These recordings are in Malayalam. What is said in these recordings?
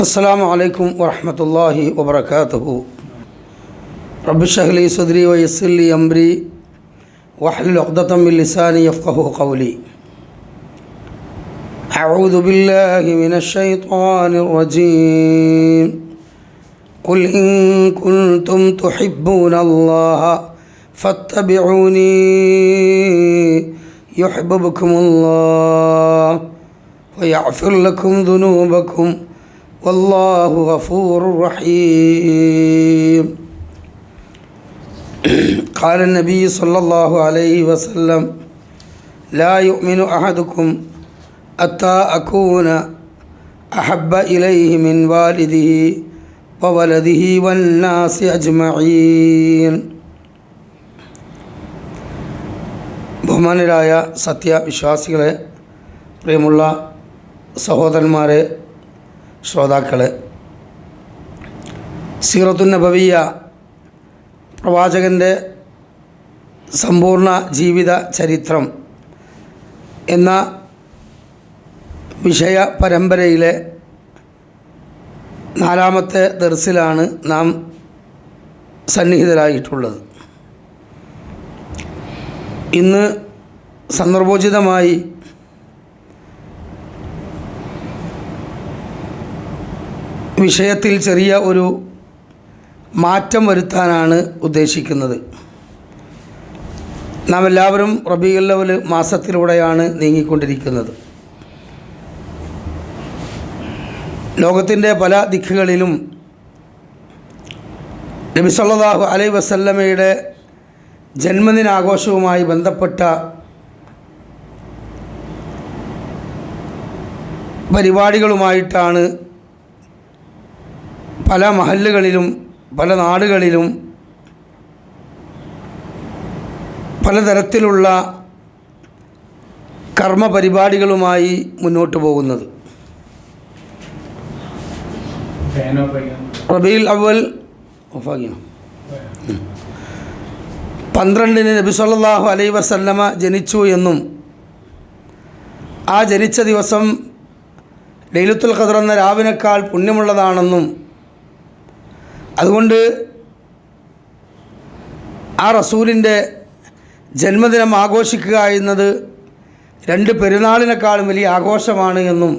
السلام عليكم ورحمة الله وبركاته. رب اشرح لي صدري ويسر لي أمري واحلل عقدة من لساني يفقهوا قولي. أعوذ بالله من الشيطان الرجيم. قل إن كنتم تحبون الله فاتبعوني يحببكم الله ويغفر لكم ذنوبكم والله غفور رحيم. قال النبي صلى الله عليه وسلم لا يؤمن أحدكم حتى أكون أحب إليه من والده وولده والناس أجمعين. ബഹുമാനരായ സത്യവിശ്വാസികളെ, പ്രിയമുള്ള സഹോദരന്മാരെ, ശ്രോതാക്കളെ, സീറത്തുൻ നബവിയ്യ പ്രവാചകൻ്റെ സമ്പൂർണ്ണ ജീവിത ചരിത്രം എന്ന വിഷയ പരമ്പരയിലെ 4-ാമത്തെ ദർസിലാണ് നാം സന്നിഹിതരായിട്ടുള്ളത്. ഇന്ന് സന്ദർഭോചിതമായി വിഷയത്തിൽ ചെറിയ ഒരു മാറ്റം വരുത്താനാണ് ഉദ്ദേശിക്കുന്നത്. നാം എല്ലാവരും റബീഉൽ അവ്വൽ മാസത്തിലൂടെയാണ് നീങ്ങിക്കൊണ്ടിരിക്കുന്നത്. ലോകത്തിൻ്റെ പല ദിക്കുകളിലും നബി സല്ലല്ലാഹു അലൈഹി വസല്ലമയുടെ ജന്മദിനാഘോഷവുമായി ബന്ധപ്പെട്ട പരിപാടികളുമായിട്ടാണ് പല മഹല്ലുകളിലും പല നാടുകളിലും പലതരത്തിലുള്ള കർമ്മ പരിപാടികളുമായി മുന്നോട്ട് പോകുന്നത്. റബീഉൽ അവ്വൽ 12 നബി സല്ലല്ലാഹു അലൈഹി വസല്ലമ ജനിച്ചു എന്നും ആ ജനിച്ച ദിവസം ലൈലത്തുൽ ഖദ്ർ എന്ന രാവിനേക്കാൾ പുണ്യമുള്ളതാണെന്നും അതുകൊണ്ട് ആ റസൂലിൻ്റെ ജന്മദിനം ആഘോഷിക്കുക എന്നത് 2 പെരുന്നാളിനേക്കാളും വലിയ ആഘോഷമാണ് എന്നും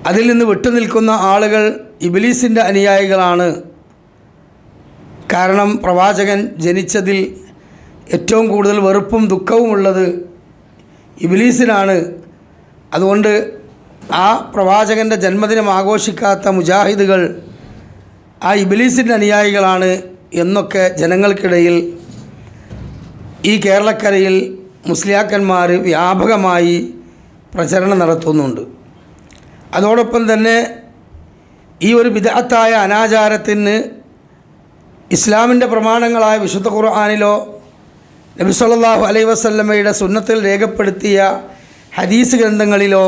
അതിൽ നിന്ന് വിട്ടുനിൽക്കുന്ന ആളുകൾ ഇബ്ലീസിൻ്റെ അനുയായികളാണ്. കാരണം പ്രവാചകൻ ജനിച്ചതിൽ ഏറ്റവും കൂടുതൽ വെറുപ്പും ദുഃഖവുമുള്ളത് ഇബ്ലീസിനാണ്. അതുകൊണ്ട് ആ പ്രവാചകൻ്റെ ജന്മദിനം ആഘോഷിക്കാത്ത മുജാഹിദുകൾ ആ ഇബ്ലീസിൻ്റെ അനുയായികളാണ് എന്നൊക്കെ ജനങ്ങൾക്കിടയിൽ ഈ കേരളക്കരയിൽ മുസ്ലിയാക്കന്മാർ വ്യാപകമായി പ്രചരണം നടത്തുന്നുണ്ട്. അതോടൊപ്പം തന്നെ ഈ ഒരു ബിദ്അത്തായ അനാചാരത്തിന് ഇസ്ലാമിൻ്റെ പ്രമാണങ്ങളായ വിശുദ്ധ ഖുർആനിലോ നബി സല്ലല്ലാഹു അലൈഹി വസല്ലമയുടെ സുന്നത്തിൽ രേഖപ്പെടുത്തിയ ഹദീസ് ഗ്രന്ഥങ്ങളിലോ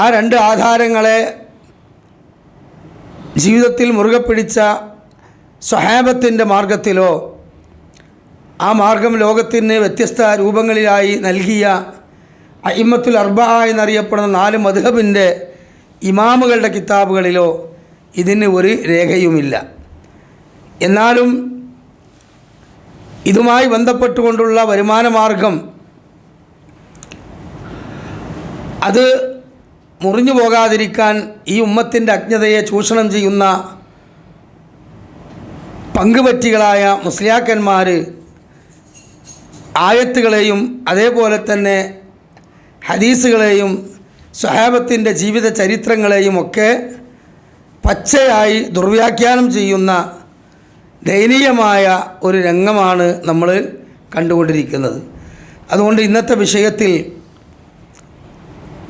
ആ 2 ആധാരങ്ങളെ ജീവിതത്തിൽ മുറുകെ പിടിച്ച സ്വഹാബത്തിൻ്റെ മാർഗത്തിലോ ആ മാർഗം ലോകത്തിന് വ്യത്യസ്ത രൂപങ്ങളിലായി നൽകിയ അഇമ്മത്തുൽ അർബഅ എന്നറിയപ്പെടുന്ന 4 മദ്ഹബിൻ്റെ ഇമാമുകളുടെ കിതാബുകളിലോ ഇതിന് ഒരു രേഖയുമില്ല. എന്നാലും ഇതുമായി ബന്ധപ്പെട്ടുകൊണ്ടുള്ള വരുമാന മാർഗം അത് മുറിഞ്ഞു പോകാതിരിക്കാൻ ഈ ഉമ്മത്തിൻ്റെ അജ്ഞതയെ ചൂഷണം ചെയ്യുന്ന പങ്കുപറ്റികളായ മുസ്ലിയാക്കന്മാർ ആയത്തുകളെയും അതേപോലെ തന്നെ ഹദീസുകളെയും സ്വഹാബത്തിൻ്റെ ജീവിത ചരിത്രങ്ങളെയും ഒക്കെ പച്ചയായി ദുർവ്യാഖ്യാനം ചെയ്യുന്ന ദയനീയമായ ഒരു രംഗമാണ് നമ്മൾ കണ്ടുകൊണ്ടിരിക്കുന്നത്. അതുകൊണ്ട് ഇന്നത്തെ വിഷയത്തിൽ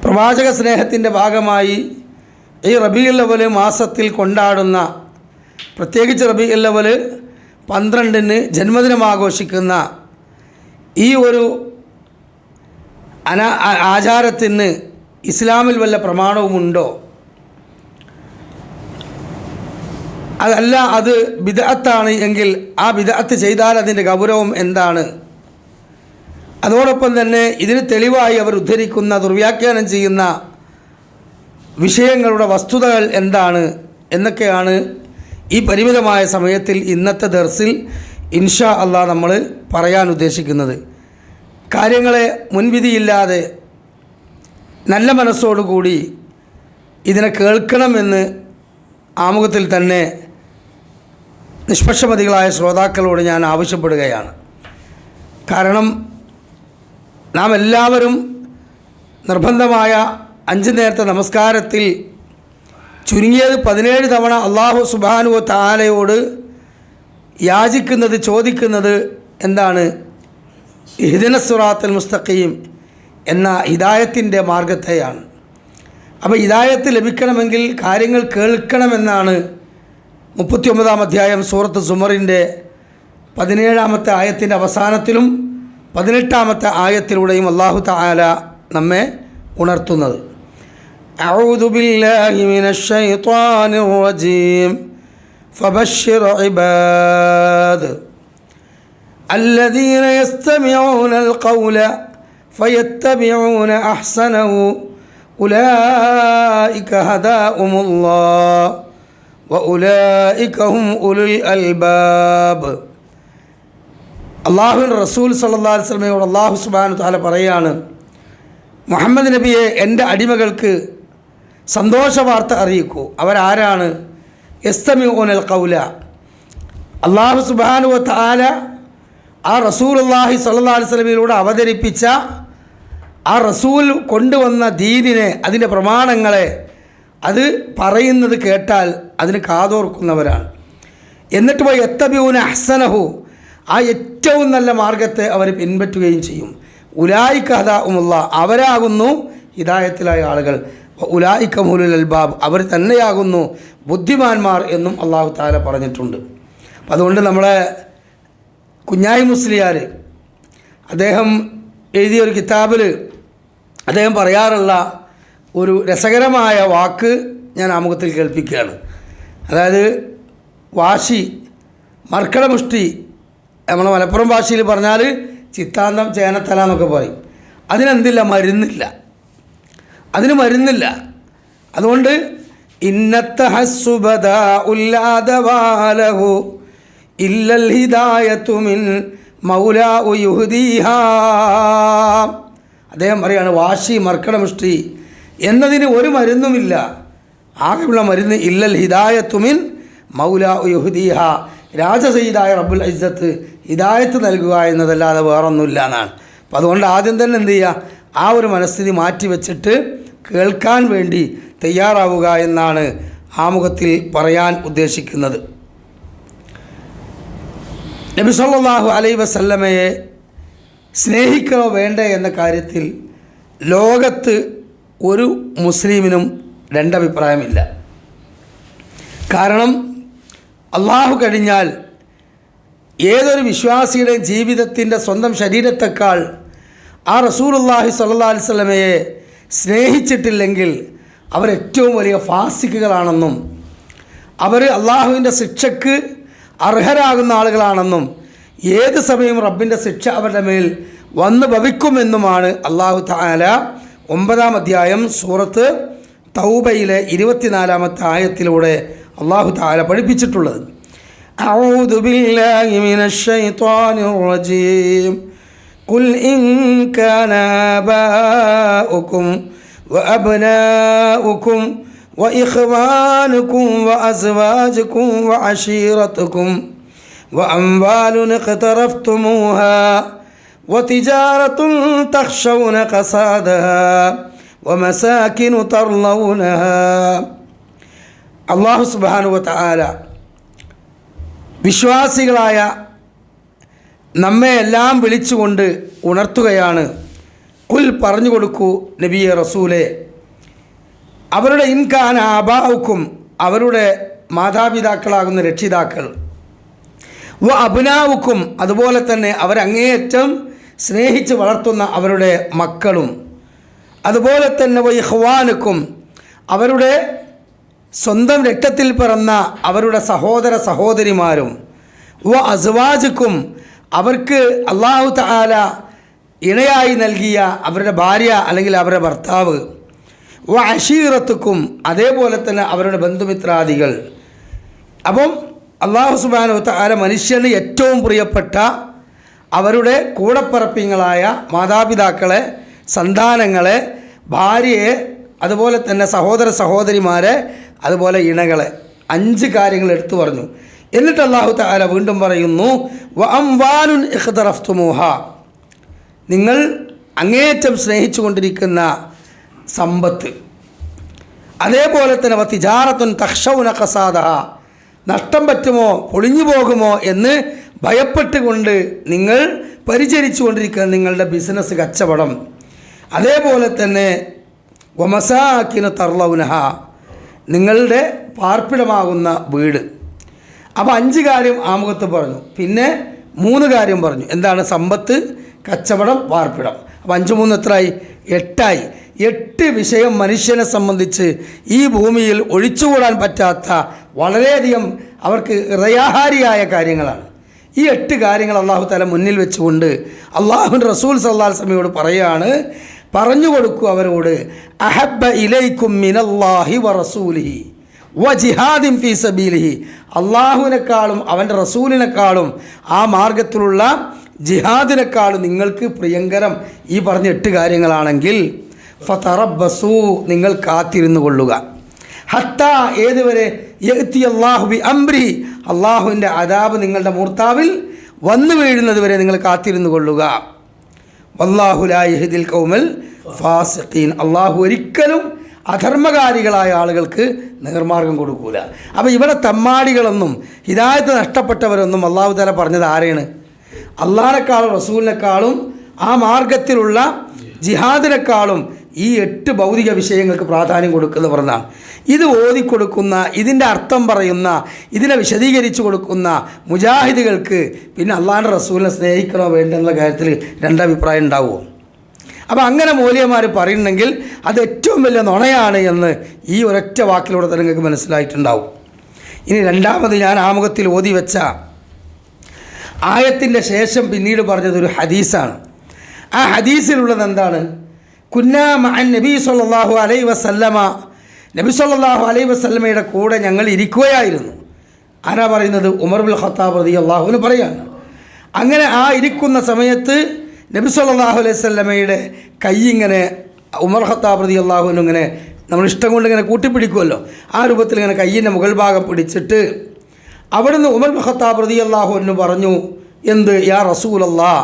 പ്രവാചക സ്നേഹത്തിൻ്റെ ഭാഗമായി ഈ റബീഉൽ അവ്വൽ മാസത്തിൽ കൊണ്ടാടുന്ന, പ്രത്യേകിച്ച് റബീഉൽ അവ്വൽ 12 ജന്മദിനം ആഘോഷിക്കുന്ന ഈ ഒരു ആചാരത്തിന് ഇസ്ലാമിൽ വല്ല പ്രമാണവുമുണ്ടോ? അതല്ല അത് ബിദ്അത്താണ് എങ്കിൽ ആ ബിദ്അത്ത് ചെയ്താൽ അതിൻ്റെ ഗൗരവം എന്താണ്? അതോടൊപ്പം തന്നെ ഇതിന് തെളിവായി അവർ ഉദ്ധരിക്കുന്ന ദുർവ്യാഖ്യാനം ചെയ്യുന്ന വിഷയങ്ങളുടെ വസ്തുതകൾ എന്താണ് എന്നൊക്കെയാണ് ഈ പരിമിതമായ സമയത്തിൽ ഇന്നത്തെ ദർസിൽ ഇൻഷാ അള്ളാഹ് നമ്മൾ പറയാൻ ഉദ്ദേശിക്കുന്നത്. കാര്യങ്ങളെ മുൻവിധിയില്ലാതെ നല്ല മനസ്സോടുകൂടി ഇതിനെ കേൾക്കണമെന്ന് ആമുഖത്തിൽ തന്നെ നിഷ്പക്ഷമതികളായ ശ്രോതാക്കളോട് ഞാൻ ആവശ്യപ്പെടുകയാണ്. കാരണം നാം എല്ലാവരും നിർബന്ധമായ 5 നേരത്തെ നമസ്കാരത്തിൽ ചുരുങ്ങിയത് 17 തവണ അല്ലാഹു സുബ്ഹാനഹു വ തആലയോട് യാചിക്കുന്നത്, ചോദിക്കുന്നത് എന്താണ്? ഇഹ്ദിനസ് സിറാത്തൽ മുസ്തഖീം എന്ന ഹിദായത്തിൻ്റെ മാർഗത്തെയാണ്. അപ്പോൾ ഹിദായത്ത് ലഭിക്കണമെങ്കിൽ കാര്യങ്ങൾ കേൾക്കണമെന്നാണ് 39-ാം അധ്യായം സൂറത്ത് സുമറിൻ്റെ 17-ാമത്തെ ആയത്തിൻ്റെ അവസാനത്തിലും 18-ാമത്തെ ആയത്തിലൂടെയും അല്ലാഹു തആല നമ്മെ ഉണർത്തുന്നത്. അഊദു ബില്ലാഹി മിനശ് ശൈത്വാനിർ റജീം ഫബശ്ശിർ ഇബാദ് الذين يستمعون القول فيتبعون أحسنه أولئك هداهم الله وأولئك هم أولو الألباب. അള്ളാഹുവിൻ്റെ റസൂൽ സല്ലല്ലാഹു അലൈഹി വസല്ലമയോട് അല്ലാഹു സുബ്ഹാനഹു വ തആല പറയാണ്, മുഹമ്മദ് നബിയെ എൻ്റെ അടിമകൾക്ക് സന്തോഷവാർത്ത അറിയിക്കൂ. അവരാരാണ്? യസ്തമിഊനൽ ഖൗല. അല്ലാഹു സുബ്ഹാനഹു വ തആല ആ റസൂലുള്ളാഹി സ്വല്ലല്ലാഹു അലൈഹി വസല്ലമയിലൂടെ അവതരിപ്പിച്ച ആ റസൂൽ കൊണ്ടുവന്ന ദീനിനെ, അതിൻ്റെ പ്രമാണങ്ങളെ, അത് പറയുന്നത് കേട്ടാൽ അതിന് കാതോർക്കുന്നവരാണ്. എന്നിട്ട് പോയി യത്തബിഊന അഹ്സനഹു, ആ ഏറ്റവും നല്ല മാർഗത്തെ അവർ പിൻപറ്റുകയും ചെയ്യും. ഉലായിക ഹദാഉമുള്ള, അവരാകുന്നു ഹിദായത്തിലായ ആളുകൾ. ഉലായിക ഉലുൽ അൽബാബ്, അവർ തന്നെയാകുന്നു ബുദ്ധിമാന്മാർ എന്നും അല്ലാഹു തആല പറഞ്ഞിട്ടുണ്ട്. അപ്പം അതുകൊണ്ട് നമ്മളെ കുഞ്ഞായി മുസ്ലിയാർ അദ്ദേഹം എഴുതിയൊരു കിതാബിൽ അദ്ദേഹം പറയാറുള്ള ഒരു രസകരമായ വാക്ക് ഞാൻ ആമുഖത്തിൽ കേൾപ്പിക്കുകയാണ്. അതായത് വാശി, മർക്കടമുഷ്ടി, നമ്മളെ മലപ്പുറം ഭാഷയിൽ പറഞ്ഞാൽ ചിത്താന്തം, ചേനത്തല എന്നൊക്കെ പറയും. അതിനെന്തില്ല? മരുന്നില്ല, അതിന് മരുന്നില്ല. അതുകൊണ്ട് ഇന്നത്തഹസ്സുബദാ ഉല്ലാദവാലഹു ഇല്ലൽ ഹിദായത്തു മിൻ മൗലാ യുഹ്ദീഹാ. അദ്ദേഹം പറയാണ്, വാശി, മർക്കടമുഷ്ടി എന്നതിന് ഒരു മരുന്നുമില്ല. ആകെയുള്ള മരുന്ന് ഇല്ലൽ ഹിദായത്തു മിൻ മൗലാ യുഹ്ദീഹ, രാജസയ്യിദായ റബ്ബുൽ ഇസ്സത്ത് ഹിദായത്ത് നൽകുക എന്നതല്ലാതെ വേറൊന്നുമില്ല എന്നാണ്. അപ്പം അതുകൊണ്ട് ആദ്യം തന്നെ എന്ത് ചെയ്യുക? ആ ഒരു മനസ്ഥിതി മാറ്റി വെച്ചിട്ട് കേൾക്കാൻ വേണ്ടി തയ്യാറാവുക എന്നാണ് ആമുഖത്തിൽ പറയാൻ ഉദ്ദേശിക്കുന്നത്. നബി സല്ലല്ലാഹു അലൈഹി വസല്ലമയെ സ്നേഹിക്കണോ വേണ്ടേ എന്ന കാര്യത്തിൽ ലോകത്ത് ഒരു മുസ്ലിമിനും രണ്ടഭിപ്രായമില്ല. കാരണം അള്ളാഹു കഴിഞ്ഞാൽ ഏതൊരു വിശ്വാസിയുടെയും ജീവിതത്തിൻ്റെ സ്വന്തം ശരീരത്തെക്കാൾ ആ റസൂലുള്ളാഹി സ്വല്ലല്ലാഹു അലൈഹി വസല്ലമയെ സ്നേഹിച്ചിട്ടില്ലെങ്കിൽ അവരേറ്റവും വലിയ ഫാസിക്കുകളാണെന്നും അവർ അള്ളാഹുവിൻ്റെ ശിക്ഷയ്ക്ക് അർഹരാകുന്ന ആളുകളാണെന്നും ഏത് സമയവും റബ്ബിൻ്റെ ശിക്ഷ അവരുടെ മേൽ വന്നു ഭവിക്കുമെന്നുമാണ് അല്ലാഹു തആല 9-ാം അധ്യായം സൂറത്ത് തൗബയിലെ 24-ാമത്തെ ആയത്തിലൂടെ അല്ലാഹു തആല പഠിപ്പിച്ചിട്ടുള്ളത്. അഊദു ബില്ലാഹി മിനശ് ശൈത്വാനിർ റജീം ഖുൽ ഇൻ കാന ആബാഉകും വഅബ്നാഉകും وإخوانكم وأزواجكم وعشيرتكم وأموال اقترفتموها وتجارة تخشون كسادها ومساكن ترضونها. അല്ലാഹു സുബ്ഹാനഹു വ തആല വിശ്വാസികളായ നമ്മെ എല്ലാം വിളിച്ചുകൊണ്ട് ഉണർത്തുകയാണ്. ഖുൽ, പറഞ്ഞു കൊടുക്കൂ നബിയെ, റസൂലേ, അവരുടെ ഇൻകാന ആബാഉക്കും, അവരുടെ മാതാപിതാക്കളാകുന്ന രക്ഷിതാക്കൾ, വ അബ്നാഉക്കും, അതുപോലെ തന്നെ അവരങ്ങേയറ്റം സ്നേഹിച്ച് വളർത്തുന്ന അവരുടെ മക്കളും, അതുപോലെ തന്നെ വ ഇഖ്വാനുക്കും, അവരുടെ സ്വന്തം രക്തത്തിൽ പിറന്ന അവരുടെ സഹോദര സഹോദരിമാരും, വ അസ്വാജുക്കും, അവർക്ക് അല്ലാഹു തആല ഇണയായി നൽകിയ അവരുടെ ഭാര്യ അല്ലെങ്കിൽ അവരുടെ ഭർത്താവ്, വ അശീറത്തുക്കും, അതേപോലെ തന്നെ അവരുടെ ബന്ധുമിത്രാദികൾ. അപ്പം അല്ലാഹു സുബ്ഹാനഹു വ തആല മനുഷ്യന് ഏറ്റവും പ്രിയപ്പെട്ട അവരുടെ കൂടപ്പിറപ്പിങ്ങളായ മാതാപിതാക്കളെ, സന്താനങ്ങളെ, ഭാര്യയെ, അതുപോലെ തന്നെ സഹോദര സഹോദരിമാരെ, അതുപോലെ ഇണകളെ, 5 കാര്യങ്ങൾ എടുത്തു പറഞ്ഞു. എന്നിട്ട് അല്ലാഹു തആല വീണ്ടും പറയുന്നു, വ അംവാലുൻ ഇഖ്തറഫ്തുമൂഹ, നിങ്ങൾ അങ്ങേയറ്റം സ്നേഹിച്ചു കൊണ്ടിരിക്കുന്ന സമ്പത്ത്, അതേപോലെ തന്നെ വ തിജാറത്തുൻ തഖ്ശൗന ഖസാദഹ, നഷ്ടം പറ്റുമോ പൊളിഞ്ഞു പോകുമോ എന്ന് ഭയപ്പെട്ടുകൊണ്ട് നിങ്ങൾ പരിചരിച്ചു കൊണ്ടിരിക്കുന്ന നിങ്ങളുടെ ബിസിനസ്, കച്ചവടം, അതേപോലെ തന്നെ വമസാക്കിന തർലൗനഹ, നിങ്ങളുടെ പാർപ്പിടമാകുന്ന വീട്. അപ്പോൾ 5 കാര്യം ആമുഖത്ത് പറഞ്ഞു. പിന്നെ 3 കാര്യം പറഞ്ഞു. എന്താണ്? സമ്പത്ത്, കച്ചവടം, പാർപ്പിടം. അപ്പോൾ 5 3 എത്രയായി? 8ആയി. 8 വിഷയം മനുഷ്യനെ സംബന്ധിച്ച് ഈ ഭൂമിയിൽ ഒഴിച്ചുകൂടാൻ പറ്റാത്ത വളരെയധികം അവർക്ക് ഹൃദയാഹാരിയായ കാര്യങ്ങളാണ്. ഈ 8 കാര്യങ്ങൾ അല്ലാഹു തആല മുന്നിൽ വെച്ചുകൊണ്ട് അല്ലാഹുവിൻ്റെ റസൂൽ സല്ലല്ലാഹു അലൈഹി വസല്ലമയോട് പറയുകയാണ്, പറഞ്ഞു കൊടുക്കൂ അവരോട്, അഹബ്ബ ഇലൈക്കും മിനല്ലാഹി വ റസൂലിഹി വ ജിഹാദിൻ ഫീ സബീലിഹി, അള്ളാഹുവിനേക്കാളും അവൻ്റെ റസൂലിനേക്കാളും ആ മാർഗത്തിലുള്ള ജിഹാദിനേക്കാളും നിങ്ങൾക്ക് പ്രിയങ്കരം ഈ പറഞ്ഞ 8 കാര്യങ്ങളാണെങ്കിൽ ഫതറബ്ബസൂ, നിങ്ങൾ കാത്തിരുന്നു കൊള്ളുക. ഹത്താ, ഏതുവരെ? യഅ്തി അല്ലാഹു ബി അംരി, അള്ളാഹുവിൻ്റെ അദാബ് നിങ്ങളുടെ മൂർത്താവിൽ വന്നു വീഴുന്നത് വരെ നിങ്ങൾ കാത്തിരുന്നു കൊള്ളുക. വല്ലാഹു ലാ യഹ്ദിൽ ഖൗമൽ ഫാസിഖീൻ, അള്ളാഹു ഒരിക്കലും അധർമ്മകാരികളായ ആളുകൾക്ക് നേർമാർഗം കൊടുക്കൂല. അപ്പോൾ ഇവിടെ തമ്മാടികളൊന്നും ഹിദായത്ത് നഷ്ടപ്പെട്ടവരൊന്നും അല്ലാഹു തആല പറഞ്ഞത് ആരെയാണ്? അള്ളാഹിനേക്കാളും റസൂലിനേക്കാളും ആ മാർഗത്തിലുള്ള ജിഹാദിനേക്കാളും ഈ 8 ഭൗതിക വിഷയങ്ങൾക്ക് പ്രാധാന്യം കൊടുക്കുന്നവരെന്നാണ്. ഇത് ഓതിക്കൊടുക്കുന്ന, ഇതിൻ്റെ അർത്ഥം പറയുന്ന, ഇതിനെ വിശദീകരിച്ചു കൊടുക്കുന്ന മുജാഹിദുകൾക്ക് പിന്നെ അള്ളാഹിൻ്റെ റസൂലിനെ സ്നേഹിക്കണോ വേണ്ടെന്നുള്ള കാര്യത്തിൽ 2 അഭിപ്രായം ഉണ്ടാവുമോ? അപ്പോൾ അങ്ങനെ മൗലവിമാർ പറയുന്നുണ്ടെങ്കിൽ അത് ഏറ്റവും വലിയ നുണയാണ് എന്ന് ഈ ഒരൊറ്റ വാക്കിലൂടെ തന്നെ നിങ്ങൾക്ക് മനസ്സിലായിട്ടുണ്ടാവും. ഇനി രണ്ടാമത് ഞാൻ ആമുഖത്തിൽ ഓതി വെച്ച ആയത്തിൻ്റെ ശേഷം പിന്നീട് പറഞ്ഞതൊരു ഹദീസാണ്. ആ ഹദീസിലുള്ളത് എന്താണ്? കുന്നാ മഅൻ നബി സല്ലല്ലാഹു അലൈഹി വസല്ലമ, നബി സല്ലല്ലാഹു അലൈഹി വസല്ലമയുടെ കൂടെ ഞങ്ങൾ ഇരിക്കുകയായിരുന്നു. ആരാ പറയുന്നത്? ഉമർ ഇബ്നുൽ ഖത്താബ് റളിയല്ലാഹു അൻഹു പറയാണ്. അങ്ങനെ ആ ഇരിക്കുന്ന സമയത്ത് നബി സല്ലല്ലാഹു അലൈഹി വസല്ലമയുടെ കൈ ഇങ്ങനെ ഉമർ ഖത്താബ് റളിയല്ലാഹു അൻഹു ഇങ്ങനെ നമ്മൾ ഇഷ്ടം കൊണ്ട് ഇങ്ങനെ കൂട്ടിപ്പിടിക്കുമല്ലോ, ആ രൂപത്തിൽ ഇങ്ങനെ കയ്യിൻ്റെ മുകൾ ഭാഗം പിടിച്ചിട്ട് അവിടുന്ന് ഉമർ ഇബ്നുൽ ഖത്താബ് റളിയല്ലാഹു അൻഹു പറഞ്ഞു, എന്ത്? യാ റസൂലല്ലാഹ്,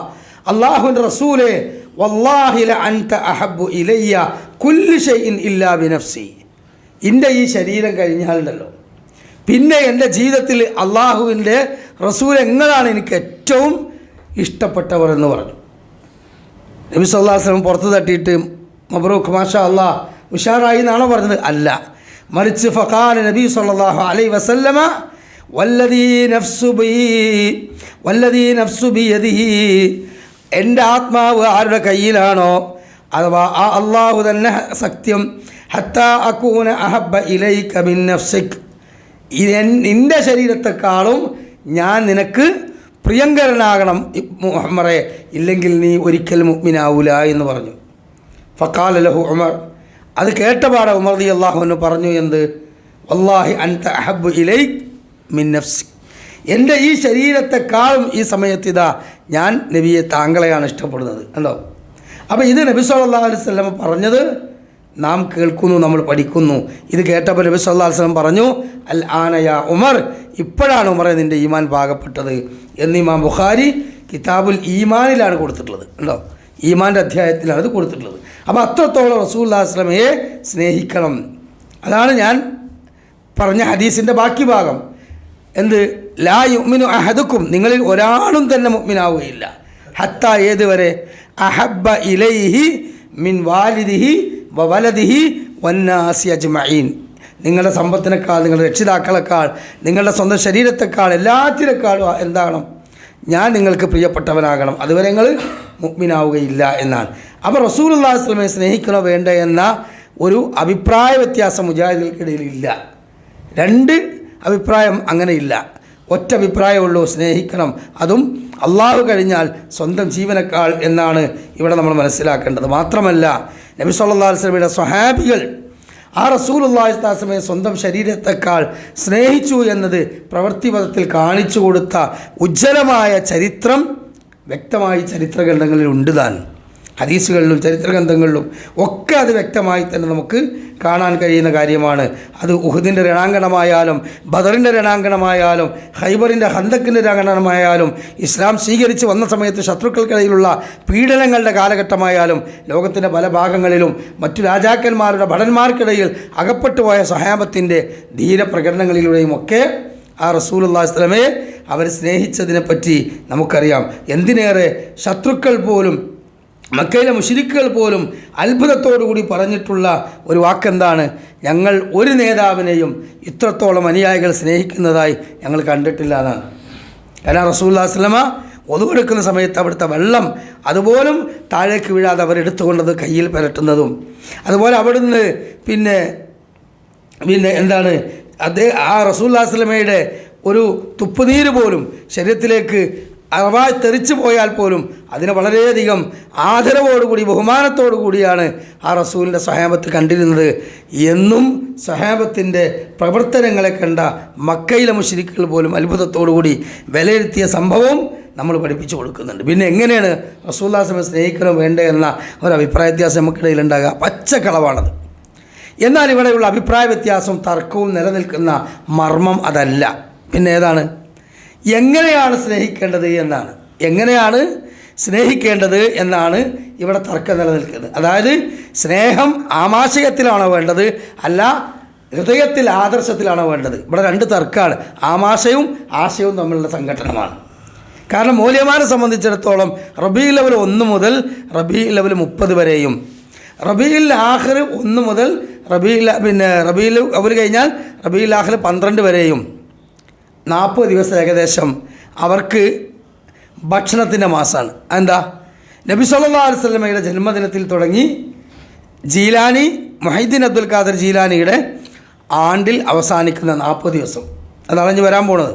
അല്ലാഹുവിൻ്റെ റസൂലേ, വല്ലാഹി ല അൻത അഹബ്ബു ഇലയ്യ കുല്ലി ഷൈഇൻ ഇല്ലാ ബിനഫ്സി, എൻ്റെ ഈ ശരീരം കഴിഞ്ഞാലുണ്ടല്ലോ പിന്നെ എൻ്റെ ജീവിതത്തിൽ അള്ളാഹുവിൻ്റെ റസൂൽ എങ്ങളാണ് എനിക്ക് ഏറ്റവും ഇഷ്ടപ്പെട്ടവർ എന്ന് പറഞ്ഞു. നബി സല്ലല്ലാഹു അലൈഹി വസല്ലം പുറത്ത് തട്ടിയിട്ട് മബ്രൂക്ക് മാഷാ അല്ലാഹ് ഉഷാറായി എന്നാണോ പറഞ്ഞത്? അല്ല, മറിച്ച് ഫഖാല നബി സല്ലല്ലാഹു അലൈഹി വസല്ലമ വല്ലദീ നഫ്സു ബിയദിഹി, എൻ്റെ ആത്മാവ് ആരുടെ കയ്യിലാണോ, അഥവാ ആ അള്ളാഹു തന്നെ സത്യം, ഹത്താ അകൂന അഹബ്ബ ഇലൈക മിൻ നഫ്സിക്, നിൻ്റെ ശരീരത്തെക്കാളും ഞാൻ നിനക്ക് പ്രിയങ്കരനാകണം മുഹമ്മദേ, ഇല്ലെങ്കിൽ നീ ഒരിക്കലും മുഅ്മിനാവൂല എന്ന് പറഞ്ഞു. ഫഖാല ലഹു ഉമർ, അത് കേട്ടപാടെ ഉമർ റളിയല്ലാഹു അൻഹു പറഞ്ഞു, എന്ത്? വല്ലാഹി അൻത അഹബ്ബു ഇലൈക മിൻ നഫ്സിക്, എൻ്റെ ഈ ശരീരത്തെക്കാളും ഈ സമയത്ത് ഇതാ ഞാൻ നബിയെ താങ്കളെയാണ് ഇഷ്ടപ്പെടുന്നത്. കണ്ടോ? അപ്പോൾ ഇത് നബി സല്ലല്ലാഹു അലൈഹി വസല്ലം പറഞ്ഞത് നാം കേൾക്കുന്നു, നമ്മൾ പഠിക്കുന്നു. ഇത് കേട്ടപ്പോൾ നബി സല്ലല്ലാഹു അലൈഹി വസല്ലം പറഞ്ഞു, അൽ ആന യാ ഉമർ, ഇപ്പോഴാണ് ഉമറെ നിൻ്റെ ഈമാൻ പാകപ്പെട്ടത് എന്ന് ഇമാം ബുഖാരി കിതാബുൽ ഈമാനിലാണ് കൊടുത്തിട്ടുള്ളത്. കണ്ടോ? ഈമാൻ്റെ അധ്യായത്തിലാണ് അത് കൊടുത്തിട്ടുള്ളത്. അപ്പോൾ അത്രത്തോളം റസൂലുള്ളാഹി സ്വല്ലല്ലാഹു അലൈഹി വസല്ലമയെ സ്നേഹിക്കണം. അതാണ് ഞാൻ പറഞ്ഞ ഹദീസിൻ്റെ ബാക്കി ഭാഗം. എന്ത്? ലാ യുഅ്മിനു അഹദുക്കും, നിങ്ങളിൽ ഒരാളും തന്നെ മുഅ്മിനാവുകയില്ല. ഹത്താ, ഏതുവരെ? അഹബ്ബ ഇലൈഹി മിൻ വാലിദിഹി വ വലദിഹി വന്നാസി അജ്മഈൻ, നിങ്ങളുടെ സമ്പത്തിനേക്കാൾ, നിങ്ങളുടെ രക്ഷിതാക്കളെക്കാൾ, നിങ്ങളുടെ സ്വന്തം ശരീരത്തെക്കാൾ, എല്ലാത്തിനേക്കാളും എന്താകണം? ഞാൻ നിങ്ങൾക്ക് പ്രിയപ്പെട്ടവനാകണം, അതുവരെ നിങ്ങൾ മുഅ്മിനാവുകയില്ല എന്നാണ്. അപ്പോൾ റസൂലുള്ളാഹി സ്വല്ലല്ലാഹു അലൈഹി വസല്ലമയെ സ്നേഹിക്കണോ വേണ്ട എന്ന ഒരു അഭിപ്രായ വ്യത്യാസം മുജാഹിദുകൾക്കിടയിൽ ഇല്ല. 2 അഭിപ്രായം അങ്ങനെയില്ല. ഒറ്റ അഭിപ്രായമുള്ളൂ, സ്നേഹിക്കണം, അതും അള്ളാഹു കഴിഞ്ഞാൽ സ്വന്തം ജീവനേക്കാൾ എന്നാണ് ഇവിടെ നമ്മൾ മനസ്സിലാക്കേണ്ടത്. മാത്രമല്ല നബി സല്ലല്ലാഹു അലൈഹി വസല്ലമയുടെ സ്വഹാബികൾ ആ റസൂലുള്ളാഹി സ്വല്ലല്ലാഹു അലൈഹി വസല്ലമയെ സ്വന്തം ശരീരത്തെക്കാൾ സ്നേഹിച്ചു എന്നത് പ്രവൃത്തിപഥത്തിൽ കാണിച്ചു കൊടുത്ത ഉജ്ജ്വലമായ ചരിത്രം വ്യക്തമായി ചരിത്രഗ്രന്ഥങ്ങളിൽ ഉണ്ട് താൻ. ഹദീസുകളിലും ചരിത്രഗ്രന്ഥങ്ങളിലും ഒക്കെ അത് വ്യക്തമായി തന്നെ നമുക്ക് കാണാൻ കഴിയുന്ന കാര്യമാണ്. അത് ഉഹുദിൻ്റെ രണാങ്കണമായാലും ബദറിൻ്റെ രണാങ്കണമായാലും ഖൈബറിൻ്റെ ഖന്തക്കിൻ്റെ രണാങ്കണമായാലും ഇസ്ലാം സ്വീകരിച്ച് വന്ന സമയത്ത് ശത്രുക്കൾക്കിടയിലുള്ള പീഡനങ്ങളുടെ കാലഘട്ടമായാലും ലോകത്തിൻ്റെ പല ഭാഗങ്ങളിലും മറ്റു രാജാക്കന്മാരുടെ ഭടന്മാർക്കിടയിൽ അകപ്പെട്ടു പോയ സ്വഹാബത്തിൻ്റെ ധീരപ്രകടനങ്ങളിലൂടെയും ഒക്കെ ആ റസൂലുള്ളാഹി സ്വല്ലല്ലാഹു അലൈഹി വസല്ലമയെ അവർ സ്നേഹിച്ചതിനെപ്പറ്റി നമുക്കറിയാം. എന്തിനേറെ ശത്രുക്കൾ പോലും മക്കയിലെ മുശ്രിക്കുകൾ പോലും അത്ഭുതത്തോടുകൂടി പറഞ്ഞിട്ടുള്ള ഒരു വാക്കെന്താണ്? ഞങ്ങൾ ഒരു നേതാവിനെയും ഇത്രത്തോളം അനുയായികൾ സ്നേഹിക്കുന്നതായി ഞങ്ങൾ കണ്ടിട്ടില്ല എന്നാണ്. കാരണം റസൂലുള്ളാഹി സ്വല്ലല്ലാഹു അലൈഹി വസല്ലമ ഒതുവെടുക്കുന്ന സമയത്ത് അവിടുത്തെ വെള്ളം അതുപോലും താഴേക്ക് വീഴാതെ അവരെടുത്തുകൊണ്ടത് കയ്യിൽ പുരട്ടുന്നതും, അതുപോലെ അവിടുന്ന് പിന്നെ എന്താണ് ആ റസൂലുള്ളാഹി സ്വല്ലല്ലാഹു അലൈഹി വസല്ലമയുടെ ഒരു തുപ്പുനീര് പോലും ശരീരത്തിലേക്ക് അഥവാ തെറിച്ചു പോയാൽ പോലും അതിനെ വളരെയധികം ആദരവോടുകൂടി ബഹുമാനത്തോടു കൂടിയാണ് ആ റസൂലിൻ്റെ സ്വഹാബത്ത് കണ്ടിരുന്നത് എന്നും സ്വഹാബത്തിൻ്റെ പ്രവർത്തനങ്ങളെ കണ്ട മക്കയിലെ മുശ്രിക്കുകൾ പോലും അത്ഭുതത്തോടുകൂടി വിലയിരുത്തിയ സംഭവം നമ്മൾ പഠിപ്പിച്ചു കൊടുക്കുന്നുണ്ട്. പിന്നെ എങ്ങനെയാണ് റസൂലുള്ളാഹി സ്വല്ലല്ലാഹു അലൈഹി വസല്ലം സ്നേഹിക്കണോ വേണ്ടേ എന്ന ഒരു അഭിപ്രായ വ്യത്യാസം നമുക്കിടയിൽ ഉണ്ടാകുക പച്ചക്കളവാണത്. എന്നാൽ ഇവിടെയുള്ള അഭിപ്രായ വ്യത്യാസവും തർക്കവും നിലനിൽക്കുന്ന മർമ്മം അതല്ല. പിന്നെ ഏതാണ്? എങ്ങനെയാണ് സ്നേഹിക്കേണ്ടത് എന്നാണ്. എങ്ങനെയാണ് സ്നേഹിക്കേണ്ടത് എന്നാണ് ഇവിടെ തർക്കം നിലനിൽക്കുന്നത്. അതായത് സ്നേഹം ആമാശയത്തിലാണോ വേണ്ടത്, അല്ല ഹൃദയത്തിൽ ആദർശത്തിലാണോ വേണ്ടത്? ഇവിടെ രണ്ട് തർക്കമാണ്. ആമാശയവും ആശയവും തമ്മിലുള്ള സംഘട്ടനമാണ്. കാരണം മൂല്യമാനെ സംബന്ധിച്ചിടത്തോളം റബീഉൽ അവ്വൽ 1 മുതൽ റബീഉൽ അവ്വൽ 30 വരെയും, റബീഉൽ ആഖിർ 1 മുതൽ റബീഉൽ അവ്വൽ കഴിഞ്ഞാൽ റബീഉൽ ആഖിർ 12 വരെയും 40 ദിവസം ഏകദേശം അവർക്ക് ഭക്ഷണത്തിൻ്റെ മാസമാണ്. എന്താ? നബി സല്ലല്ലാഹു അലൈഹി വസല്ലമയുടെ ജന്മദിനത്തിൽ തുടങ്ങി ജീലാനി മുഹൈദ്ദീൻ അബ്ദുൽ ഖാദർ ജീലാനിയുടെ ആണ്ടിൽ അവസാനിക്കുന്ന 40 ദിവസം അതാണ് ഇനി വരാൻ പോണത്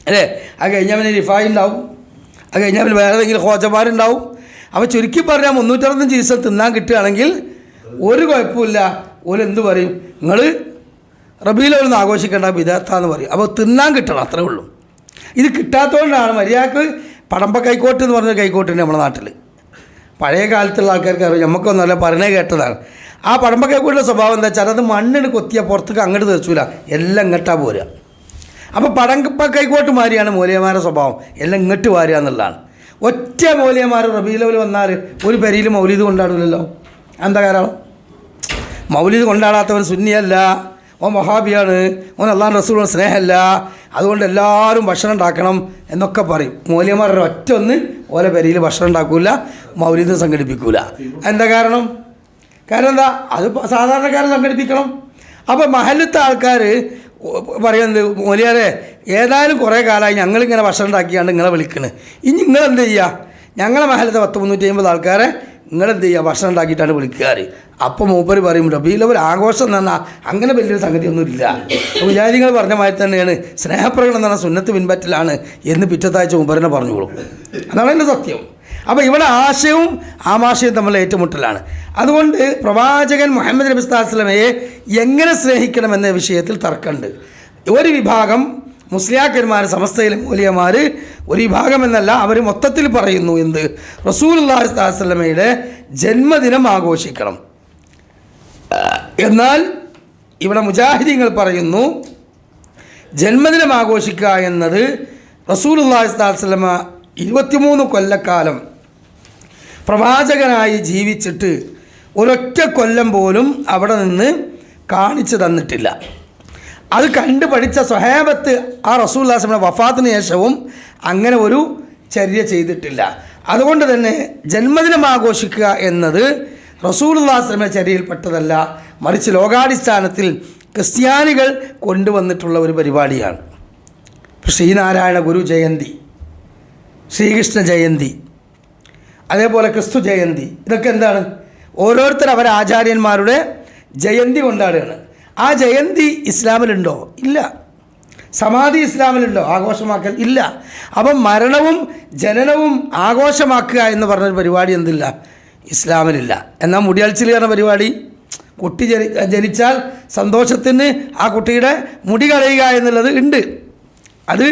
അല്ലേ. അത് കഴിഞ്ഞാൽ പിന്നെ റിഫായി ഉണ്ടാവും, അത് കഴിഞ്ഞാൽ പിന്നെ വേറെ ഏതെങ്കിലും ഖോജമാരുണ്ടാവും. അപ്പോൾ ചുരുക്കി പറഞ്ഞാൽ 365 ദിവസം തിന്നാൻ കിട്ടുകയാണെങ്കിൽ ഒരു കുഴപ്പമില്ല. ഓലെന്ത് പറയും? നിങ്ങൾ റബീഉൽ അവ്വൽ ആഘോഷിക്കേണ്ട ബിദഅത്താന്ന് പറയും. അപ്പോൾ തിന്നാൻ കിട്ടണം, അത്രേ ഉള്ളൂ. ഇത് കിട്ടാത്തതുകൊണ്ടാണ് മര്യാദക്ക് പടമ്പ കൈക്കോട്ട് എന്ന് പറഞ്ഞ കൈക്കോട്ടുണ്ട് നമ്മുടെ നാട്ടിൽ. പഴയ കാലത്തുള്ള ആൾക്കാർക്ക് അറിയാം, നമുക്കൊന്നുമല്ല പറഞ്ഞേ കേട്ടതാണ്. ആ പടമ്പ കൈക്കോട്ടിൻ്റെ സ്വഭാവം എന്താ വെച്ചാൽ അത് മണ്ണിന് കൊത്തിയാൽ പുറത്തേക്ക് അങ്ങോട്ട് തെറിച്ചില്ല, എല്ലാം ഇങ്ങോട്ടാ പോരുക. അപ്പോൾ പടമ്പ കൈക്കോട്ട് മാറിയാണ് മൂല്യന്മാരുടെ സ്വഭാവം, എല്ലാം ഇങ്ങോട്ട് വാരുക എന്നുള്ളതാണ്. ഒറ്റ മൂല്യന്മാർ റബീഉൽ അവ്വൽ വന്നാൽ ഒരു പെരിയിൽ മൗലിദ് കൊണ്ടാടില്ലല്ലോ. എന്താ കാരണം? മൗലിദ് കൊണ്ടാടാത്തവൻ സുന്നിയല്ല, ഓൻ വഹാബിയാണ്, ഓൻ അള്ളാഹുവിൻ്റെ റസൂലിൻ്റെ സ്നേഹമല്ല, അതുകൊണ്ട് എല്ലാവരും ഭക്ഷണം ഉണ്ടാക്കണം എന്നൊക്കെ പറയും. മൂല്യന്മാരുടെ ഒറ്റ ഒന്ന് ഓലെ പെരിയിൽ ഭക്ഷണം ഉണ്ടാക്കൂല, മൗലിദ് സംഘടിപ്പിക്കൂല. എന്താ കാരണം? കാരണം എന്താ? അത് സാധാരണക്കാരൻ സംഘടിപ്പിക്കണം. അപ്പോൾ മഹല്ലത്തെ ആൾക്കാർ പറയുന്നത് മൂല്യാരെ ഏതായാലും കുറേ കാലമായി ഞങ്ങളിങ്ങനെ ഭക്ഷണം ഉണ്ടാക്കിയാണ്ട് നിങ്ങളെ വിളിക്കണ്, ഇനി നിങ്ങളെന്ത് ചെയ്യുക? ഞങ്ങളെ മഹല്ലത്തെ 350 ആൾക്കാരെ നിങ്ങളെന്ത് ചെയ്യുക? ഭക്ഷണം ഉണ്ടാക്കിയിട്ടാണ് വിളിക്കാറ്. അപ്പോൾ മൂപ്പര് പറയും റബീഉൽ അവ്വൽ ആഘോഷം എന്ന് പറഞ്ഞാൽ അങ്ങനെ വലിയൊരു സംഗതിയൊന്നുമില്ല. വിചാരികൾ പറഞ്ഞ മാതിരി തന്നെയാണ് സ്നേഹപ്രകടനം എന്ന് പറഞ്ഞാൽ സുന്നത്ത് പിൻപറ്റലാണ് എന്ന് പിറ്റത്താഴ്ച മൂപ്പരനെ പറഞ്ഞോളും. അതാണ് എൻ്റെ സത്യം. അപ്പോൾ ഇവിടെ ആശയവും ആമാശയവും തമ്മിൽ ഏറ്റുമുട്ടലാണ്. അതുകൊണ്ട് പ്രവാചകൻ മുഹമ്മദ് നബി സ്വല്ലല്ലാഹു അലൈഹി വസല്ലമയെ എങ്ങനെ സ്നേഹിക്കണമെന്ന വിഷയത്തിൽ തർക്കമുണ്ട്. ഒരു വിഭാഗം മുസ്ലിയാക്കന്മാർ, സമസ്തയിലെ മൂല്യന്മാർ ഒരു വിഭാഗം എന്നല്ല, അവർ മൊത്തത്തിൽ പറയുന്നു എന്ത്? റസൂലുള്ളാഹി സ്വല്ലല്ലാഹു അലൈഹി വസല്ലമയുടെ ജന്മദിനം ആഘോഷിക്കണം. എന്നാൽ ഇവിടെ മുജാഹിദീങ്ങൾ പറയുന്നു ജന്മദിനം ആഘോഷിക്കുക എന്നത് റസൂലുള്ളാഹി സ്വല്ലല്ലാഹു അലൈഹി വസല്ലമ 23 കൊല്ലക്കാലം പ്രവാചകനായി ജീവിച്ചിട്ട് ഒരൊറ്റ കൊല്ലം പോലും അവിടെ നിന്ന് കാണിച്ചു തന്നിട്ടില്ല. അത് കണ്ടു പഠിച്ച സ്വഹാബത്ത് ആ റസൂലുള്ളാഹി സ്വല്ലല്ലാഹു അലൈഹി വസല്ലം വഫാത്തിന് ശേഷവും അങ്ങനെ ഒരു ചര്യ ചെയ്തിട്ടില്ല. അതുകൊണ്ട് തന്നെ ജന്മദിനം ആഘോഷിക്കുക എന്നത് റസൂലുള്ളാഹി സ്വല്ലല്ലാഹു അലൈഹി വസല്ലം ചര്യയിൽപ്പെട്ടതല്ല, മറിച്ച് ലോകാടിസ്ഥാനത്തിൽ ക്രിസ്ത്യാനികൾ കൊണ്ടുവന്നിട്ടുള്ള ഒരു പരിപാടിയാണ്. ശ്രീനാരായണ ഗുരു ജയന്തി, ശ്രീകൃഷ്ണ ജയന്തി, അതേപോലെ ക്രിസ്തു ജയന്തി, ഇതൊക്കെ എന്താണ്? ഓരോരുത്തർ അവരെ ആചാര്യന്മാരുടെ ജയന്തി കൊണ്ടാടുകയാണ്. ആ ജയന്തി ഇസ്ലാമിലുണ്ടോ? ഇല്ല. സമാധി ഇസ്ലാമിലുണ്ടോ? ആഘോഷമാക്കൽ ഇല്ല. അപ്പം മരണവും ജനനവും ആഘോഷമാക്കുക എന്ന് പറഞ്ഞൊരു പരിപാടി എന്തില്ല? ഇസ്ലാമിലില്ല. എന്നാൽ മുടിയൽച്ചിൽ പറഞ്ഞ പരിപാടി കുട്ടി ജനിച്ചാൽ സന്തോഷത്തിന് ആ കുട്ടിയുടെ മുടി കളയുക എന്നുള്ളത് ഉണ്ട്. അത്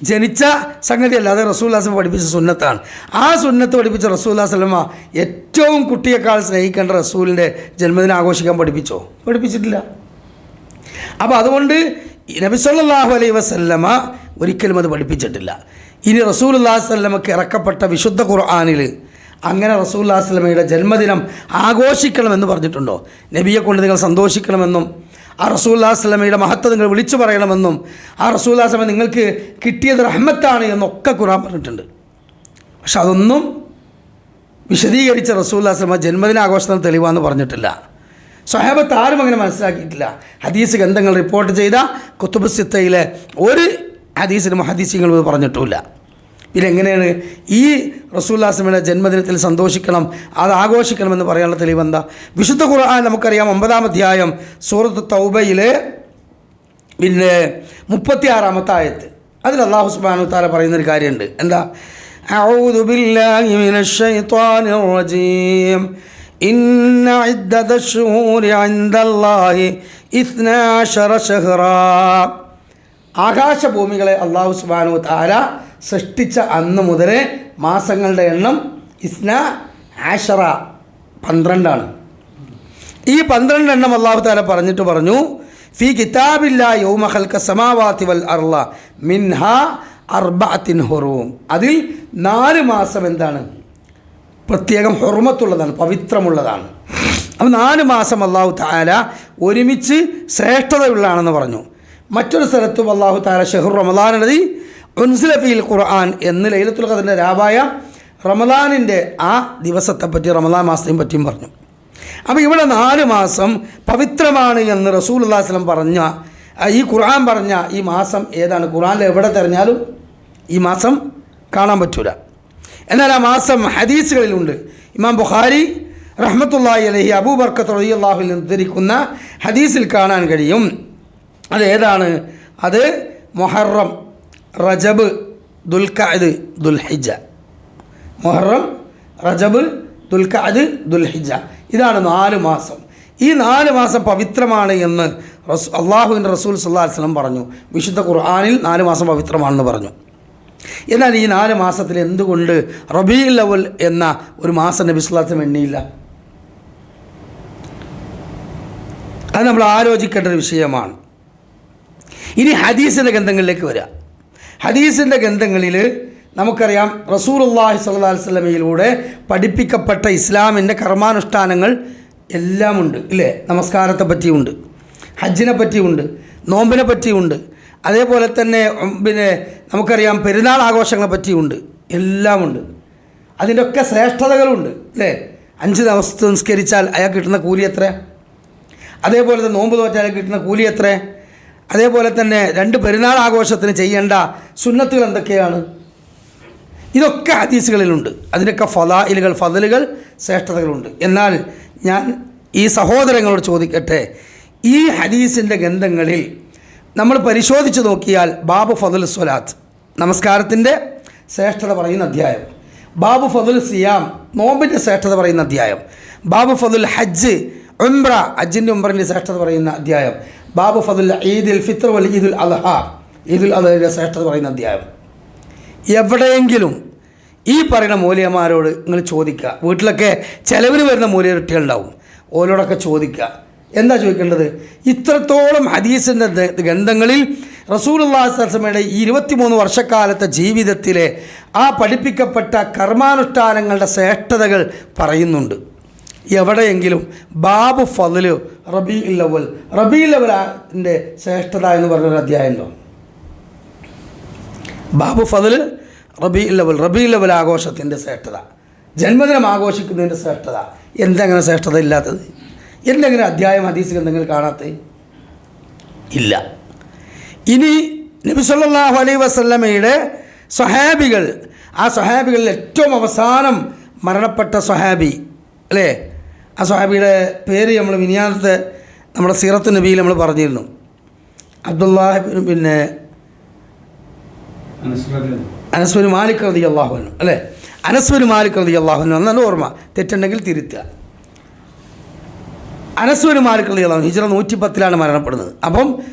ജനിച്ച സംഗതിയല്ല, അത് റസൂലുള്ളാഹി സ്വല്ലല്ലാഹു പഠിപ്പിച്ച സുന്നത്താണ്. ആ സുന്നത്ത് പഠിപ്പിച്ച റസൂലുള്ളാഹി സ്വല്ലല്ലാഹു അലൈഹി വസല്ലമ ഏറ്റവും കുട്ടിയേക്കാൾ സ്നേഹിക്കേണ്ട റസൂലിൻ്റെ ജന്മദിനം ആഘോഷിക്കാൻ പഠിപ്പിച്ചോ? പഠിപ്പിച്ചിട്ടില്ല. അപ്പോൾ അതുകൊണ്ട് നബി സല്ലല്ലാഹു അലൈഹി വസല്ലമ ഒരിക്കലും അത് പഠിപ്പിച്ചിട്ടില്ല. ഇനി റസൂലുള്ളാഹി സ്വല്ലല്ലാഹു അലൈഹി വസല്ലമക്ക് ഇറക്കപ്പെട്ട വിശുദ്ധ ഖുർആനിൽ അങ്ങനെ റസൂലുള്ളാഹി സ്വല്ലല്ലാഹു അലൈഹി വസല്ലമയുടെ ജന്മദിനം ആഘോഷിക്കണമെന്ന് പറഞ്ഞിട്ടുണ്ടോ? നബിയെ കൊണ്ട് നിങ്ങൾ സന്തോഷിക്കണമെന്നും ആ റസൂലുള്ളാഹി സ്വല്ലല്ലാഹു അലൈഹി വസല്ലമയുടെ മഹത്വം നിങ്ങൾ വിളിച്ചു പറയണമെന്നും ആ റസൂലുള്ളാഹി സ്വല്ലല്ലാഹു അലൈഹി വസല്ലമ നിങ്ങൾക്ക് കിട്ടിയത് റഹ്മത്താണ് എന്നൊക്കെ ഖുർആൻ പറഞ്ഞിട്ടുണ്ട്. പക്ഷെ അതൊന്നും വിശദീകരിച്ച റസൂലുള്ളാഹി സ്വല്ലല്ലാഹു അലൈഹി വസല്ലമ ജന്മദിനാഘോഷത്തിന് തെളിവാന്ന് പറഞ്ഞിട്ടില്ല. സ്വഹാബത്ത് ആരും അങ്ങനെ മനസ്സിലാക്കിയിട്ടില്ല. ഹദീസ് ഗ്രന്ഥങ്ങൾ റിപ്പോർട്ട് ചെയ്ത കുത്തുബ് സിത്തയിലെ ഒരു ഹദീസിന് മുഹദ്ദിസീങ്ങൾ പറഞ്ഞിട്ടുമില്ല. പിന്നെ എങ്ങനെയാണ് ഈ റസൂലുള്ളാഹി സ്വല്ലല്ലാഹു അലൈഹി വസല്ലമയുടെ ജന്മദിനത്തിൽ സന്തോഷിക്കണം, അത് ആഘോഷിക്കണമെന്ന് പറയാനുള്ള തെളിവെന്താ? വിശുദ്ധ ഖുർആൻ നമുക്കറിയാം 9-ാം അധ്യായം സൂറത്ത് തൗബയിലെ 36-ാമത്തെ ആയത്ത്. അതിൽ അല്ലാഹു സുബ്ഹാനഹു വ തആല പറയുന്നൊരു കാര്യമുണ്ട്. എന്താ? അഊദു ബില്ലാഹി മിനശ് ശൈത്വാനിർ റജീം ഇന്ന ഇദ്ദതശ് ശുഹൂരി ഇൻദല്ലാഹി 12 ശഹ്റാ. ആകാശഭൂമികളെ അല്ലാഹു സുബ്ഹാനഹു വ തആല സൃഷ്ടിച്ച അന്ന് മുതൽ മാസങ്ങളുടെ എണ്ണം 12 ഈ 12 എണ്ണം അല്ലാഹു തആല പറഞ്ഞിട്ട് പറഞ്ഞു, ഫീ കിതാബില്ലാഹി യൗമ ഖൽഖ സമാവാതി വൽ അർള മിൻഹാ 4 ഹുറൂം. അതിൽ 4 മാസം എന്താണ്? പ്രത്യേകം ഹുർമത്തുള്ളതാണ്, പവിത്രമുള്ളതാണ്. അപ്പോൾ 4 മാസം അല്ലാഹു തആല ഒരുമിച്ച് ശ്രേഷ്ഠതയുള്ളതാണെന്ന് പറഞ്ഞു. മറ്റൊരു സ്ഥലത്തും അല്ലാഹു തആല ഷഹ്റു റമളാൻ അല്ലദീ ഉൻസില ഫീൽ ഖുർആൻ എന്ന് ലൈലത്തുൽ ഖദറിൻ്റെ രാവായ റമളാനിൻ്റെ ആ ദിവസത്തെപ്പറ്റി, റമളാൻ മാസത്തെയും പറ്റിയും പറഞ്ഞു. അപ്പോൾ ഇവിടെ 4 മാസം പവിത്രമാണ് എന്ന് റസൂലുള്ളാഹി സ്വല്ലല്ലാഹു അലൈഹി വസല്ലം പറഞ്ഞ ഈ ഖുർആൻ പറഞ്ഞ ഈ മാസം ഏതാണ്? ഖുർആനിൽ എവിടെ തിരഞ്ഞാലും ഈ മാസം കാണാൻ പറ്റൂല. എന്നാൽ ആ മാസം ഹദീസുകളിലുണ്ട്. ഇമാം ബുഖാരി റഹ്മത്തുള്ളാഹി അലൈഹി അബൂബർക്കത്ത് റളിയല്ലാഹു അൻഹു ഉദ്ധരിക്കുന്ന ഹദീസിൽ കാണാൻ കഴിയും. അത് ഏതാണ്? അത് മുഹറം, റജബ്, ദുൽഖഅദ്, ദുൽഹിജ്ജ. മുഹറം, റജബ്, ദുൽഖഅദ്, ദുൽഹിജ്ജ. ഇതാണ് 4 മാസം. ഈ 4 മാസം പവിത്രമാണ് എന്ന് അള്ളാഹുവിൻ്റെ റസൂൽ സല്ലല്ലാഹു അലൈഹി വസല്ലം പറഞ്ഞു. വിശുദ്ധ ഖുർആനിൽ 4 മാസം പവിത്രമാണെന്ന് പറഞ്ഞു. എന്നാൽ ഈ 4 മാസത്തിൽ എന്തുകൊണ്ട് റബീഉൽ അവ്വൽ എന്ന ഒരു മാസം നബി സല്ലല്ലാഹു അലൈഹി വസല്ലം എണ്ണിയില്ല? അത് നമ്മൾ ആലോചിക്കേണ്ട ഒരു വിഷയമാണ്. ഇനി ഹദീസിൻ്റെ ഗ്രന്ഥങ്ങളിലേക്ക് വരിക. ഹദീസിൻ്റെ ഗ്രന്ഥങ്ങളിൽ നമുക്കറിയാം റസൂലുള്ളാഹി സ്വല്ലല്ലാഹു അലൈഹി വസല്ലമയിലൂടെ പഠിപ്പിക്കപ്പെട്ട ഇസ്ലാമിൻ്റെ കർമാനുഷ്ഠാനങ്ങൾ എല്ലാമുണ്ട്, ഇല്ലേ? നമസ്കാരത്തെ പറ്റിയുണ്ട്, ഹജ്ജിനെ പറ്റിയുണ്ട്, നോമ്പിനെ പറ്റിയുണ്ട്, അതേപോലെ തന്നെ നമുക്കറിയാം പെരുന്നാൾ ആഘോഷങ്ങളെ പറ്റിയുണ്ട്, എല്ലാമുണ്ട്. അതിൻ്റെ ഒക്കെ ശ്രേഷ്ഠതകളുണ്ട്, അല്ലേ? 5 ദിവസം നിസ്കരിച്ചാൽ അയാൾക്ക് കിട്ടുന്ന കൂലി എത്ര? അതേപോലെ തന്നെ നോമ്പ് നോറ്റാൽ കിട്ടുന്ന കൂലി എത്ര? അതേപോലെ തന്നെ 2 പെരുന്നാൾ ആഘോഷത്തിന് ചെയ്യേണ്ട സുന്നത്തുകൾ എന്തൊക്കെയാണ്? ഇതൊക്കെ ഹദീസുകളിലുണ്ട്. അതിൻ്റെയൊക്കെ ഫضലുകൾ, ശ്രേഷ്ഠതകളുണ്ട്. എന്നാൽ ഞാൻ ഈ സഹോദരങ്ങളോട് ചോദിക്കട്ടെ, ഈ ഹദീസിൻ്റെ ഗ്രന്ഥങ്ങളിൽ നമ്മൾ പരിശോധിച്ച് നോക്കിയാൽ ബാബു ഫضൽ സ്വലാത്ത്, നമസ്കാരത്തിൻ്റെ ശ്രേഷ്ഠത പറയുന്ന അധ്യായം, ബാബു ഫضൽ സിയാം, നോമ്പിൻ്റെ ശ്രേഷ്ഠത പറയുന്ന അധ്യായം, ബാബു ഫضൽ ഹജ്ജ്, ഉംറ, ഹജ്ജിൻ്റെ ഉംറൻ്റെ ശ്രേഷ്ഠത പറയുന്ന അധ്യായം, ബാബു ഫضൽ ഈദുൽ ഫിത്ർ വൽ ഈദുൽ അദ്ഹ, ഈദുൽ അദ്ഹയുടെ ശ്രേഷ്ഠത പറയുന്ന അധ്യായം. എവിടെയെങ്കിലും ഈ പറയുന്ന മൂല്യന്മാരോട് നിങ്ങൾ ചോദിക്കുക. വീട്ടിലൊക്കെ ചിലവിന് വരുന്ന മൂല്യകുട്ടികളുണ്ടാവും, ഓരോടൊക്കെ ചോദിക്കുക. എന്താ ചോദിക്കേണ്ടത്? ഇത്രത്തോളം ഹദീസിൻ്റെ ഗ്രന്ഥങ്ങളിൽ റസൂലുള്ളാഹി സ്വല്ലല്ലാഹു അലൈഹി വസല്ലമയുടെ 23 വർഷക്കാലത്തെ ജീവിതത്തിലെ ആ പഠിപ്പിക്കപ്പെട്ട കർമാനുഷ്ഠാനങ്ങളുടെ ശ്രേഷ്ഠതകൾ പറയുന്നുണ്ട്. എവിടെയെങ്കിലും ബാബു ഫضൽ റബീഉൽ അവ്വലിൻ്റെ ശ്രേഷ്ഠത എന്ന് പറഞ്ഞൊരു അധ്യായം ഉണ്ടോ? ബാബു ഫضൽ റബീഉൽ അവ്വൽ ആഘോഷത്തിൻ്റെ ശ്രേഷ്ഠത, ജന്മദിനം ആഘോഷിക്കുന്നതിൻ്റെ ശ്രേഷ്ഠത. എന്തെങ്ങനെ ശ്രേഷ്ഠത ഇല്ലാത്തത്? എന്തെങ്കിലും അധ്യായം ഹദീസ് ഗ്രന്ഥങ്ങൾ കാണാത്തത്? ഇല്ല. ഇനി നബി സല്ലല്ലാഹു അലൈഹി വസല്ലമയുടെ സ്വഹാബികൾ, ആ സ്വഹാബികളിൽ ഏറ്റവും അവസാനം മരണപ്പെട്ട സ്വഹാബി, അല്ലേ? ആ സ്വഹാബിയുടെ പേര് നമ്മൾ മിനിയാന്നത്തെ നമ്മുടെ സീറത്ത് നബിയിൽ നമ്മൾ പറഞ്ഞിരുന്നു. അബ്ദുല്ലാഹി അനസ് ബിൻ മാലിക് റളിയല്ലാഹു അൻഹു, അല്ലേ? അനസ് ബിൻ മാലിക് റളിയല്ലാഹു അൻഹു എന്നാണ് ഓർമ്മ, തെറ്റുണ്ടെങ്കിൽ തിരുത്തുക. അനസ് ബിൻ മാലിക് റളിയല്ലാഹു അൻഹു ഹിജ്റ 110 മരണപ്പെടുന്നത്. അപ്പം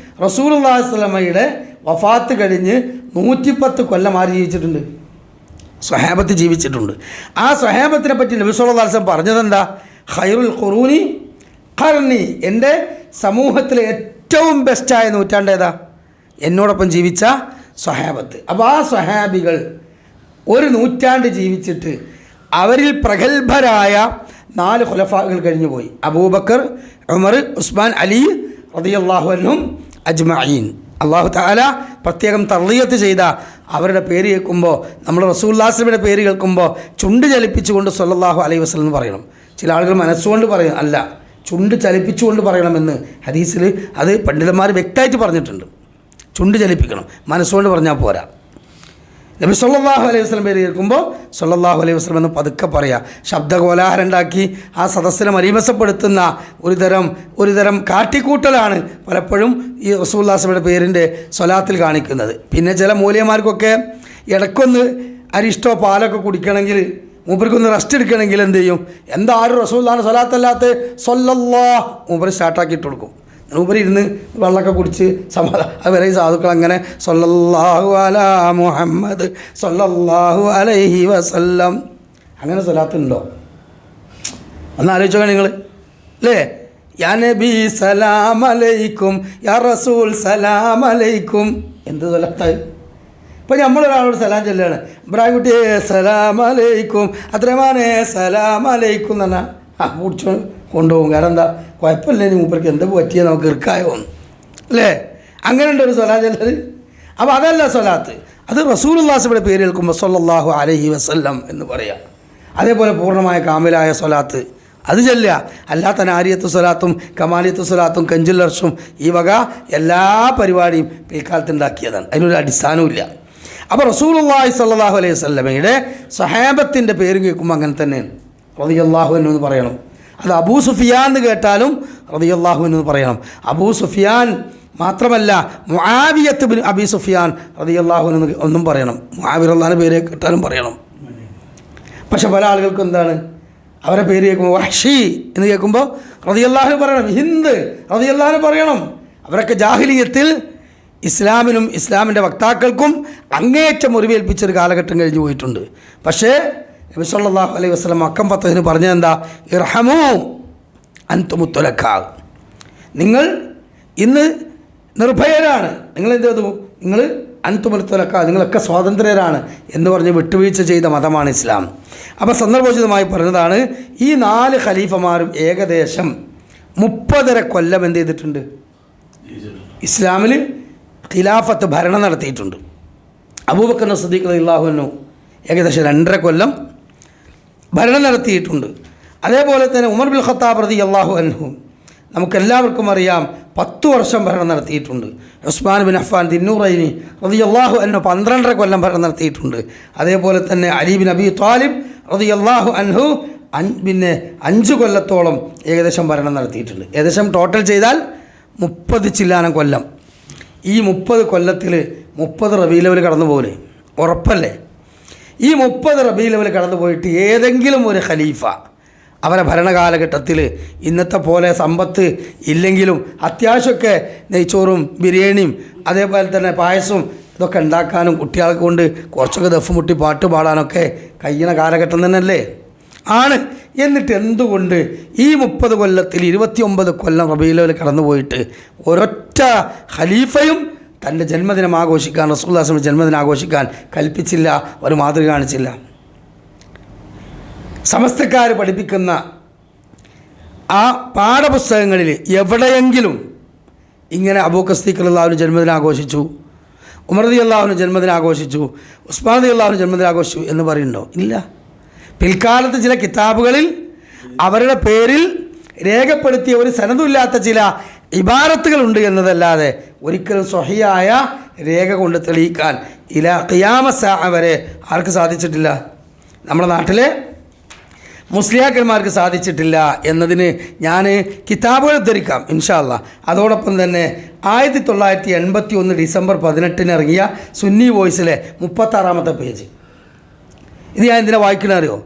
റസൂലുള്ളാഹി സ്വല്ലല്ലാഹു അലൈഹി വസല്ലമയുടെ വഫാത്ത് കഴിഞ്ഞ് 110 കൊല്ലം ആര് ജീവിച്ചിട്ടുണ്ട്? സ്വഹാബത്ത് ജീവിച്ചിട്ടുണ്ട്. ആ സ്വഹാബത്തിനെ പറ്റി നബി സല്ലല്ലാഹു അലൈഹി വസല്ലം പറഞ്ഞതെന്താ? ഖൈറുൽ ഖുറൂനി ഖർനി, എൻ്റെ സമൂഹത്തിലെ ഏറ്റവും ബെസ്റ്റായ നൂറ്റാണ്ട് ഏതാ? എന്നോടൊപ്പം ജീവിച്ച സ്വഹാബത്ത്. അപ്പോൾ ആ സ്വഹാബികൾ ഒരു നൂറ്റാണ്ട് ജീവിച്ചിട്ട് അവരിൽ പ്രഗത്ഭരായ 4 ഖുലഫാകൾ കഴിഞ്ഞുപോയി. അബൂബക്കർ, ഉമർ, ഉസ്മാൻ, അലി റളിയല്ലാഹു അൻഹും അജ്മഈൻ. അല്ലാഹു തആല പ്രത്യേകം തർളിയത്ത് ചെയ്ത അവരുടെ പേര് കേൾക്കുമ്പോൾ, നമ്മൾ റസൂലുള്ളാഹി സ്വല്ലല്ലാഹു അലൈഹി വസല്ലമയുടെ പേര് കേൾക്കുമ്പോൾ ചുണ്ട് ചലിപ്പിച്ചുകൊണ്ട് സ്വല്ലല്ലാഹു അലൈഹി വസല്ലം എന്ന് പറയണം. ചില ആളുകൾ മനസ്സുകൊണ്ട് പറയും, അല്ല, ചുണ്ട് ചലിപ്പിച്ചുകൊണ്ട് പറയണമെന്ന് ഹദീസിൽ അത് പണ്ഡിതന്മാർ വ്യക്തമായിട്ട് പറഞ്ഞിട്ടുണ്ട്. ചുണ്ട് ചലിപ്പിക്കണം, മനസ്സുകൊണ്ട് പറഞ്ഞാൽ പോരാ. നബി സല്ലല്ലാഹു അലൈഹി വസല്ലം പേര് കേൾക്കുമ്പോൾ സ്വല്ലല്ലാഹു അലൈഹി വസല്ലം എന്ന് പതുക്കെ പറയുക. ശബ്ദകോലാഹലം ഉണ്ടാക്കി ആ സദസ്സിനെ മരീമസപ്പെടുത്തുന്ന ഒരു തരം കാട്ടിക്കൂട്ടലാണ് പലപ്പോഴും ഈ റസൂലുള്ളാഹി സ്വല്ലല്ലാഹു പേരിൻ്റെ സ്വലാത്തിൽ കാണിക്കുന്നത്. പിന്നെ ചില മൂല്യന്മാർക്കൊക്കെ ഇടയ്ക്കൊന്ന് അരിഷ്ടോ പാലൊക്കെ കുടിക്കണമെങ്കിൽ, മൂപ്പർക്കൊന്ന് റെസ്റ്റ് എടുക്കണമെങ്കിൽ എന്ത് ചെയ്യും? എന്താ ആരും റസൂലുള്ളാഹിന്റെ സ്വലാത്തല്ലാത്ത സ്വല്ലല്ലാഹ് മൂപ്പർ സ്റ്റാർട്ടാക്കിയിട്ട് കൊടുക്കും. മൂപ്പർ ഇരുന്ന് വെള്ളമൊക്കെ കുടിച്ച് അതുവരെ സാധുക്കൾ അങ്ങനെ സ്വല്ലല്ലാഹു അലാ മുഹമ്മദ് സ്വല്ലല്ലാഹു അലൈഹി വസല്ലം അങ്ങനെ സ്വലാത്തുണ്ടോ? ഒന്ന് ആലോചിച്ചോളാം നിങ്ങൾ, അല്ലേ? യാ നബി സലാം അലൈക്കും, യാ റസൂൽ സലാം അലൈക്കും. എന്ത് സ്വലാത്തായി? ഇപ്പോൾ നമ്മളൊരാളോട് സലാം ചൊല്ലുകയാണ്, ഇബ്രാഹിം കുട്ടിയെ സലാം അലൈക്കും, അത്രമാനെ സലാം അലൈക്കും എന്ന് പറഞ്ഞാൽ പിടിച്ചോ കൊണ്ടുപോകും. കാരണം എന്താ? കുഴപ്പമില്ല, ഇനി മൂപ്പർക്ക് എന്താ പറ്റിയാൽ നമുക്ക് ഇറുക്കായോ ഒന്ന്, അല്ലേ? അങ്ങനെയുണ്ട് ഒരു സ്വലാത്ത് ചൊല്ലൽ. അപ്പോൾ അതല്ല സ്വലാത്ത്, അത് റസൂലുള്ളാഹി സ്വല്ലല്ലാഹു പേര് കേൾക്കുമ്പോൾ സ്വല്ലല്ലാഹു അലൈഹി വസല്ലം എന്ന് പറയാം. അതേപോലെ പൂർണ്ണമായ കാമിലായ സ്വലാത്ത് അത് ചൊല്ലുക. അല്ലാത്ത നാരിയത്ത് സ്വലാത്തും കമാലിയത്ത് സ്വലാത്തും കഞ്ചുല്ലർഷും ഈ വക എല്ലാ പരിപാടിയും പിൽക്കാലത്ത് ഉണ്ടാക്കിയതാണ്, അതിനൊരു അടിസ്ഥാനവും. അപ്പോൾ റസൂലുള്ളാഹി സ്വല്ലല്ലാഹു അലൈഹി വസല്ലമയുടെ സ്വഹാബത്തിൻ്റെ പേര് കേൾക്കുമ്പോൾ അങ്ങനെ തന്നെയാണ് റളിയല്ലാഹു അൻഹു എന്ന് പറയണം. അത് അബൂ സുഫിയാൻ എന്ന് കേട്ടാലും റളിയല്ലാഹു അൻഹു എന്ന് പറയണം. അബൂ സുഫിയാൻ മാത്രമല്ല, മുആവിയത്ത് ബിൻ അബി സുഫിയാൻ റളിയല്ലാഹു അൻഹു ഒന്നും പറയണം. മുആവിയ റളിയല്ലാഹുവിൻ്റെ പേര് കേട്ടാലും പറയണം. പക്ഷെ പല ആളുകൾക്കും എന്താണ്, അവരെ പേര് കേൾക്കുമ്പോൾ വഹ്ഷി എന്ന് കേൾക്കുമ്പോൾ റളിയല്ലാഹു അൻഹു പറയണം, ഹിന്ദ് റളിയല്ലാഹു അൻഹു പറയണം. അവരൊക്കെ ജാഹിലിയത്തിൽ ഇസ്ലാമിനും ഇസ്ലാമിൻ്റെ വക്താക്കൾക്കും അങ്ങേയറ്റം മുറിവേൽപ്പിച്ചൊരു കാലഘട്ടം കഴിഞ്ഞു പോയിട്ടുണ്ട്. പക്ഷേ നബി സല്ലല്ലാഹു അലൈഹി വസല്ലം മക്കം ഫതഹിന് പറഞ്ഞതെന്താ? ഇർഹമൂ അൻതുമുത് തുലക്കാ, നിങ്ങൾ ഇന്ന് നിർഭയരാണ്, നിങ്ങൾ എന്ത് ചെയ്തു? നിങ്ങൾ അൻതുമുൽ തുലക്കാ, നിങ്ങളൊക്കെ സ്വാതന്ത്ര്യരാണ് എന്ന് പറഞ്ഞ് വിട്ടുവീഴ്ച ചെയ്ത മതമാണ് ഇസ്ലാം. അപ്പോൾ സന്ദർഭോചിതമായി പറഞ്ഞതാണ്, ഈ 4 ഖലീഫമാരും ഏകദേശം 30 കൊല്ലം എന്ത് ചെയ്തിട്ടുണ്ട്? ഇസ്ലാമിൽ ഖിലാഫത്ത് ഭരണം നടത്തിയിട്ടുണ്ട്. അബൂബക്കർ സിദ്ദീഖ് റളിയല്ലാഹു അൻഹു ഏകദേശം 2.5 കൊല്ലം ഭരണം നടത്തിയിട്ടുണ്ട്. അതേപോലെ തന്നെ ഉമർ ബിൻ ഖത്താബ് റളിയല്ലാഹു അൻഹു നമുക്കെല്ലാവർക്കും അറിയാം 10 വർഷം ഭരണം നടത്തിയിട്ടുണ്ട്. ഉസ്മാൻ ബിൻ അഫ്ഫാൻ ദിന്നൂറൈനി റളിയല്ലാഹു അൻഹു 12.5 കൊല്ലം ഭരണം നടത്തിയിട്ടുണ്ട്. അതേപോലെ തന്നെ അലി ബിൻ അബി ത്വാലിബ് റളിയല്ലാഹു അൻഹു 5 കൊല്ലത്തോളം ഏകദേശം ഭരണം നടത്തിയിട്ടുണ്ട്. ഏകദേശം ടോട്ടൽ ചെയ്താൽ 30 ചില്ലാനം കൊല്ലം. ഈ 30 കൊല്ലത്തിൽ 30 റബീഉൽ അവ്വൽ കടന്നു പോകില്ലേ? ഉറപ്പല്ലേ? ഈ 30 റബീഉൽ അവ്വൽ കടന്നു പോയിട്ട് ഏതെങ്കിലും ഒരു ഖലീഫ അവരെ ഭരണകാലഘട്ടത്തിൽ ഇന്നത്തെ പോലെ സമ്പത്ത് ഇല്ലെങ്കിലും അത്യാവശ്യമൊക്കെ നെയ്ച്ചോറും ബിരിയാണിയും അതേപോലെ തന്നെ പായസവും ഇതൊക്കെ ഉണ്ടാക്കാനും കുട്ടികൾക്ക് കൊണ്ട് കുറച്ചൊക്കെ ദഫ് മുട്ടി പാട്ട് പാടാനൊക്കെ കഴിയുന്ന കാലഘട്ടം തന്നെയല്ലേ ആണ്. എന്നിട്ട് എന്തുകൊണ്ട് ഈ 30 കൊല്ലത്തിൽ 29 കൊല്ലം റബീഉൽ അവ്വൽ കടന്നു പോയിട്ട് ഒരൊറ്റ ഖലീഫയും തൻ്റെ ജന്മദിനം ആഘോഷിക്കാൻ, റസൂലുള്ളാഹി സ്വല്ലല്ലാഹു അലൈഹി വസല്ലം ജന്മദിനം ആഘോഷിക്കാൻ കൽപ്പിച്ചില്ല, ഒരു മാതൃക കാണിച്ചില്ല? സമസ്തക്കാർ പഠിപ്പിക്കുന്ന ആ പാഠപുസ്തകങ്ങളിൽ എവിടെയെങ്കിലും ഇങ്ങനെ അബൂബക്കർ സിദ്ദീഖ് റളിയല്ലാഹു ജന്മദിനം ആഘോഷിച്ചു, ഉമർ റളിയല്ലാഹു ജന്മദിനം ആഘോഷിച്ചു, ഉസ്മാൻ റളിയല്ലാഹു ജന്മദിനം ആഘോഷിച്ചു എന്ന് പറയുന്നുണ്ടോ? ഇല്ല. പിൽക്കാലത്ത് ചില കിതാബുകളിൽ അവരുടെ പേരിൽ രേഖപ്പെടുത്തിയ ഒരു സനദുമില്ലാത്ത ചില ഇബാറത്തുകളുണ്ട് എന്നതല്ലാതെ ഒരിക്കലും സ്വഹിയായ രേഖ കൊണ്ട് തെളിയിക്കാൻ ഇലാ ഖിയാമ സഅ വരെ ആർക്ക് സാധിച്ചിട്ടില്ല? നമ്മുടെ നാട്ടിലെ മുസ്ലിയാക്കന്മാർക്ക് സാധിച്ചിട്ടില്ല എന്നതിന് ഞാൻ കിതാബുകൾ ധരിക്കാം ഇൻഷാ അല്ലാഹ്. അതോടൊപ്പം തന്നെ 1981 ഡിസംബർ 18 ഇറങ്ങിയ സുന്നി വോയിസിലെ 36-ാമത്തെ പേജ്, ഇത് ഞാൻ എന്തിനാ വായിക്കണ അറിയോ?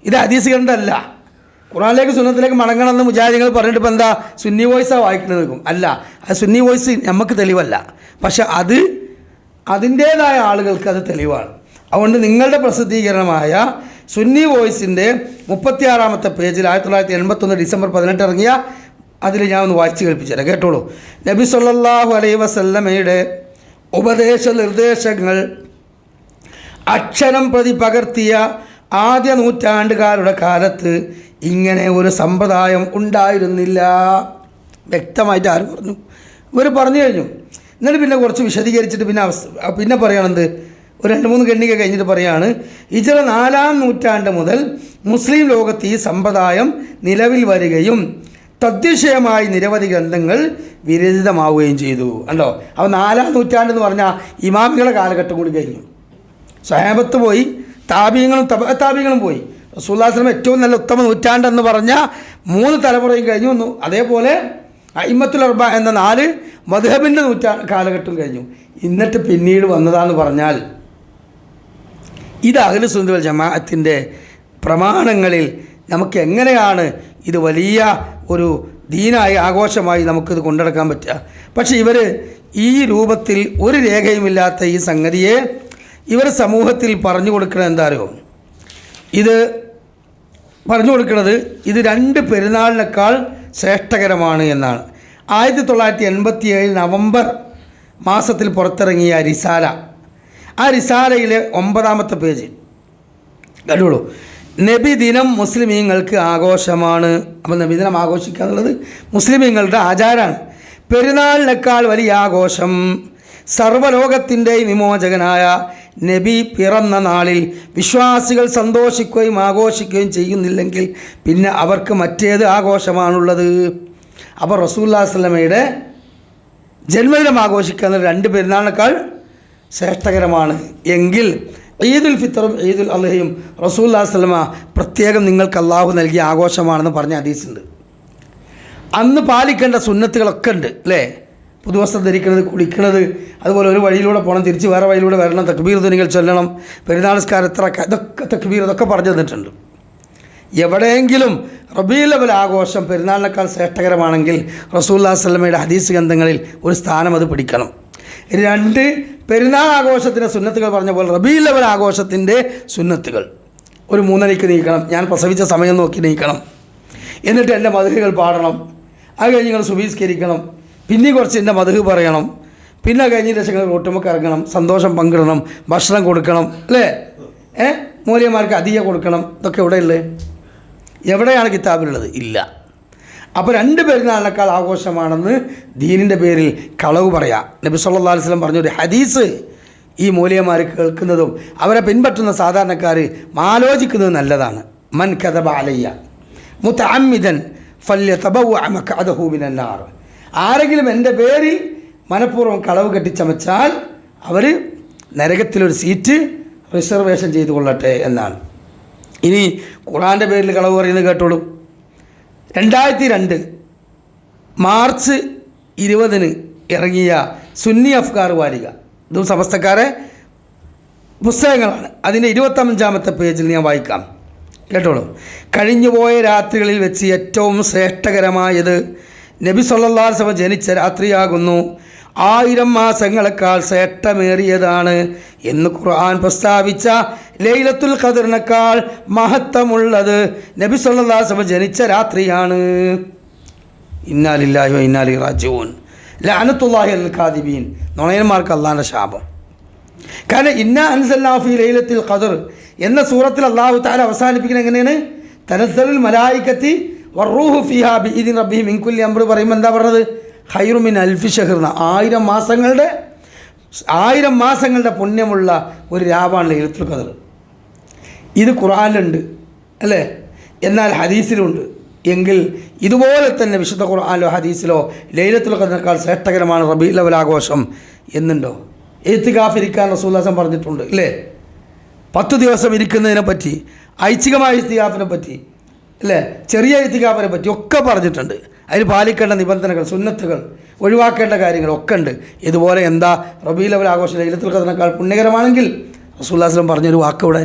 ഇത് ഹദീസ് കണ്ടല്ല, ഖുർആനിലേക്ക് സുന്നത്തിലേക്ക് മടങ്ങണമെന്ന് മുജാഹിദുകൾ പറഞ്ഞിട്ട് ഇപ്പം എന്താ സുന്നി വോയിസാണ് വായിക്കുന്നത് നിൽക്കും. അല്ല, അത് സുന്നി വോയിസ് നമുക്ക് തെളിവല്ല, പക്ഷെ അത് അതിൻ്റേതായ ആളുകൾക്ക് അത് തെളിവാണ്. അതുകൊണ്ട് നിങ്ങളുടെ പ്രസിദ്ധീകരണമായ സുന്നി വോയിസിൻ്റെ 36-ാമത്തെ പേജിൽ 1981 ഡിസംബർ 18 ഇറങ്ങിയ അതിൽ ഞാൻ ഒന്ന് വായിച്ച് കേൾപ്പിച്ചു തരാം, കേട്ടോളൂ. നബി സല്ലല്ലാഹു അലൈഹി വസല്ലമയുടെ ഉപദേശ നിർദ്ദേശങ്ങൾ അക്ഷരം പ്രതി പകർത്തിയ ആദ്യ നൂറ്റാണ്ടുകാരുടെ കാലത്ത് ഇങ്ങനെ ഒരു സമ്പ്രദായം ഉണ്ടായിരുന്നില്ല. വ്യക്തമായിട്ട് ആര് പറഞ്ഞു? ഇവർ പറഞ്ഞു കഴിഞ്ഞു. എന്നിട്ട് പിന്നെ കുറച്ച് വിശദീകരിച്ചിട്ട് പിന്നെ പറയണത് ഒരു 2-3 ഖണ്ഡിക കഴിഞ്ഞിട്ട് പറയാണ്, ഹിജ്റ 4-ാം നൂറ്റാണ്ട് മുതൽ മുസ്ലിം ലോകത്ത് ഈ സമ്പ്രദായം നിലവിൽ വരികയും തദ്വിഷയമായി നിരവധി ഗ്രന്ഥങ്ങൾ വിരചിതമാവുകയും ചെയ്തു. കണ്ടോ? അപ്പോൾ 4-ാം നൂറ്റാണ്ടെന്ന് പറഞ്ഞാൽ ഇമാമികളുടെ കാലഘട്ടം കൂടി കഴിഞ്ഞു. സ്വഹാബത്ത് പോയി, താബീങ്ങളും താബീങ്ങളും പോയി. റസൂലുള്ളാഹി സ്വല്ലല്ലാഹു അലൈഹി വസല്ലം ഏറ്റവും നല്ല ഉത്തമ നൂറ്റാണ്ടെന്ന് പറഞ്ഞ 3 തലമുറയും കഴിഞ്ഞു വന്നു. അതേപോലെ അഇമ്മത്തുൽ അർബഅ എന്ന 4 മദ്ഹബിൻ്റെ കാലഘട്ടം കഴിഞ്ഞു. എന്നിട്ട് പിന്നീട് വന്നതാന്ന് പറഞ്ഞാൽ ഇത് അഹ്ലു സുന്നത്ത് വൽ ജമാഅത്തിൻ്റെ പ്രമാണങ്ങളിൽ നമുക്ക് എങ്ങനെയാണ് ഇത് വലിയ ഒരു ദീനായി ആഘോഷമായി നമുക്കിത് കൊണ്ടുനടക്കാൻ പറ്റുക? പക്ഷേ ഇവർ ഈ രൂപത്തിൽ ഒരു രേഖയുമില്ലാത്ത ഈ സംഗതിയെ ഇവർ സമൂഹത്തിൽ പറഞ്ഞു കൊടുക്കുന്നത് എന്താ അറിയോ? ഇത് പറഞ്ഞു കൊടുക്കുന്നത് ഇത് 2 പെരുന്നാളിനേക്കാൾ ശ്രേഷ്ഠകരമാണ് എന്നാണ്. 1987 നവംബർ മാസത്തിൽ പുറത്തിറങ്ങിയ റിസാല, ആ റിസാലയിലെ 9-ാമത്തെ പേജ് കണ്ടോളൂ. നബി ദിനം മുസ്ലിമീങ്ങൾക്ക് ആഘോഷമാണ്. അപ്പോൾ നബി ദിനം ആഘോഷിക്കുക എന്നുള്ളത് മുസ്ലിമീങ്ങളുടെ ആചാരമാണ്. പെരുന്നാളിനേക്കാൾ വലിയ ആഘോഷം സർവ്വലോകത്തിൻ്റെയും വിമോചകനായ നബി പിറന്ന നാളിൽ വിശ്വാസികൾ സന്തോഷിക്കുകയും ആഘോഷിക്കുകയും ചെയ്യുന്നില്ലെങ്കിൽ പിന്നെ അവർക്ക് മറ്റേത് ആഘോഷമാണുള്ളത്? അപ്പോൾ റസൂലുള്ളാഹി സ്വല്ലല്ലാഹു അലൈഹി വസല്ലമയുടെ ജന്മദിനം ആഘോഷിക്കുന്ന 2 പെരുന്നാളിനേക്കാൾ ശ്രേഷ്ഠകരമാണ് എങ്കിൽ ഈദുൽ ഫിത്തറും ഈദുൽ അദ്ഹയും റസൂലുള്ളാഹി സ്വല്ലല്ലാഹു അലൈഹി വസല്ലമ പ്രത്യേകം നിങ്ങൾക്ക് അള്ളാഹു നൽകിയ ആഘോഷമാണെന്ന് പറഞ്ഞ ഹദീസുണ്ട്. അന്ന് പാലിക്കേണ്ട സുന്നത്തുകളൊക്കെ ഉണ്ട് അല്ലേ? പുതുവസ്ത്രം ധരിക്കുന്നത്, കുളിക്കുന്നത്, അതുപോലെ ഒരു വഴിയിലൂടെ പോകണം, തിരിച്ച് വേറെ വഴിയിലൂടെ വരണം, തക്ബീർ ധ്വനികൾ ചൊല്ലണം, പെരുന്നാൾ നിസ്കാരം എത്ര, ഇതൊക്കെ തക്ബീർ ഇതൊക്കെ പറഞ്ഞു തന്നിട്ടുണ്ട്. എവിടെയെങ്കിലും റബീഉൽ അവ്വൽ ആഘോഷം പെരുന്നാളിനേക്കാൾ ശ്രേഷ്ഠകരമാണെങ്കിൽ റസൂലുള്ളാഹി സ്വല്ലല്ലാഹു അലൈഹി വസല്ലമയുടെ ഹദീസ് ഗ്രന്ഥങ്ങളിൽ ഒരു സ്ഥാനം അത് പിടിക്കണം. 2 പെരുന്നാൾ ആഘോഷത്തിൻ്റെ സുന്നത്തുകൾ പറഞ്ഞ പോലെ റബീഉൽ അവ്വൽ ആഘോഷത്തിൻ്റെ സുന്നത്തുകൾ ഒരു 3 നീക്കണം. ഞാൻ പ്രസവിച്ച സമയം നോക്കി നീക്കണം. എന്നിട്ട് എൻ്റെ മദ്ഹുകൾ പാടണം. അത് കഴിഞ്ഞ് നിങ്ങൾ സുബീസ്കരിക്കണം. പിന്നെ കുറച്ച് എൻ്റെ മദ്ഹ് പറയണം. പിന്നെ കഴിഞ്ഞതിന് ശേഷം റോട്ടുമൊക്കെ ഇറങ്ങണം, സന്തോഷം പങ്കിടണം, ഭക്ഷണം കൊടുക്കണം അല്ലേ? മൂല്യന്മാർക്ക് അധികം കൊടുക്കണം. ഇതൊക്കെ എവിടെയുള്ളത്? എവിടെയാണ് കിതാബിലുള്ളത്? ഇല്ല. അപ്പോൾ 2 പെരുന്നാളിനേക്കാൾ ആഘോഷമാണെന്ന് ദീനിൻ്റെ പേരിൽ കളവ് പറയാം. നബി സല്ലല്ലാഹു അലൈഹി വസല്ലം പറഞ്ഞൊരു ഹദീസ് ഈ മൂല്യന്മാർ കേൾക്കുന്നതും അവരെ പിൻപറ്റുന്ന സാധാരണക്കാർ ആലോചിക്കുന്നതും നല്ലതാണ്. മൻ കദബ അലയ്യ മുതഅമ്മിദൻ ഫല്യതബവ്വഅ മഖഅദഹു മിനൻ നാർ. ആരെങ്കിലും എൻ്റെ പേരിൽ മനഃപൂർവ്വം കളവ് കെട്ടിച്ചമച്ചാൽ അവർ നരകത്തിലൊരു സീറ്റ് റിസർവേഷൻ ചെയ്തു കൊള്ളട്ടെ എന്നാണ്. ഇനി ഖുർആൻ്റെ പേരിൽ കളവ് പറയുന്നത് കേട്ടോളൂ. 2002 മാർച്ച് 20 ഇറങ്ങിയ സുന്നി അഫ്കാർ വാരിക, ഇതും സമസ്തക്കാരെ പുസ്തകങ്ങളാണ്. അതിൻ്റെ 25-ാമത്തെ പേജിൽ ഞാൻ വായിക്കാം, കേട്ടോളൂ. കഴിഞ്ഞുപോയ രാത്രികളിൽ വെച്ച് ഏറ്റവും ശ്രേഷ്ഠകരമായത് നബി സല്ലല്ലാഹു അലൈഹി വസല്ലം ജനിച്ച രാത്രിയാകുന്നു. 1000 മാസങ്ങളെക്കാൾ ശ്രേഷ്ഠമേറിയതാണ് എന്ന് ഖുർആൻ പ്രസ്താവിച്ച ലൈലത്തുൽ ഖദറിനേക്കാൾ മഹത്വമുള്ളത് നബി സല്ലല്ലാഹു അലൈഹി വസല്ലം ജനിച്ച രാത്രിയാണ്. ഇന്നാ ലില്ലാഹി വ ഇന്നാ ഇലൈഹി റാജിഊൻ. ലഅനത്തുല്ലാഹി അലൽ കാദിബീൻ. നുണയന്മാർക്ക് അള്ളാഹിൻ്റെ ശാപം. കാരണം ഇന്നാ അൻസൽനാഹു ഫീ ലൈലത്തുൽ ഖദർ എന്ന സൂറത്തിൽ അല്ലാഹു തആല അവസാനിപ്പിക്കുന്നത് എങ്ങനെയാണ്? തനസ്സലുൽ മലായികത്തി വറൂഹു ഫീഹാ ബിഇദ്നി റബ്ബിഹിം മിൻ കുല്ലി അംർ പറയുമ്പോൾ എന്താ പറഞ്ഞത്? ഖൈറു മിൻ അൽഫി ഷഹ്ർ. 1000 മാസങ്ങളുടെ പുണ്യമുള്ള ഒരു രാവാണ് ലൈലത്തുൽ ഖദർ. ഇത് ഖുർആനിലുണ്ട് അല്ലേ? എന്നാൽ ഹദീസിലുണ്ട്. എങ്കിൽ ഇതുപോലെ തന്നെ വിശുദ്ധ ഖുർആനിലോ ഹദീസിലോ ലൈലത്തുൽ ഖദറിനേക്കാൾ ശ്രേഷ്ഠകരമാണ് റബീഉൽ അവ്വൽ ആഘോഷം എന്നുണ്ടോ? ഇത്തികാഫ് ഇരിക്കാൻ റസൂലുള്ളാഹി പറഞ്ഞിട്ടുണ്ട് അല്ലേ? 10 ദിവസം ഇരിക്കുന്നതിനെ പറ്റി, ഐച്ഛികമായ ഇത്തികാഫിനെ പറ്റി അല്ലേ, ചെറിയ ഇത്തികാഫിനെ പറ്റി ഒക്കെ പറഞ്ഞിട്ടുണ്ട്. അതിൽ പാലിക്കേണ്ട നിബന്ധനകൾ, സുന്നത്തുകൾ, ഒഴിവാക്കേണ്ട കാര്യങ്ങളൊക്കെ ഉണ്ട്. ഇതുപോലെ എന്താ റബീഉൽ അവ്വൽ ആഘോഷം ലൈലത്തുൽ ഖദറിനേക്കാൾ പുണ്യകരമാണെങ്കിൽ റസൂലുള്ളാഹി സ്വല്ലല്ലാഹു അലൈഹി വസല്ലം പറഞ്ഞൊരു വാക്ക് ഇവിടെ.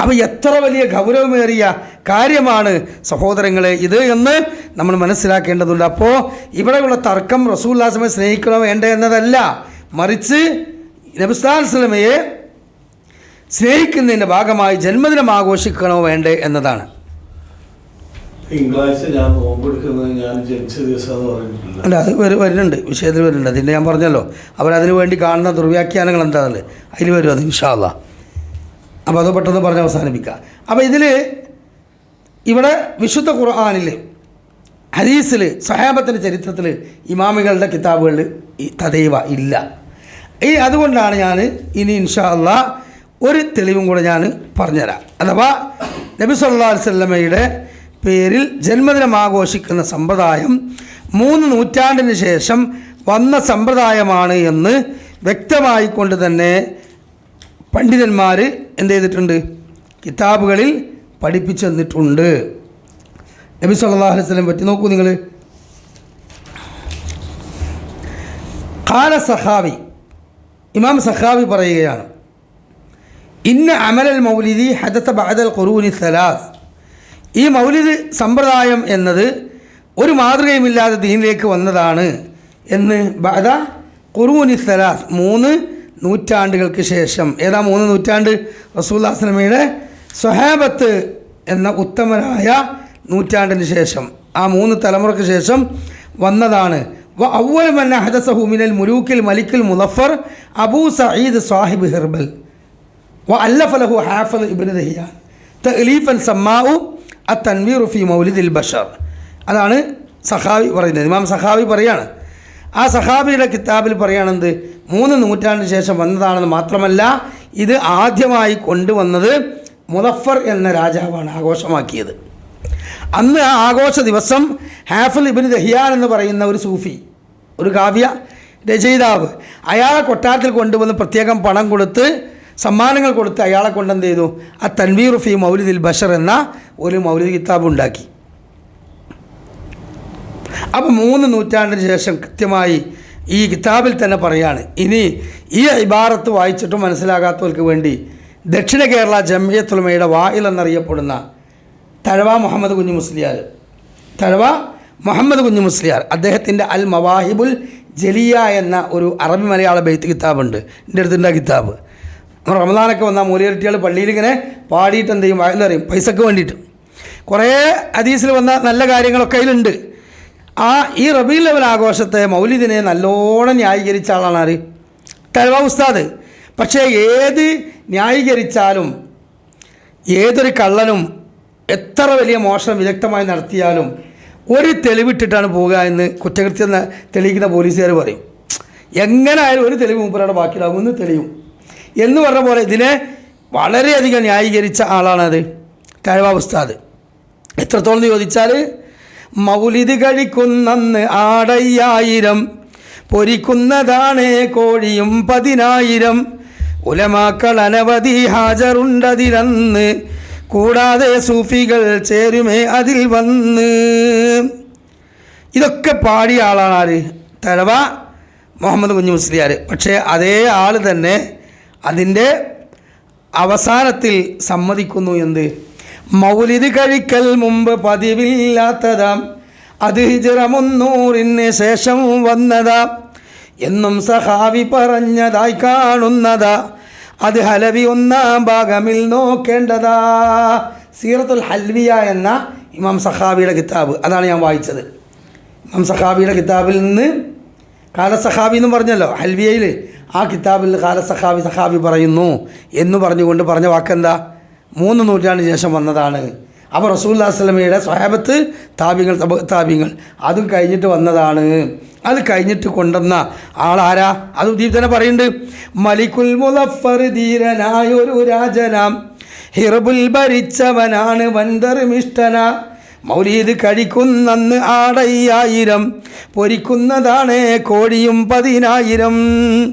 അപ്പോൾ എത്ര വലിയ ഗൗരവമേറിയ കാര്യമാണ് സഹോദരങ്ങളെ ഇത് എന്ന് നമ്മൾ മനസ്സിലാക്കേണ്ടതുണ്ട്. അപ്പോൾ ഇവിടെയുള്ള തർക്കം റസൂലുള്ളാഹി സ്വല്ലല്ലാഹു അലൈഹി വസല്ലമയെ സ്നേഹിക്കണോ വേണ്ടേ എന്നതല്ല, മറിച്ച് നബി സല്ലല്ലാഹു അലൈഹി വസല്ലമയെ സ്നേഹിക്കുന്നതിൻ്റെ ഭാഗമായി ജന്മദിനം ആഘോഷിക്കണോ വേണ്ടേ എന്നതാണ്. തിങ്കളാഴ്ച ഞാൻ നോമ്പെടുക്കുന്നത് ഞാൻ ജനിച്ച ദിവസം എന്ന് പറഞ്ഞിട്ടില്ല. അല്ല, അത് വരുന്നുണ്ട്, വിഷയത്തിൽ വരുന്നുണ്ട്. അതിൻ്റെ ഞാൻ പറഞ്ഞല്ലോ, അവരതിനു വേണ്ടി കാണുന്ന ദുർവ്യാഖ്യാനങ്ങൾ എന്താണല്ലേ, അതിൽ വരും അത് ഇൻഷാ അല്ലാഹ്. അപ്പോൾ അത് പെട്ടെന്ന് പറഞ്ഞ് അവസാനിപ്പിക്കുക. അപ്പോൾ ഇവിടെ വിശുദ്ധ ഖുർആനിൽ, ഹദീസിൽ, സഹാബത്തിൻ്റെ ചരിത്രത്തിൽ, ഇമാമികളുടെ കിതാബുകളിൽ തദൈവ ഇല്ല. അതുകൊണ്ടാണ് ഞാൻ ഇനി ഇൻഷാ അല്ലാഹ് ഒരു തെളിവും കൂടെ ഞാൻ പറഞ്ഞുതരാം. അഥവാ നബി സല്ലല്ലാഹു അലൈഹി വസല്ലമയുടെ പേരിൽ ജന്മദിനം ആഘോഷിക്കുന്ന സമ്പ്രദായം 3 നൂറ്റാണ്ടിന് ശേഷം വന്ന സമ്പ്രദായമാണ് എന്ന് വ്യക്തമായിക്കൊണ്ട് തന്നെ പണ്ഡിതന്മാർ എന്ത് ചെയ്തിട്ടുണ്ട്, കിതാബുകളിൽ പഠിപ്പിച്ചു തന്നിട്ടുണ്ട്. നബി സല്ലല്ലാഹു അലൈഹി വസല്ലം പറ്റി നോക്കൂ നിങ്ങൾ. ഖാല സഖാവി, ഇമാം സഖാവി പറയുകയാണ്, ഇന്ന അമലൽ മൗലിദി ഹദത ബഅദൽ ഖുറൂനി സലാസ്. ഈ മൗലിദ് സമ്പ്രദായം എന്നത് ഒരു മാതൃകയുമില്ലാതെ ദീനിലേക്ക് വന്നതാണ് എന്ന് ബഅദ ഖുറൂനി സലാസ്, 3 നൂറ്റാണ്ടുകൾക്ക് ശേഷം. ഏതാ 3 നൂറ്റാണ്ട്? റസൂലുള്ളാഹി സ്വല്ലല്ലാഹു അലൈഹി വസല്ലമയുടെ സ്വഹാബത്ത് എന്ന ഉത്തമരായ നൂറ്റാണ്ടിന് ശേഷം, ആ 3 തലമുറയ്ക്ക് ശേഷം വന്നതാണ്. അവ്വല മൻ അഹദസഹു മിനൽ മുലൂക്കിൽ മലിക്കുൽ മുളഫർ അബൂ സഈദ് സാഹിബ് ഹിർബൽ വഅല്ലഫ ലഹു ഹാഫിദ് ഇബ്നു ദഹിയാൻ തഅലീഫൻ സമ്മാഉ അത്തൻവീറു ഫി മൗലിദിൽ ബഷർ. അതാണ് സഖാവി പറയുന്നത്. ഇമാം സഖാവി പറയാണ്, ആ സഖാബിയുടെ കിതാബിൽ പറയുകയാണെന്ത്, 3 നൂറ്റാണ്ടിന് ശേഷം വന്നതാണെന്ന് മാത്രമല്ല, ഇത് ആദ്യമായി കൊണ്ടുവന്നത് മുളഫർ എന്ന രാജാവാണ് ആഘോഷമാക്കിയത്. അന്ന് ആ ആഘോഷ ദിവസം ഹാഫിദ് ഇബ്നു ദഹിയാൻ എന്ന് പറയുന്ന ഒരു സൂഫി, ഒരു കാവ്യ രചയിതാവ്, അയാളെ കൊട്ടാരത്തിൽ കൊണ്ടുവന്ന് പ്രത്യേകം പണം കൊടുത്ത്, സമ്മാനങ്ങൾ കൊടുത്ത് അയാളെ കൊണ്ടെന്ത് ചെയ്തു, ആ തൻവീർ ഫി മൗലിദിൽ ബഷർ എന്ന ഒരു മൗലിദ് കിതാബ് ഉണ്ടാക്കി. അപ്പോൾ 3 നൂറ്റാണ്ടിന് ശേഷം കൃത്യമായി ഈ കിതാബിൽ തന്നെ പറയാണ്. ഇനി ഈ ഇബാറത്ത് വായിച്ചിട്ടും മനസ്സിലാകാത്തവർക്ക് വേണ്ടി ദക്ഷിണ കേരള ജംഇയ്യത്തുൽ ഉലമയുടെ വായിൽ എന്നറിയപ്പെടുന്ന തഴവ മുഹമ്മദ് കുഞ്ഞു മുസ്ലിയാർ അദ്ദേഹത്തിൻ്റെ അൽ മവാഹിബുൽ ജലിയ എന്ന ഒരു അറബി മലയാള ബെയ്ത്ത് കിതാബുണ്ട്. എൻ്റെ അടുത്തുണ്ട് ആ കിതാബ്. റമദാനൊക്കെ വന്നാൽ മൂലിയർട്ടികൾ പള്ളിയിലിങ്ങനെ പാടിയിട്ട് എന്ത് ചെയ്യും, വയലറിയും പൈസക്ക് വേണ്ടിയിട്ട്. കുറേ ഹദീസിൽ വന്ന നല്ല കാര്യങ്ങളൊക്കെ അതിലുണ്ട്. ഈ റബീഉൽ അവ്വൽ ആഘോഷത്തെ, മൗലിദിനെ നല്ലോണം ന്യായീകരിച്ച ആളാണ് ആര്? തഴവ ഉസ്താദ്. പക്ഷേ ഏത് ന്യായീകരിച്ചാലും, ഏതൊരു കള്ളനും എത്ര വലിയ മോഷണം വിദഗ്ധമായി നടത്തിയാലും ഒരു തെളിവിട്ടിട്ടാണ് പോവുക എന്ന് കുറ്റകൃത്യം തെളിയിക്കുന്ന പോലീസുകാർ പറയും. എങ്ങനെ ആയാലും ഒരു തെളിവ് മൂപ്പരവിടെ ബാക്കിയിലാകും, ഒന്ന് തെളിയും എന്ന് പറഞ്ഞ പോലെ ഇതിനെ വളരെയധികം ന്യായീകരിച്ച ആളാണത് തഴവ ഉസ്താദ്. എത്രത്തോളം എന്ന് ചോദിച്ചാൽ, മൗലിദ് കഴിക്കുന്നന്ന് ആടയ്യായിരം, പൊരിക്കുന്നതാണ് കോഴിയും 10,000, ഉലമാക്കൾ അനവധി ഹാജറുണ്ടതിലന്ന്, കൂടാതെ സൂഫികൾ ചേരുമേ അതിൽ വന്ന്. ഇതൊക്കെ പാടിയ ആളാണ് ആര്? തഴവ മുഹമ്മദ് കുഞ്ഞു മുസ്ലിയാർ. പക്ഷേ അതേ ആൾ തന്നെ അതിൻ്റെ അവസാനത്തിൽ സമ്മതിക്കുന്നു. എന്ത്? മൗലിദ് കഴിക്കൽ മുമ്പ് പതിവില്ലാത്തതാം, അത് ഹിജ്റ 300 ശേഷം വന്നതാ എന്നും സഹാബി പറഞ്ഞതായി കാണുന്നതാ, അത് ഹലവി 1-ാം ഭാഗമിൽ നോക്കേണ്ടതാ. സീറത്തുൽ ഹൽവിയ എന്ന ഇമാം സഖാവിയുടെ കിതാബ്, അതാണ് ഞാൻ വായിച്ചത്. ഇമാം സഖാവിയുടെ കിതാബിൽ നിന്ന് കാല സഖാബി എന്നും പറഞ്ഞല്ലോ ഹൽവിയയിൽ, ആ കിതാബിൽ കാല സഖാബി പറയുന്നു എന്ന് പറഞ്ഞുകൊണ്ട് പറഞ്ഞ വാക്കെന്താ? 3 നൂറ്റാണ്ടിന് ശേഷം വന്നതാണ്. അപ്പോൾ റസൂലുള്ളാഹി സ്വല്ലല്ലാഹു അലൈഹി വസല്ലമയുടെ സ്വഹാബത്ത്, താബിങ്ങൾ അതും കഴിഞ്ഞിട്ട് വന്നതാണ്. അത് കഴിഞ്ഞിട്ട് കൊണ്ടുവന്ന ആളാരാ? അതും ദീപ് തന്നെ പറയുന്നുണ്ട്, മലിക്കുൽ മുളഫർ ധീരനായൊരു രാജനാം, ഹിർബുൽ ഭരിച്ചവനാണ് വൻധർമ്മിഷ്ഠന, മൗലീദ് കഴിക്കുന്നന്ന് ആടയ്യായിരം, പൊരിക്കുന്നതാണ് കോഴിയും 10,000.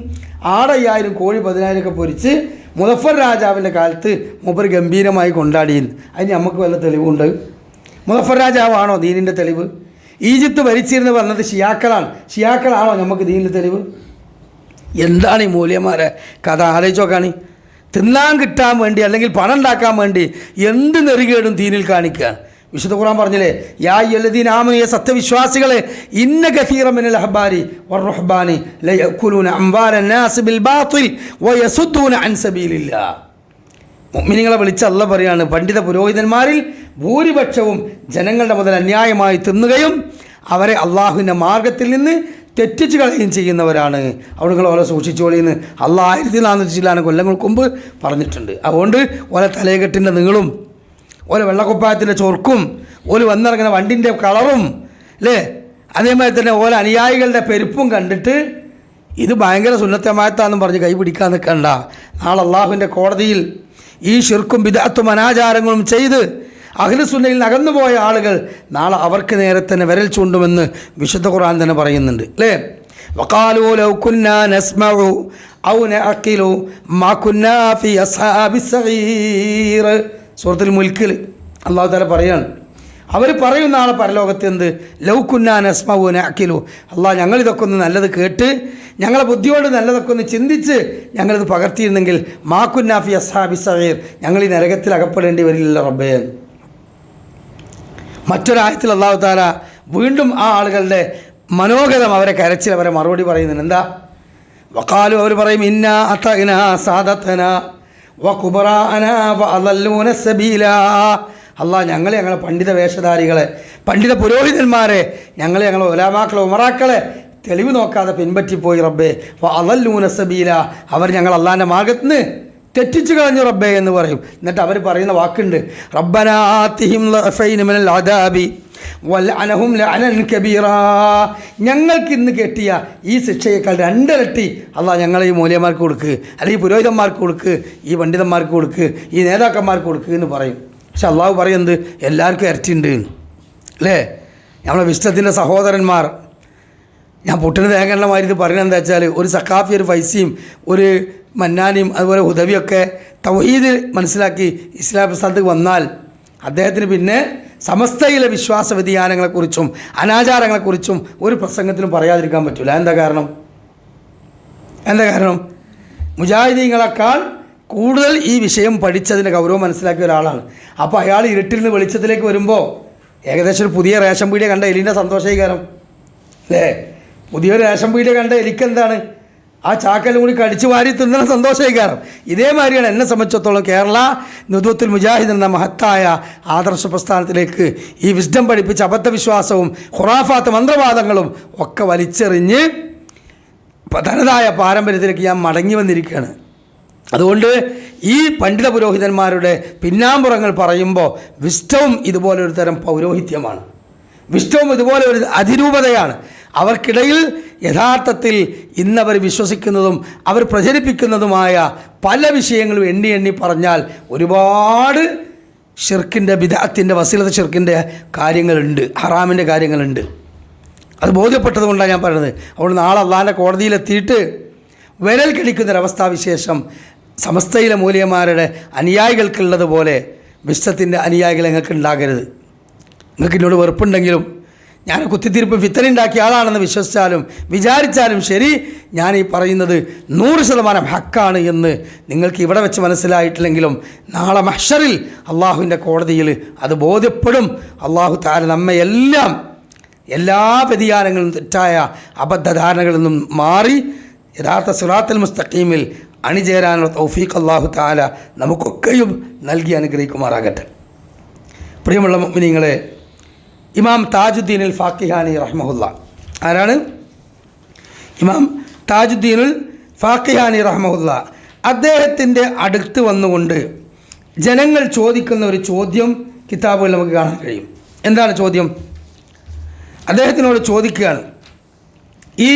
ആടയ്യായിരം, കോഴി 10,000 ഒക്കെ പൊരിച്ച് മുളഫർ രാജാവിൻ്റെ കാലത്ത് മൂപ്പർ ഗംഭീരമായി കൊണ്ടാടിയിരുന്നു. അതിന് നമുക്ക് വല്ല തെളിവുണ്ട്? മുളഫർ രാജാവാണോ ദീനിൻ്റെ തെളിവ്? ഈജിപ്ത് ഭരിച്ചിരുന്ന് പറഞ്ഞത് ഷിയാക്കളാണോ നമുക്ക് ദീനിൻ്റെ തെളിവ്? എന്താണ് ഈ മൂല്യന്മാരെ കഥ? ആലോചിച്ച് നോക്കാണ്. തിന്നാൻ കിട്ടാൻ വേണ്ടി അല്ലെങ്കിൽ പണം ഉണ്ടാക്കാൻ വേണ്ടി എന്ത് നെറികേടും ദീനിൽ കാണിക്കുകയാണ്. വിശുദ്ധ ഖുർആൻ പറഞ്ഞില്ലേ, യാ അയ്യുഹല്ലദീന ആമനൂ, സത്യവിശ്വാസികളെ, ഇന്ന കസീറൻ മിനൽ അഹ്ബാരി വറുഹ്ബാനി ലയഅകുലൂന അംവാലൻ നാസ് ബിൽ ബാത്തിൽ വയസുദ്ദൂന അൻ സബീലില്ലാഹ്. മുഅ്മിനീങ്ങളെ വിളിച്ച് അല്ലാഹ് പറയാണ്, പണ്ഡിത പുരോഹിതന്മാരിൽ ഭൂരിപക്ഷവും ജനങ്ങളുടെ മുതൽ അന്യായമായി തിന്നുകയും അവരെ അള്ളാഹുവിൻ്റെ മാർഗത്തിൽ നിന്ന് തെറ്റിച്ച് കളയുകയും ചെയ്യുന്നവരാണ്. അവിടെ നിങ്ങൾ ഓരോ സൂക്ഷിച്ചോളിയെന്ന് അള്ളാഹ് 1400 കൊല്ലങ്ങൾക്ക് മുമ്പ് പറഞ്ഞിട്ടുണ്ട്. അതുകൊണ്ട് ഓരോ തലയെക്കെട്ടിൻ്റെ നീളും ഓരോ വെള്ളക്കുപ്പായത്തിൻ്റെ ചൊർക്കും ഓല് വന്നിറങ്ങുന്ന വണ്ടിൻ്റെ കളറും അല്ലേ, അതേമാതിരി തന്നെ ഓരോ അനുയായികളുടെ പെരുപ്പും കണ്ടിട്ട് ഇത് ഭയങ്കര സുന്നത്തമായത്താണെന്നും പറഞ്ഞ് കൈ പിടിക്കാൻ നിൽക്കണ്ട. നാളെ അള്ളാഹുവിൻ്റെ കോടതിയിൽ ഈ ശിർക്കും ബിദ്അത്തും അനാചാരങ്ങളും ചെയ്ത് അഹ്ലുസുന്നയിൽ അകന്നുപോയ ആളുകൾ നാളെ അവർക്ക് നേരെ തന്നെ വിരൽ ചൂണ്ടുമെന്ന് വിശുദ്ധ ഖുർആൻ തന്നെ പറയുന്നുണ്ട് അല്ലേ. വഖാലൂ ലൗ കുന്നാ നസ്മഉ ഔ നഅഖിലു മാ കുന്നാ ഫീ അസ്ഹാബിസ് സഗീർ. സൂറത്തുൽ മുൽക്കിൽ അല്ലാഹു തആല പറയാണ്, അവർ പറയും നാളെ പരലോകത്ത് എന്ത്, ലൗ കുന്നാ നസ്മഉ നഅഖിലു, അല്ലാഹ് ഞങ്ങളിതൊക്കെ ഒന്ന് നല്ലത് കേട്ട് ഞങ്ങളെ ബുദ്ധിയോട് നല്ലതൊക്കെ ഒന്ന് ചിന്തിച്ച് ഞങ്ങളിത് പകർത്തിയിരുന്നെങ്കിൽ മാ കുന്നാ ഫീ അസ്ഹാബിസ് സഗീർ, ഞങ്ങൾ ഈ നരകത്തിൽ അകപ്പെടേണ്ടി വരില്ല റബ്ബേ. മറ്റൊരായത്തിൽ അല്ലാഹു തആല വീണ്ടും ആ ആളുകളുടെ മനോഗതം, അവരെ കരച്ചിൽ, അവരെ മറുപടി പറയുന്നുണ്ട്. എന്താ? വഖാലു, അവർ പറയും, ഇന്നാ അതഅനാ സാദതനാ വകുബറാഅനാ വഅളല്ലൂന സബീലാ. അല്ലാഹ് ഞങ്ങളെ പണ്ഡിത വേഷധാരികളെ, പണ്ഡിത പുരോഹിതന്മാരെ, ഞങ്ങളെ ഉലമാക്കളെ, ഉമറാക്കളെ തെളിവ് നോക്കാതെ പിൻപറ്റിപ്പോയി റബ്ബേ. വഅളല്ലൂന സബീലാ, അവർ ഞങ്ങൾ അള്ളാഹിൻ്റെ മാർഗത്തിൽ നിന്ന് തെറ്റിച്ചു കളഞ്ഞു റബ്ബേ എന്ന് പറയും. എന്നിട്ട് അവർ പറയുന്ന വാക്കുണ്ട്, റബ്ബനാ ആതിഹിം ലഅഫൈന മിനൽ അദാബി വൽഅനഹും ലഅനൻ കബീറാ. ഞങ്ങൾക്ക് ഇന്ന് കിട്ടിയ ഈ ശിക്ഷയേക്കാൾ 2 ഇരട്ടി അല്ലാഹ് ഞങ്ങളെ ഈ മൂല്യന്മാർക്ക് കൊടുക്ക്, അല്ലെങ്കിൽ പുരോഹിതന്മാർക്ക് കൊടുക്ക്, ഈ പണ്ഡിതന്മാർക്ക് കൊടുക്ക്, ഈ നേതാക്കന്മാർക്ക് കൊടുക്ക് എന്ന് പറയും. പക്ഷെ അള്ളാഹു പറയുന്നത് എല്ലാവർക്കും ഇരട്ടിയുണ്ട് അല്ലേ. നമ്മളെ വിശ്വത്തിൻ്റെ സഹോദരന്മാർ, ഞാൻ പൊട്ടിന് തേങ്ങണമാതിരി ഇത് പറയുന്നത് എന്താ വെച്ചാൽ, ഒരു സഖാഫി, ഒരു ഫൈസിയും, ഒരു മന്നാനിയും, അതുപോലെ ഹുദവിയൊക്കെ തൗഹീദ് മനസ്സിലാക്കി ഇസ്ലാം പ്രസ്ഥാനത്തേക്ക് വന്നാൽ അദ്ദേഹത്തിന് പിന്നെ സമസ്തയിലെ വിശ്വാസ വ്യതിയാനങ്ങളെക്കുറിച്ചും അനാചാരങ്ങളെക്കുറിച്ചും ഒരു പ്രസംഗത്തിലും പറയാതിരിക്കാൻ പറ്റില്ല. എന്താ കാരണം മുജാഹിദീങ്ങളെക്കാൾ കൂടുതൽ ഈ വിഷയം പഠിച്ചതിൻ്റെ ഗൗരവം മനസ്സിലാക്കിയ ഒരാളാണ്. അപ്പോൾ അയാൾ ഇരുട്ടിൽ നിന്ന് വെളിച്ചത്തിലേക്ക് വരുമ്പോൾ ഏകദേശം ഒരു പുതിയ റേഷൻ പീടിക കണ്ട എലിൻ്റെ സന്തോഷീകരം അല്ലേ. പുതിയൊരു റേഷൻ പീടിക കണ്ട എലിക്കെന്താണ്, ആ ചാക്കെല്ലാം കൂടി കടിച്ചു വാരി തിന്നുന്ന സന്തോഷീകരം. ഇതേമാതിരിയാണ് എന്നെ സംബന്ധിച്ചിടത്തോളം കേരള നുദ്വത്തുൽ മുജാഹിദ് എന്ന മഹത്തായ ആദർശ പ്രസ്ഥാനത്തിലേക്ക് ഈ വിസ്ഡം പഠിപ്പിച്ച അബദ്ധവിശ്വാസവും ഖുറാഫാത്ത് മന്ത്രവാദങ്ങളും ഒക്കെ വലിച്ചെറിഞ്ഞ് തനതായ പാരമ്പര്യത്തിലേക്ക് ഞാൻ മടങ്ങി വന്നിരിക്കുകയാണ്. അതുകൊണ്ട് ഈ പണ്ഡിത പുരോഹിതന്മാരുടെ പിന്നാമ്പുറങ്ങൾ പറയുമ്പോൾ വിസ്ഡവും ഇതുപോലൊരു തരം പൗരോഹിത്യമാണ്, വിസ്ഡവും ഇതുപോലെ ഒരു അതിരൂപതയാണ്. അവർക്കിടയിൽ യഥാർത്ഥത്തിൽ ഇന്നവർ വിശ്വസിക്കുന്നതും അവർ പ്രചരിപ്പിക്കുന്നതുമായ പല വിഷയങ്ങളും എണ്ണി പറഞ്ഞാൽ ഒരുപാട് ഷിർക്കിൻ്റെ, ബിദ്അത്തിൻ്റെ, വസീലത്ത് ഷിർക്കിൻ്റെ കാര്യങ്ങളുണ്ട്, ഹറാമിൻ്റെ കാര്യങ്ങളുണ്ട്. അത് ബോധ്യപ്പെട്ടത് കൊണ്ടാണ് ഞാൻ പറയുന്നത്. അതുകൊണ്ട് നാളെ അള്ളാഹിൻ്റെ കോടതിയിലെത്തിയിട്ട് വിരൽ കടിക്കുന്നൊരവസ്ഥാവിശേഷം സമസ്തയിലെ മൂല്യന്മാരുടെ അനുയായികൾക്കുള്ളതുപോലെ വിശ്വത്തിൻ്റെ അനുയായികൾ നിങ്ങൾക്ക് ഉണ്ടാകരുത്. നിങ്ങൾക്ക് എന്നോട് വെറുപ്പുണ്ടെങ്കിലും, ഞാൻ കുത്തിത്തിരിപ്പ് ഫിത്തനുണ്ടാക്കിയ ആളാണെന്ന് വിശ്വസിച്ചാലും വിചാരിച്ചാലും ശരി, ഞാൻ ഈ പറയുന്നത് 100% ഹക്കാണ് എന്ന് നിങ്ങൾക്ക് ഇവിടെ വെച്ച് മനസ്സിലായിട്ടില്ലെങ്കിലും നാളെ മഹ്ശറിൽ അള്ളാഹുവിൻ്റെ കോടതിയിൽ അത് ബോധ്യപ്പെടും. അള്ളാഹു തആല നമ്മെ എല്ലാ വ്യതിയാനങ്ങളും തെറ്റായ അബദ്ധധാരണകളിൽ നിന്നും മാറി യഥാർത്ഥ സിറാത്തുൽ മുസ്തഖീമിൽ അണിചേരാനുള്ള തൗഫീഖ് അള്ളാഹു തആല നമുക്കൊക്കെയും നൽകി അനുഗ്രഹിക്കുമാറാകട്ടെ. പ്രിയമുള്ള മുഅ്മിനീങ്ങളെ, ഇമാം താജുദ്ദീനുൽ ഫാഖിഹാനി റഹ്മഹുല്ല, ആരാണ്? ഇമാം താജുദ്ദീനുൽ ഫാഖിഹാനി റഹ്മഹുല്ല. അദ്ദേഹത്തിൻ്റെ അടുത്ത് വന്നുകൊണ്ട് ജനങ്ങൾ ചോദിക്കുന്ന ഒരു ചോദ്യം കിതാബുകളിൽ നമുക്ക് കാണാൻ കഴിയും. എന്താണ് ചോദ്യം? അദ്ദേഹത്തിനോട് ചോദിക്കുകയാണ്, ഈ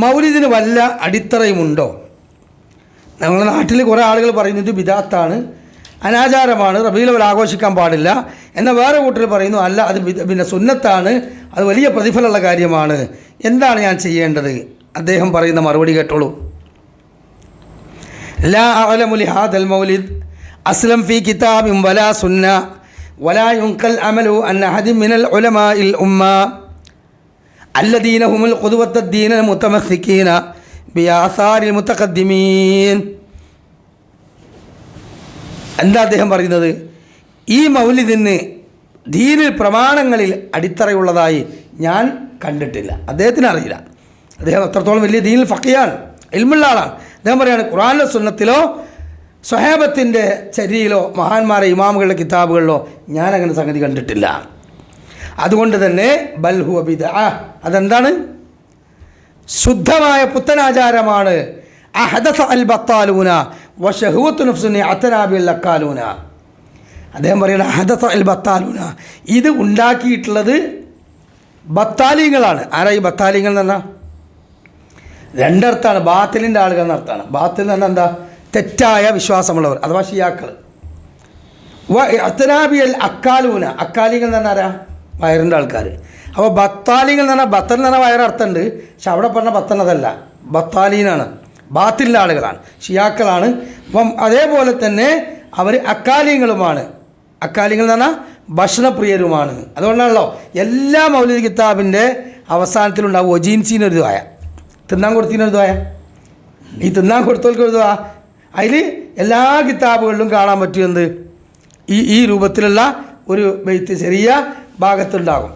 മൗലിദിന് വല്ല അടിത്തറയുമുണ്ടോ? നമ്മുടെ നാട്ടിൽ കുറേ ആളുകൾ പറയുന്നത് ബിദഅത്താണ്, അനാചാരമാണ്, റബീഉൽ അവ്വൽ ആഘോഷിക്കാൻ പാടില്ല. എന്നാൽ വേറെ കൂട്ടർ പറയുന്നു അല്ല, അത് പിന്നെ സുന്നത്താണ്, അത് വലിയ പ്രതിഫലമുള്ള കാര്യമാണ്. എന്താണ് ഞാൻ ചെയ്യേണ്ടത്? അദ്ദേഹം പറയുന്ന മറുപടി കേട്ടോളൂ. ലാ അഅലമു ലിഹാദൽ മൗലിദ് അസ്ലം ഫീ കിതാബിൻ വലാ സുന്ന വലാ യുൻഖൽ അമലു അൻ അഹദിൻ മിനൽ ഉലമാഇൽ ഉമ്മ അല്ലദീന ഹുമുൽ ഖുദ്വത്തുദ് ദീനൽ മുതമസ്സികീന ബിആസാരിൽ മുതഖദ്ദിമീൻ. എന്താ അദ്ദേഹം പറയുന്നത്? ഈ മൗലിദിന് ദീനിൽ പ്രമാണങ്ങളിൽ അടിത്തറയുള്ളതായി ഞാൻ കണ്ടിട്ടില്ല. അദ്ദേഹത്തിന് അറിയില്ല. അദ്ദേഹം അത്രത്തോളം വലിയ ദീനിൽ ഫഖിയാണ്, ഇൽമുള്ള ആളാണ്. അദ്ദേഹം പറയുകയാണ്, ഖുർആനിലോ സുന്നത്തിലോ സ്വഹാബത്തിൻ്റെ ചര്യയിലോ മഹാന്മാരെ ഇമാമുകളുടെ കിതാബുകളിലോ ഞാൻ അങ്ങനെ സംഗതി കണ്ടിട്ടില്ല. അതുകൊണ്ട് തന്നെ ബൽഹുവ ബിദ്അ, അതെന്താണ്? ശുദ്ധമായ പുത്തനാചാരമാണ്. അഹദസ അൽ ബത്താലൂന വശഹുവത്തു നഫ്സുനി അത്തനാബിൽ അക്കാലൂന. അദ്ദേഹം പറയുന്നത് അഹദസ അൽ ബത്താലൂന, ഇത് ഉണ്ടാക്കിയിട്ടുള്ളത് ബത്താലിങ്ങളാണ്. ആരാ ഈ ബത്താലിങ്ങൾ എന്ന് പറഞ്ഞാൽ? രണ്ടർത്ഥാണ്. ബാത്തിലിൻ്റെ ആളുകൾ എന്നർത്ഥാണ്. ബാത്തിൽ എന്ന് പറഞ്ഞാൽ എന്താ? തെറ്റായ വിശ്വാസമുള്ളവർ അഥവാ ഷിയാക്കൾ. അത്തനാബി അൽ അക്കാലൂന, അക്കാലികൾ എന്ന് പറഞ്ഞാൽ ആരാ? വയറിൻ്റെ ആൾക്കാർ. അപ്പോൾ ബത്താലിങ്ങൾ എന്ന് പറഞ്ഞാൽ ബത്തൽ എന്ന് പറഞ്ഞാൽ വയറർത്ഥമുണ്ട്, പക്ഷെ അവിടെ പറഞ്ഞ ബത്തനതല്ല, ബത്താലീനാണ്, ബാത്തിലിൻ്റെ ആളുകളാണ്, ഷിയാക്കളാണ്. അപ്പം അതേപോലെ തന്നെ അവർ അക്കാലിങ്ങളുമാണ്. അക്കാലിങ്ങൾ എന്ന് പറഞ്ഞാൽ ഭക്ഷണപ്രിയരുമാണ്. അതുകൊണ്ടാണല്ലോ എല്ലാ മൗലിദ് കിതാബിൻ്റെ അവസാനത്തിലുണ്ടാവും ഒജീൻസിനൊരു ദ്വായ, തിന്നാൻ കൊടുത്തതിനൊരു ദ്വായ. ഈ തിന്നാൻ കൊടുത്തവർക്കൊരു ദ്വാ അതിൽ എല്ലാ കിതാബുകളിലും കാണാൻ പറ്റുമെന്ത് ഈ രൂപത്തിലുള്ള ഒരു ബെയ്ത്ത് ചെറിയ ഭാഗത്തുണ്ടാകും.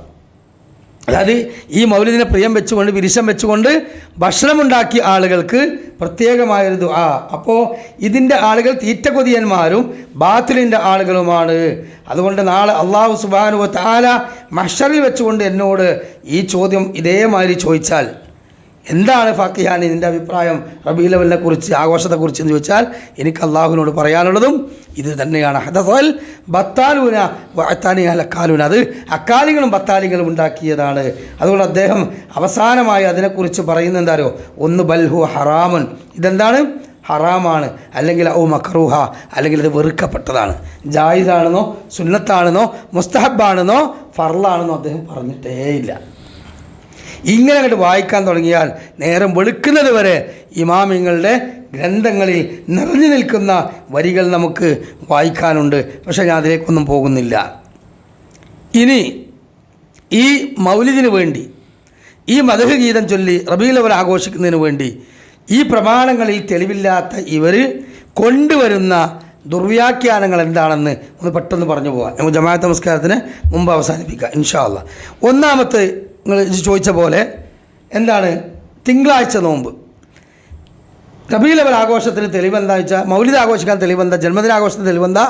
അതായത് ഈ മൗലിദിനെ പ്രിയം വെച്ചുകൊണ്ട് വിരിശം വെച്ചുകൊണ്ട് ഭക്ഷണമുണ്ടാക്കിയ ആളുകൾക്ക് പ്രത്യേകമായൊരു ദുആ. അപ്പോൾ ഇതിൻ്റെ ആളുകൾ തീറ്റ കൊതിയന്മാരും ബാത്തിലിൻ്റെ ആളുകളുമാണ്. അതുകൊണ്ട് നാളെ അല്ലാഹു സുബ്ഹാനഹു വ തആല മഹ്ശറിൽ വെച്ചുകൊണ്ട് എന്നോട് ഈ ചോദ്യം ഇതേമാതിരി ചോദിച്ചാൽ, എന്താണ് ഫാക്കിഹാനി നിൻ്റെ അഭിപ്രായം റബീഉൽ അവ്വലിനെ കുറിച്ച്, ആഘോഷത്തെക്കുറിച്ച് എന്ന് ചോദിച്ചാൽ, എനിക്ക് അള്ളാഹുവിനോട് പറയാനുള്ളതും ഇത് തന്നെയാണ്. ഹദസൽ ബത്താലൂന വഅത്താനിയ അക്കാലൂന, അത് അക്കാലികളും ബത്താലികളും ഉണ്ടാക്കിയതാണ്. അതുകൊണ്ട് അദ്ദേഹം അവസാനമായി അതിനെക്കുറിച്ച് പറയുന്നത് എന്താണോ? ഒന്ന് ബൽഹു ഹറാമുൻ, ഇതെന്താണ്? ഹറാമാണ്, അല്ലെങ്കിൽ ഔ മക്റൂഹ, അല്ലെങ്കിൽ ഇത് വെറുക്കപ്പെട്ടതാണ്. ജായിസാണെന്നോ സുന്നത്താണെന്നോ മുസ്തഹബാണെന്നോ ഫർളാണെന്നോ അദ്ദേഹം പറഞ്ഞിട്ടേയില്ല. ഇങ്ങനെ അങ്ങോട്ട് വായിക്കാൻ തുടങ്ങിയാൽ നേരം വെളുക്കുന്നത് വരെ ഇമാമിങ്ങളുടെ ഗ്രന്ഥങ്ങളിൽ നിറഞ്ഞു നിൽക്കുന്ന വരികൾ നമുക്ക് വായിക്കാനുണ്ട്. പക്ഷേ ഞാൻ അതിലേക്കൊന്നും പോകുന്നില്ല. ഇനി ഈ മൗലിദിന് വേണ്ടി, ഈ മദ്ഹ് ഗീതം ചൊല്ലി റബീഉൽ അവ്വൽ ആഘോഷിക്കുന്നതിന് വേണ്ടി ഈ പ്രമാണങ്ങളിൽ തെളിവില്ലാത്ത ഇവർ കൊണ്ടുവരുന്ന ദുർവ്യാഖ്യാനങ്ങൾ എന്താണെന്ന് ഒന്ന് പെട്ടെന്ന് പറഞ്ഞു പോകാം. നമുക്ക് ജമാഅത്ത് നമസ്കാരത്തിന് മുമ്പ് അവസാനിപ്പിക്കാം ഇൻഷാ അല്ലാഹ്. ഒന്നാമത്തെ നിങ്ങൾ ചോദിച്ച പോലെ എന്താണ് തിങ്കളാഴ്ച നോമ്പ്? റബീഉൽ അവ്വൽ ആഘോഷത്തിന് തെളിവെന്താ വെച്ചാൽ, മൗലിദ് ആഘോഷിക്കാൻ തെളിവെന്താ, ജന്മദിനാഘോഷത്തിന് തെളിവെന്താ?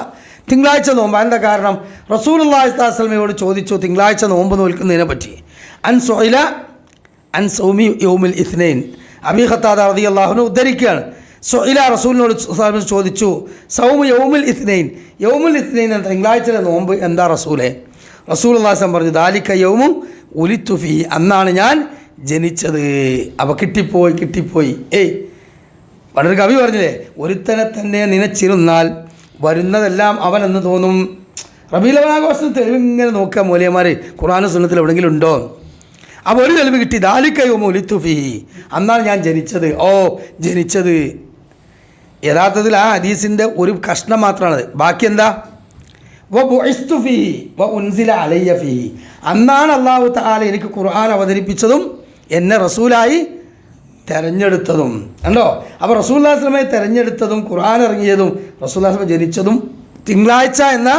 തിങ്കളാഴ്ച നോമ്പ്. എന്താ കാരണം? റസൂലുള്ളാഹി സ്വല്ലല്ലാഹു അലൈഹി വസല്ലമയോട് ചോദിച്ചു തിങ്കളാഴ്ച നോമ്പ് നോൽക്കുന്നതിനെ പറ്റി. അൻ സുഇല അൻ സൗമി യൗമിൽ ഇത്നൈൻ, അബീ ഖത്താദ റളിയല്ലാഹു അൻഹു ഉദ്ധരിക്കുകയാണ്. സുഇല, റസൂലിനോട് ചോദിച്ചു, സൗമു യൗമുൽ ഇത്നൈൻ, യൗമുൽ ഇത്നൈൻ എന്ന തിങ്കളാഴ്ചയുടെ നോമ്പ് എന്താ റസൂലേ? റസൂലുള്ളാഹി സ്വല്ലല്ലാഹു അലൈഹി വസല്ലം പറഞ്ഞു, ദാലിക യൗമു ഉലിത്തു ഫീഹി, അന്നാണ് ഞാൻ ജനിച്ചത്. അപ്പോൾ കിട്ടിപ്പോയി. പണ്ടൊരു കവി പറഞ്ഞില്ലേ, ഒരുത്തനെ തന്നെ നനച്ചിരുന്നാൽ വരുന്നതെല്ലാം അവനെന്ന് തോന്നും. റബീഉൽ അവ്വൽ ആഘോഷത്തിന് തെളിവിങ്ങനെ നോക്കുക മൂലയന്മാർ, ഖുർആനും സുന്നത്തിൽ എവിടെയെങ്കിലും ഉണ്ടോ? അപ്പോൾ ഒരു തെളിവ് കിട്ടി, ദാലിക യൗമു ഉലിത്തു ഫീഹി, അന്നാണ് ഞാൻ ജനിച്ചത്. ജനിച്ചത് യഥാർത്ഥത്തിൽ ആ ഹദീസിൻ്റെ ഒരു കഷ്ണം മാത്രമാണത്. ബാക്കി എന്താ? വ ബുഇസ്തു ഫീഹി വ ഉൻസില അലയ്യ ഫീഹി, അന്നാണ് അല്ലാഹു തആല എനിക്ക് ഖുർആൻ അവതരിപ്പിച്ചതും എന്നെ റസൂലായി തിരഞ്ഞെടുത്തതും. കണ്ടോ? അപ്പോൾ റസൂലുള്ളാഹി സ്വല്ലല്ലാഹു അലൈഹി വസല്ലമയെ തിരഞ്ഞെടുത്തതും ഖുർആൻ ഇറങ്ങിയതും റസൂലുള്ളാഹി സ്വല്ലല്ലാഹു അലൈഹി വസല്ലം ജനിച്ചതും തിങ്കളാഴ്ച എന്ന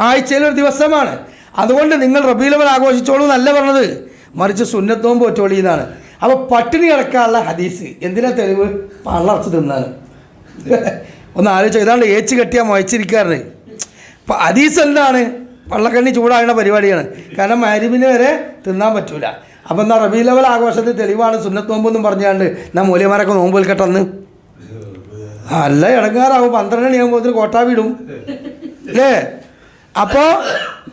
ആഴ്ചയിലൊരു ദിവസമാണ്. അതുകൊണ്ട് നിങ്ങൾ റബീഉൽ അവ്വൽ ആഘോഷിച്ചോളൂ എന്നല്ല പറഞ്ഞത്, മറിച്ച് സുന്നത്ത് നോമ്പ് ഒറ്റോളി എന്നാണ്. അപ്പോൾ പട്ടിണി കിടക്കാനുള്ള ഹദീസ് എന്തിനാ തെളിവ്? പള്ളർച്ച് തിന്നാണ്. ഒന്ന് ആലോചിച്ചോ, ഇതാണ്ട് ഏച്ച് കെട്ടിയാൽ മുയച്ചിരിക്കാറുണ്ട്. അപ്പോൾ ഹദീസ് എന്താണ്? പള്ളക്കണ്ണി ചൂടാകുന്ന പരിപാടിയാണ്. കാരണം മഗ്‌രിബിന് വരെ തിന്നാൻ പറ്റൂല. അപ്പം എന്നാൽ റബീഉൽ അവ്വൽ ആഘോഷത്തിന് തെളിവാണ് സുന്നത്ത് നോമ്പെന്നും പറഞ്ഞാണ്ട് എന്നാൽ മൂല്യമാരൊക്കെ നോമ്പ് വിൽക്കട്ടെ അന്ന്. അല്ല ഇടങ്ങാറാവും, 12 മണിയാകുമ്പോൾ കോട്ടാ വിടും അല്ലേ? അപ്പോൾ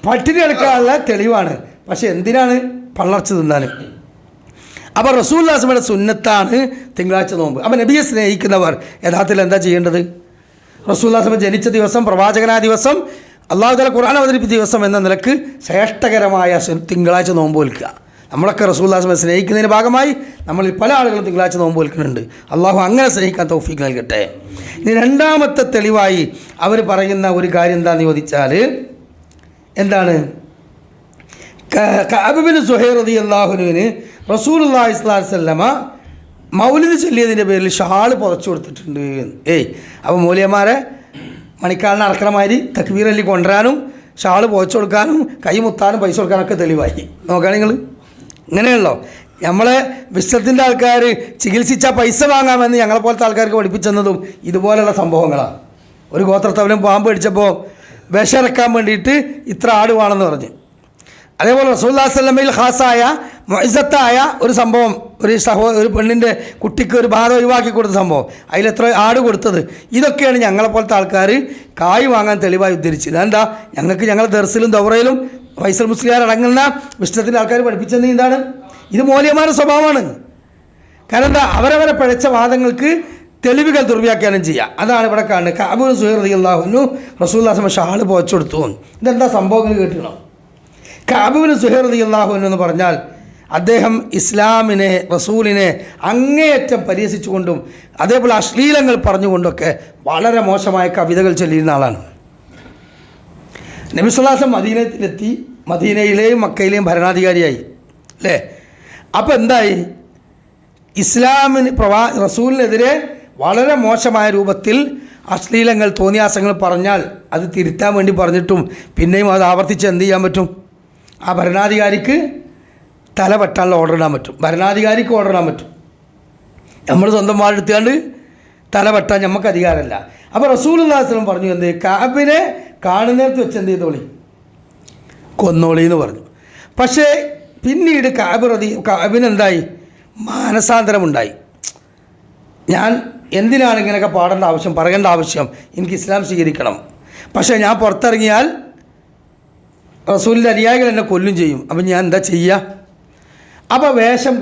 പട്ടിണി എടുക്കാനുള്ള തെളിവാണ്. പക്ഷെ എന്തിനാണ്? പള്ളർച്ച് തിന്നാനും. അപ്പോൾ റസൂലുള്ളാഹി സ്വല്ലല്ലാഹു അലൈഹി വസല്ലം സുന്നത്താണ് തിങ്കളാഴ്ച നോമ്പ്. അപ്പോൾ നബിയെ സ്നേഹിക്കുന്നവർ യഥാർത്ഥത്തിൽ എന്താ ചെയ്യേണ്ടത്? റസൂലുള്ളാഹി സ്വല്ലല്ലാഹു അലൈഹി വസല്ലം ജനിച്ച ദിവസം, പ്രവാചകനായ ദിവസം, അല്ലാഹു തആല ഖുർആൻ അവതരിപ്പിച്ച ദിവസം എന്ന നിലക്ക് ശ്രേഷ്ഠകരമായ തിങ്കളാഴ്ച നോമ്പ് വിൽക്കുക. നമ്മളൊക്കെ റസൂലുള്ളാഹി സ്വല്ലല്ലാഹു അലൈഹി വസല്ലം സ്നേഹിക്കുന്നതിൻ്റെ ഭാഗമായി നമ്മളിൽ പല ആളുകളും തിങ്കളാഴ്ച നോമ്പ് വിൽക്കുന്നുണ്ട്. അള്ളാഹു അങ്ങനെ സ്നേഹിക്കാൻ തൗഫീഖ് നൽകട്ടെ. ഇനി രണ്ടാമത്തെ തെളിവായി അവർ പറയുന്ന ഒരു കാര്യം എന്താണെന്ന് ചോദിച്ചാൽ, എന്താണ്? കഅബ് ബിൻ സുഹൈർ റളിയല്ലാഹു അൻഹുവിന് റസൂലുള്ളാഹി സ്വല്ലല്ലാഹു അലൈഹി വസല്ലമ മൗലിദ് ചൊല്ലിയതിൻ്റെ പേരിൽ ഷാൾ പുതച്ചു കൊടുത്തിട്ടുണ്ട്. അപ്പോൾ മൂല്യന്മാരെ മണിക്കാലിന് അറക്കണ മാതിരി തക്ബീർ അല്ലി കൊണ്ടുവരാനും ഷാള് പോച്ചു കൊടുക്കാനും കൈ മുത്താനും പൈസ കൊടുക്കാനൊക്കെ തെളിവായി. നോക്കുകയാണ് നിങ്ങൾ. ഇങ്ങനെയുള്ളോ നമ്മളെ വിശ്വത്തിൻ്റെ ആൾക്കാർ ചികിത്സിച്ച പൈസ വാങ്ങാമെന്ന് ഞങ്ങളെപ്പോലത്തെ ആൾക്കാർക്ക് പഠിപ്പിച്ചെന്നതും ഇതുപോലെയുള്ള സംഭവങ്ങളാണ്. ഒരു ഗോത്രത്തവലും പാമ്പ് അടിച്ചപ്പോൾ വിഷമിറക്കാൻ വേണ്ടിയിട്ട് ഇത്ര ആട് വേണമെന്ന് പറഞ്ഞ്. അതേപോലെ റസൂലുള്ളാഹി സ്വല്ലല്ലാഹു ഖാസായ മുഇസ്സത്തായ ഒരു സംഭവം, ഒരു പെണ്ണിൻ്റെ കുട്ടിക്ക് ഒരു ബാധ ഒഴിവാക്കി കൊടുത്ത സംഭവം, അതിലെത്ര ആട് കൊടുത്തത്, ഇതൊക്കെയാണ് ഞങ്ങളെപ്പോലത്തെ ആൾക്കാർ കായ് വാങ്ങാൻ തെളിവായി ഉദ്ധരിച്ചത്. അതെന്താ? ഞങ്ങൾക്ക് ഞങ്ങളുടെ ദർസിലും ദൗറയിലും ഫൈസൽ മുസ്ലിയാർ അടങ്ങുന്ന വിശ്വത്തിൻ്റെ ആൾക്കാർ പഠിപ്പിച്ചത് എന്താണ്? ഇത് മൗലവിമാരുടെ സ്വഭാവമാണ്. കാരണം എന്താ? അവരവരെ പിഴച്ച വാദങ്ങൾക്ക് തെളിവുകൾ ദുർവ്യാഖ്യാനം ചെയ്യുക. അതാണ് ഇവിടെ കാണുന്നത്. കഅബ് ബിൻ സുഹൈർ റളിയല്ലാഹു അൻഹു റസൂലുള്ളാഹി സ്വല്ലല്ലാഹു അലൈഹി വസല്ലം ഷാൾ പോച്ചു കൊടുത്തു. ഇതെന്താ സംഭവങ്ങൾ കേട്ടിണോ? കഅബ് ബിൻ സുഹൈർ റളിയല്ലാഹു അൻഹു എന്ന് പറഞ്ഞാൽ അദ്ദേഹം ഇസ്ലാമിനെ, റസൂലിനെ അങ്ങേയറ്റം പരിഹസിച്ചുകൊണ്ടും അതേപോലെ അശ്ലീലങ്ങൾ പറഞ്ഞുകൊണ്ടൊക്കെ വളരെ മോശമായ കവിതകൾ ചൊല്ലിയിരുന്ന ആളാണ്. നബി സല്ലല്ലാഹു അലൈഹി വസല്ലം മദീനയിലെത്തി, മദീനയിലെയും മക്കയിലെയും ഭരണാധികാരിയായി അല്ലേ? അപ്പോൾ എന്തായി? ഇസ്ലാമിന് റസൂലിനെതിരെ വളരെ മോശമായ രൂപത്തിൽ അശ്ലീലങ്ങൾ, തോന്നിയാസങ്ങൾ പറഞ്ഞാൽ അത് തിരുത്താൻ വേണ്ടി പറഞ്ഞിട്ടും പിന്നെയും അത് ആവർത്തിച്ച് എന്ത് ചെയ്യാൻ പറ്റും? ആ ഭരണാധികാരിക്ക് തല വെട്ടാനുള്ള ഓർഡർ ഇടാൻ പറ്റും. ഭരണാധികാരിക്ക് ഓർഡർ ഇടാൻ പറ്റും. നമ്മൾ സ്വന്തം വാളെടുത്തുകൊണ്ട് തല വെട്ടാൻ നമുക്ക് അധികാരമല്ല. അപ്പോൾ റസൂലുള്ളാഹി സ്വല്ലല്ലാഹു അലൈഹി വസല്ലം പറഞ്ഞു, എന്ത്? കഅബിനെ കാണുന്നേരത്ത് വെച്ച് എന്ത് ചെയ്തോളി? കൊന്നോളി എന്ന് പറഞ്ഞു. പക്ഷേ പിന്നീട് കഅബിനെന്തായി? മാനസാന്തരമുണ്ടായി. ഞാൻ എന്തിനാണ് ഇങ്ങനെയൊക്കെ പാടേണ്ട ആവശ്യം, പറയേണ്ട ആവശ്യം? എനിക്ക് ഇസ്ലാം സ്വീകരിക്കണം. പക്ഷേ ഞാൻ പുറത്തിറങ്ങിയാൽ റസൂലിൻ്റെ അനുയായികൾ എന്നെ കൊല്ലും ചെയ്യും. അപ്പം ഞാൻ എന്താ ചെയ്യുക? അപ്പോൾ വേഷം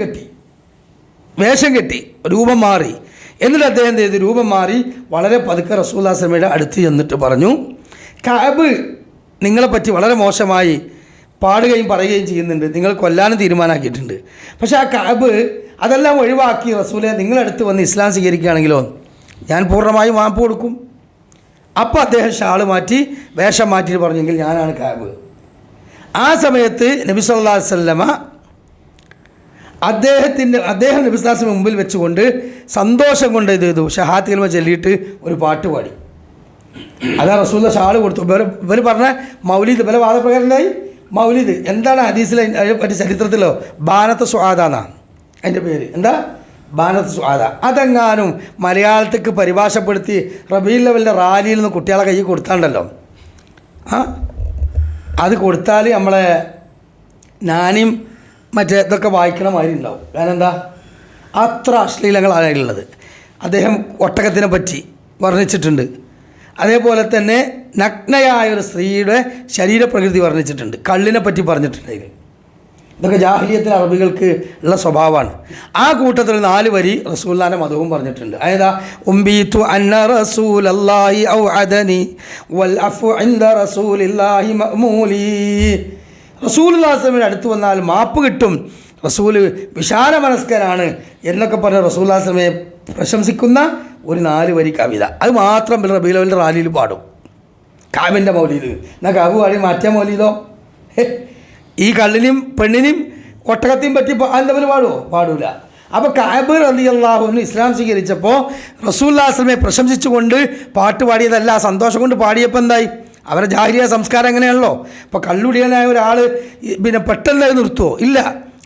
കെട്ടി രൂപം മാറി. എന്നിട്ട് അദ്ദേഹം എന്ത് ചെയ്തു? രൂപം മാറി വളരെ പതുക്കെ റസൂലുള്ളാഹി സ്വല്ലല്ലാഹു അലൈഹി വസല്ലമയുടെ അടുത്ത് ചെന്നിട്ട് പറഞ്ഞു, കഅബ് നിങ്ങളെപ്പറ്റി വളരെ മോശമായി പാടുകയും പറയുകയും ചെയ്യുന്നുണ്ട്, നിങ്ങൾ കൊല്ലാനും തീരുമാനമാക്കിയിട്ടുണ്ട്. പക്ഷേ ആ കഅബ് അതെല്ലാം ഒഴിവാക്കി റസൂലെ നിങ്ങളടുത്ത് വന്ന് ഇസ്ലാം സ്വീകരിക്കുകയാണെങ്കിലോ ഞാൻ പൂർണ്ണമായും മാപ്പ് കൊടുക്കും. അപ്പോൾ അദ്ദേഹം ഷാള് മാറ്റി വേഷം മാറ്റിയിട്ട് പറഞ്ഞെങ്കിൽ ഞാനാണ് കഅബ്. ആ സമയത്ത് നബി സല്ലല്ലാഹു അലൈഹി വസല്ലമ അദ്ദേഹം നബി സല്ലല്ലാഹു അലൈഹി വസല്ലം മുമ്പിൽ വെച്ചുകൊണ്ട് സന്തോഷം കൊണ്ട് ഇത് ചെയ്തു, ഷഹാദത്ത് കലിമ ചൊല്ലിയിട്ട് ഒരു പാട്ട് പാടി. അതാ റസൂലുള്ള ഷാള് കൊടുത്തു. ഇവർ പറഞ്ഞ മൗലിദ്, ഇവരെ വാദപ്രകാരം എന്തായി? മൗലിദ് എന്താണ്? ഹദീസിലെ പറ്റി ചരിത്രത്തിലോ ബാനത്ത് സുആദ എന്നാണ് അതിൻ്റെ പേര്. എന്താ? ബാനത്ത് സുആദ. അതെങ്ങാനും മലയാളത്തേക്ക് പരിഭാഷപ്പെടുത്തി റബീഉൽ അവ്വലിൻ്റെ റാലിയിൽ നിന്ന് കുട്ടികളെ കയ്യിൽ കൊടുത്താണ്ടല്ലോ, അത് കൊടുത്താൽ നമ്മളെ നാനിയും മറ്റേ ഇതൊക്കെ വായിക്കണ മാതിരി ഉണ്ടാവും. കാരണം എന്താ? അത്ര അശ്ലീലങ്ങളാണ് ഉള്ളത്. അദ്ദേഹം ഒട്ടകത്തിനെ പറ്റി വർണ്ണിച്ചിട്ടുണ്ട്. അതേപോലെ തന്നെ നഗ്നയായ ഒരു സ്ത്രീയുടെ ശരീരപ്രകൃതി വർണ്ണിച്ചിട്ടുണ്ട്. കള്ളിനെ പറ്റി പറഞ്ഞിട്ടുണ്ട്. ഇതൊക്കെ ജാഹിലിയത്തിലെ അറബികൾക്ക് ഉള്ള സ്വഭാവമാണ്. ആ കൂട്ടത്തിൽ 4 വരി റസൂലുള്ളാഹിന്റെ മതവും പറഞ്ഞിട്ടുണ്ട്. അതായത് ഉംബീതു അന്ന റസൂലല്ലാഹി ഔഅദനി വൽ അഫു ഇൻദ റസൂലില്ലാഹി മഅമൂലി. റസൂലുള്ളാഹി സ്വല്ലല്ലാഹു അടുത്ത് വന്നാൽ മാപ്പ് കിട്ടും, റസൂല് വിശാല മനസ്കനാണ് എന്നൊക്കെ പറഞ്ഞ് റസൂലുള്ളാഹി സ്വല്ലല്ലാഹു പ്രശംസിക്കുന്ന ഒരു 4 വരി കവിത. അത് മാത്രം റബീഉൽ അവ്വലിൻ്റെ റാലിയിൽ പാടും. കഅബിൻ്റെ മൗലിദ്. എന്നാൽ കഅബ് പാടി മാറ്റിയ മൗലിദോ? ഈ കള്ളിനെയും പെണ്ണിനെയും ഒട്ടകത്തെയും പറ്റി അതിൻ്റെ പേര് പാടുമോ? പാടൂല. അപ്പോൾ കഅബ് റളിയല്ലാഹു അൻഹു ഇസ്ലാം സ്വീകരിച്ചപ്പോൾ റസൂലുള്ളാഹി സ്വല്ലല്ലാഹു അലൈഹി വസല്ലമയെ പ്രശംസിച്ചുകൊണ്ട് പാട്ട് പാടിയതല്ല, സന്തോഷം കൊണ്ട് പാടിയപ്പോൾ എന്തായി? അവരുടെ ജാഹിലിയ സംസ്കാരം എങ്ങനെയാണല്ലോ. ഇപ്പോൾ കള്ളുടിയനായ ഒരാൾ പിന്നെ പെട്ടെന്ന് നിർത്തുമോ? ഇല്ല,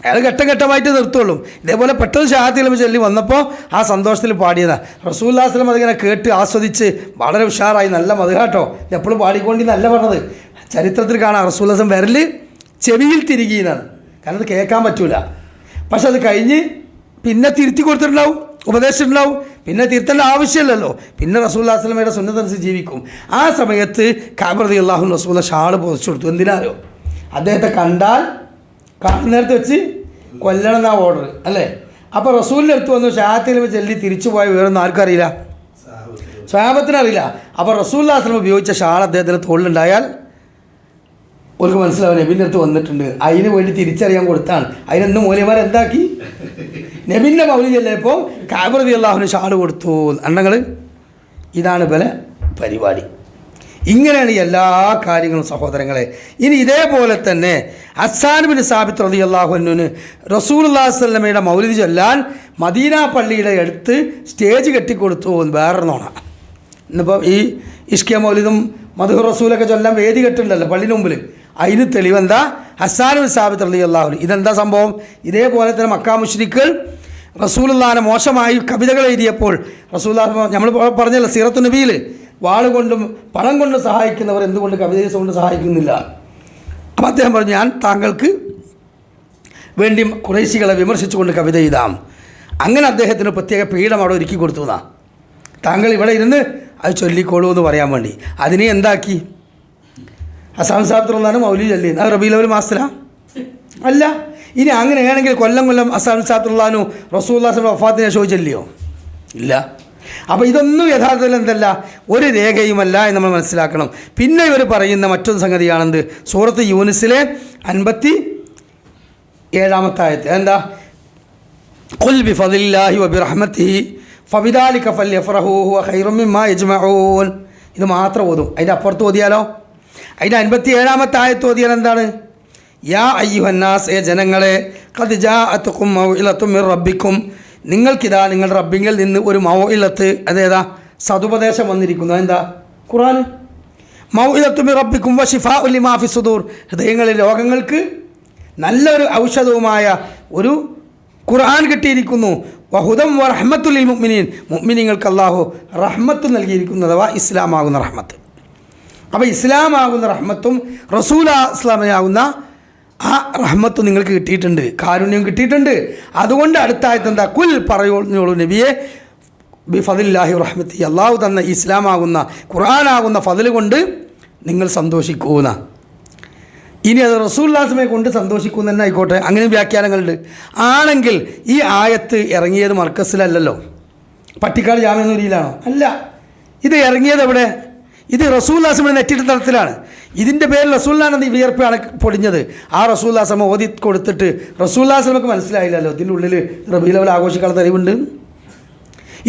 അയാൾ ഘട്ടമായിട്ട് നിർത്തുള്ളൂ. ഇതേപോലെ പെട്ടെന്ന് ഷഹാദത്ത് കലിമ ചൊല്ലി വന്നപ്പോൾ ആ സന്തോഷത്തിൽ പാടിയതാണ്. റസൂലുള്ളാഹി സ്വല്ലല്ലാഹു അലൈഹി വസല്ലം അതിങ്ങനെ കേട്ട് ആസ്വദിച്ച് വളരെ ഉഷാറായി, നല്ല മദ്ഹാട്ടോ, എപ്പോഴും പാടിക്കൊണ്ടിന്നല്ല പറഞ്ഞത്. ചരിത്രത്തിൽ കാണാം റസൂലുള്ളാഹി സ്വല്ലല്ലാഹു അലൈഹി വസല്ലം വിരൽ ചെവിയിൽ തിരികെയാണ്. കാരണം അത് കേൾക്കാൻ പറ്റൂല. പക്ഷെ അത് കഴിഞ്ഞ് പിന്നെ തിരുത്തി കൊടുത്തിട്ടുണ്ടാവും, ഉപദേശിച്ചിട്ടുണ്ടാവും. പിന്നെ തിരുത്തേണ്ട ആവശ്യമില്ലല്ലോ. പിന്നെ റസൂലുള്ളാഹി സ്വല്ലല്ലാഹു അലൈഹി വസല്ലമയുടെ സുന്നത്തനുസരിച്ച് ജീവിക്കും. ആ സമയത്ത് കഅബ് റളിയല്ലാഹു അൻഹു റസൂലുള്ളാഹി ഷാൾ പൊതിച്ചു കൊടുത്തു. എന്തിനാരോ? അദ്ദേഹത്തെ കണ്ടാൽ കാണുന്നേരത്ത് വെച്ച് കൊല്ലണം എന്നാ ഓർഡർ അല്ലേ? അപ്പോൾ റസൂലിൻ്റെ അടുത്ത് വന്നു ഷഹാദത്ത് കലിമ ചൊല്ലി തിരിച്ചു പോയ വേറൊന്നും ആർക്കും അറിയില്ല, സ്വഹാബത്തിന് അറിയില്ല. അപ്പോൾ റസൂലുള്ളാഹി സ്വല്ലല്ലാഹു അലൈഹി വസല്ലം ഉപയോഗിച്ച ഷാൾ അദ്ദേഹത്തിൻ്റെ തോളിലുണ്ടായാൽ ഓർക്ക് മനസ്സിലാവും നബിൻ്റെ അടുത്ത് വന്നിട്ടുണ്ട്. അതിന് വേണ്ടി തിരിച്ചറിയാൻ കൊടുത്താണ്. അതിനെന്ന് മൂല്യമാർ എന്താക്കി? നബിൻ്റെ മൗലിദ് ചെല്ലിയപ്പോൾ കഅബ് റളിയല്ലാഹു അൻഹു ഷാൾ കൊടുത്തു. അണ്ണങ്ങൾ ഇതാണ് പോലെ പരിപാടി. ഇങ്ങനെയാണ് എല്ലാ കാര്യങ്ങളും സഹോദരങ്ങളെ. ഇനി ഇതേപോലെ തന്നെ ഹസ്സാൻ ബിൻ സാബിത്ത് റളിയല്ലാഹു അൻഹുവിന് റസൂലുള്ളാഹി സ്വല്ലല്ലാഹു അലൈഹി വസല്ലമയുടെ മൗലിദ് ചൊല്ലാൻ മദീന പള്ളിയുടെ അടുത്ത് സ്റ്റേജ് കെട്ടിക്കൊടുത്തു. വേറെ നോണ. ഇന്നിപ്പോൾ ഇഷ്കിയ മൗലിദും മദ്ഹുർ റസൂലൊക്കെ ചൊല്ലാൻ വേദി കെട്ടുണ്ടല്ലോ പള്ളിന് മുമ്പിൽ. അതിന് തെളിവെന്താ? ഹസ്സാനുൽ സാബിത്ത് റളിയല്ലാഹു അൻഹു. ഇതെന്താ സംഭവം? ഇതേപോലെ തന്നെ മക്കാ മുശ്രിക്കുകൾ റസൂലുള്ളാഹിനെ മോശമായി കവിതകൾ എഴുതിയപ്പോൾ റസൂലുള്ളാഹി നമ്മൾ പറഞ്ഞല്ലോ സീറത്തു നബിയിൽ വാൾ കൊണ്ടും പണം കൊണ്ടും സഹായിക്കുന്നവർ എന്തുകൊണ്ട് കവിത കൊണ്ട് സഹായിക്കുന്നില്ല? അപ്പം അദ്ദേഹം പറഞ്ഞു, ഞാൻ താങ്കൾക്ക് വേണ്ടി ഖുറൈശികളെ വിമർശിച്ചുകൊണ്ട് കവിത എഴുതാം. അങ്ങനെ അദ്ദേഹത്തിന് പ്രത്യേക പീഠം അവിടെ ഒരുക്കി കൊടുത്തു എന്നാ. താങ്കൾ ഇവിടെ ഇരുന്ന് അത് ചൊല്ലിക്കോളൂ എന്ന് പറയാൻ വേണ്ടി. അതിനെ എന്താക്കി? ഹസ്സാൻ സാബിത്തുള്ളാണ് മൗലി ചൊല്ലി. അത് റബീഉൽ അവ്വൽ മാസത്തിലാണ് അല്ല. ഇനി അങ്ങനെയാണെങ്കിൽ കൊല്ലം ഹസ്സാൻ സാബിത്തുള്ളാനു റസൂലുള്ളാഹിയുടെ വഫാത്തിനെ ചൊല്ലിയോ? ഇല്ല. അപ്പോൾ ഇതൊന്നും യഥാർത്ഥത്തിൽ എന്തല്ല, ഒരു രേഖയുമല്ല എന്ന് നമ്മൾ മനസ്സിലാക്കണം. പിന്നെ ഇവർ പറയുന്ന മറ്റൊരു സംഗതിയാണെന്ത്? സൂറത്ത് യൂനിസിലെ 57-ാമത്തെ ആയത്ത് എന്താ? ഖുൽ ബിഫളില്ലാഹി വബിറഹ്മതിഹി ഫബിദാലിക ഫൽയഫറഹൂ ഹുവ ഖൈറും മിമ്മാ യജ്മഊൻ. ഇത് മാത്രം ഓതും. അതിൻ്റെ അപ്പുറത്ത് ഓതിയാലോ? അതിൻ്റെ 57-ാമത്തെ ആയത്ത് ഓതിയാൽ എന്താണ്? യാ അയ്യുഹന്നാസ്, ഏ ജനങ്ങളെ, ഖദ് ജാഅതുകും മൗഇലത്തും മിർ റബ്ബിക്കും, നിങ്ങൾക്കിതാ നിങ്ങളുടെ റബ്ബിങ്കിൽ നിന്ന് ഒരു മൗഇലത്ത്, അതേതാ? സതുപദേശം വന്നിരിക്കുന്നു. എന്താ? ഖുർആൻ. മൗഇലത്തും മിർ റബ്ബിക്കും വശിഫാഉ ലിമാ ഫി സുദൂർ, ഹൃദയങ്ങളിലെ രോഗങ്ങൾക്ക് നല്ലൊരു ഔഷധവുമായ ഒരു ഖുർആൻ കിട്ടിയിരിക്കുന്നു. വഹുദം വറഹ്മത്തുൽ ലിൽ മുഅ്മിനീൻ, മുഅ്മിനീങ്ങൾക്ക് അല്ലാഹു റഹ്മത്ത് നൽകിയിരിക്കുന്നു, അഥവാ ഇസ്ലാമാകുന്ന റഹ്മത്ത്. അപ്പോൾ ഇസ്ലാമാകുന്ന റഹ്മത്തും റസൂലുള്ളാഹിയാകുന്ന ആ റഹ്മത്തും നിങ്ങൾക്ക് കിട്ടിയിട്ടുണ്ട്, കാരുണ്യം കിട്ടിയിട്ടുണ്ട്. അതുകൊണ്ട് അടുത്ത ആയത്ത് എന്താ? കുൽ പറയുള്ളൂ നബിയെ, ബിഫളില്ലാഹി റഹ്മത്തി, അള്ളാഹു തന്ന ഇസ്ലാമാകുന്ന ഖുർആനാകുന്ന ഫضൽ കൊണ്ട് നിങ്ങൾ സന്തോഷിക്കൂന്ന. ഇനി അത് റസൂലുള്ളാഹിയെ കൊണ്ട് സന്തോഷിക്കുന്ന തന്നെ ആയിക്കോട്ടെ, അങ്ങനെ വ്യാഖ്യാനങ്ങളുണ്ട്. ആണെങ്കിൽ ഈ ആയത്ത് ഇറങ്ങിയത് മർക്കസിലല്ലല്ലോ, പട്ടിക്കാട് ജാമ്യ നൂരിയിലാണോ? അല്ല. ഇത് ഇറങ്ങിയത് എവിടെ? ഇത് റസൂലുള്ളാഹിയുടെ നെറ്റിയുടെ തലത്തിലാണ്. ഇതിൻ്റെ പേരിൽ റസൂലുള്ളാഹിന്റെ വിയർപ്പാണ് പൊടിഞ്ഞത്. ആ റസൂലുള്ളാഹി ഓതി കൊടുത്തിട്ട് റസൂലുള്ളാഹിക്ക് മനസ്സിലായില്ലല്ലോ ഇതിൻ്റെ ഉള്ളിൽ റബീഉൽ അവ്വൽ ആഘോഷിക്കാനുള്ള തെളിവുണ്ട്.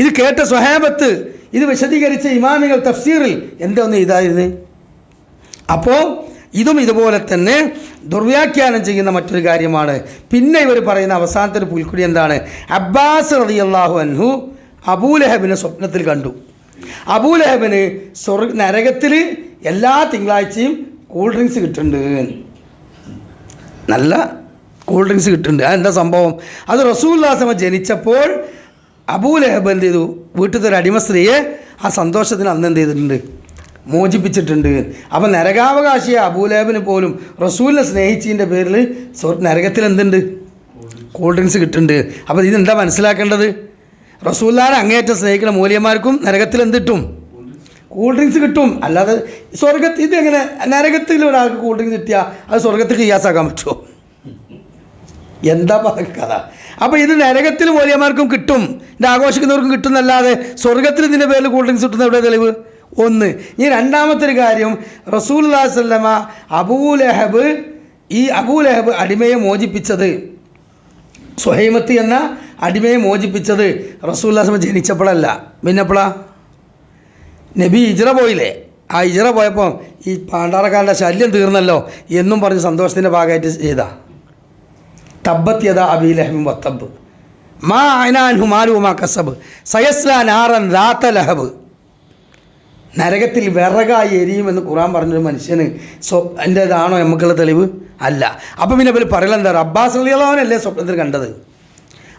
ഇത് കേട്ട സ്വഹാബത്ത്, ഇത് വിശദീകരിച്ച ഇമാമികൾ തഫ്സീറിൽ എന്താ ഇതായിരുന്നു. അപ്പോൾ ഇതും ഇതുപോലെ തന്നെ ദുർവ്യാഖ്യാനം ചെയ്യുന്ന മറ്റൊരു കാര്യമാണ്. പിന്നെ ഇവർ പറയുന്ന അവസാനത്തെ ഒരു പുൽക്കുടി എന്താണ്? അബ്ബാസ് റളിയല്ലാഹു അൻഹു അബൂലഹബിനെ സ്വപ്നത്തിൽ കണ്ടു. അബൂലഹബിന് നരകത്തിൽ എല്ലാ തിങ്കളാഴ്ചയും കൂൾ ഡ്രിങ്ക്സ് കിട്ടുന്നുണ്ട്, നല്ല കൂൾ ഡ്രിങ്ക്സ് കിട്ടുന്നുണ്ട്. അതെന്താ സംഭവം? അത് റസൂലുള്ളാഹി ജനിച്ചപ്പോൾ അബൂലഹബ് എന്ത് ചെയ്തു? വീട്ടിലത്തെ ഒരു അടിമ സ്ത്രീയെ ആ സന്തോഷത്തിന് അന്ന് എന്ത് ചെയ്തിട്ടുണ്ട്? മോചിപ്പിച്ചിട്ടുണ്ട്. അപ്പം നരകാവകാശിയെ അബൂലഹബിന് പോലും റസൂലിനെ സ്നേഹിച്ചതിൻ്റെ പേരിൽ നരകത്തിൽ എന്തുണ്ട്? കൂൾ ഡ്രിങ്ക്സ് കിട്ടുന്നുണ്ട്. അപ്പോൾ ഇതെന്താ മനസ്സിലാക്കേണ്ടത്? റസൂലുള്ളാഹിനെ അങ്ങേയറ്റം സ്നേഹിക്കുന്ന മൂല്യന്മാർക്കും നരകത്തിൽ എന്തിട്ടും? കൂൾ ഡ്രിങ്ക്സ് കിട്ടും. അല്ലാതെ സ്വർഗത്തിൽ ഇതെങ്ങനെ നരകത്തിൽ ഒരാൾക്ക് കൂൾ ഡ്രിങ്ക്സ് കിട്ടിയാൽ അത് സ്വർഗത്തിൽ ഖിയാസാക്കാൻ പറ്റുമോ? എന്താ കഥ? അപ്പോൾ ഇത് നരകത്തിൽ മൂല്യന്മാർക്കും കിട്ടും, ഇത് ആഘോഷിക്കുന്നവർക്കും കിട്ടുന്നല്ലാതെ സ്വർഗത്തിൽ ഇതിൻ്റെ പേരിൽ കൂൾ ഡ്രിങ്ക്സ് കിട്ടുന്ന എവിടെ തെളിവ്? ഒന്ന്. ഇനി രണ്ടാമത്തെ ഒരു കാര്യം, റസൂലുള്ളാഹി സ്വല്ലല്ലാഹു അലൈഹി വസല്ലം അബൂലഹബ് അടിമയെ മോചിപ്പിച്ചത്, സുഹൈമത്ത് എന്ന അടിമയെ മോചിപ്പിച്ചത് റസൂലുള്ളാഹി സ്വല്ലല്ലാഹു അലൈഹി വസല്ലം ജനിച്ചപ്പോഴല്ല, പിന്നെപ്പോഴാ? നബി ഹിജ്റ പോയില്ലേ? ആ ഹിജ്റ പോയപ്പോൾ ഈ പാണ്ടാറക്കാരുടെ ശല്യം തീർന്നല്ലോ എന്നും പറഞ്ഞ് സന്തോഷത്തിൻ്റെ ഭാഗമായിട്ട് ചെയ്താ. തബ്ബത്ത് യദാ അബീ ലഹബിൻ വത്തബ് മാ അനാൻഹു മാലുഹു മാ കസബ് സയസ്ലാ നാറൻ ദാത ലഹബ്. നരകത്തിൽ വിറകായി എരിയുമെന്ന് ഖുർആൻ പറഞ്ഞൊരു മനുഷ്യന് എൻ്റേതാണോ നമുക്കുള്ള തെളിവ്? അല്ല. അപ്പം പിന്നെ ഇവർ പറയലെന്താ? അബ്ബാസ് റളിയല്ലാഹു അൻഹു അല്ലേ സ്വപ്നത്തിൽ കണ്ടത്?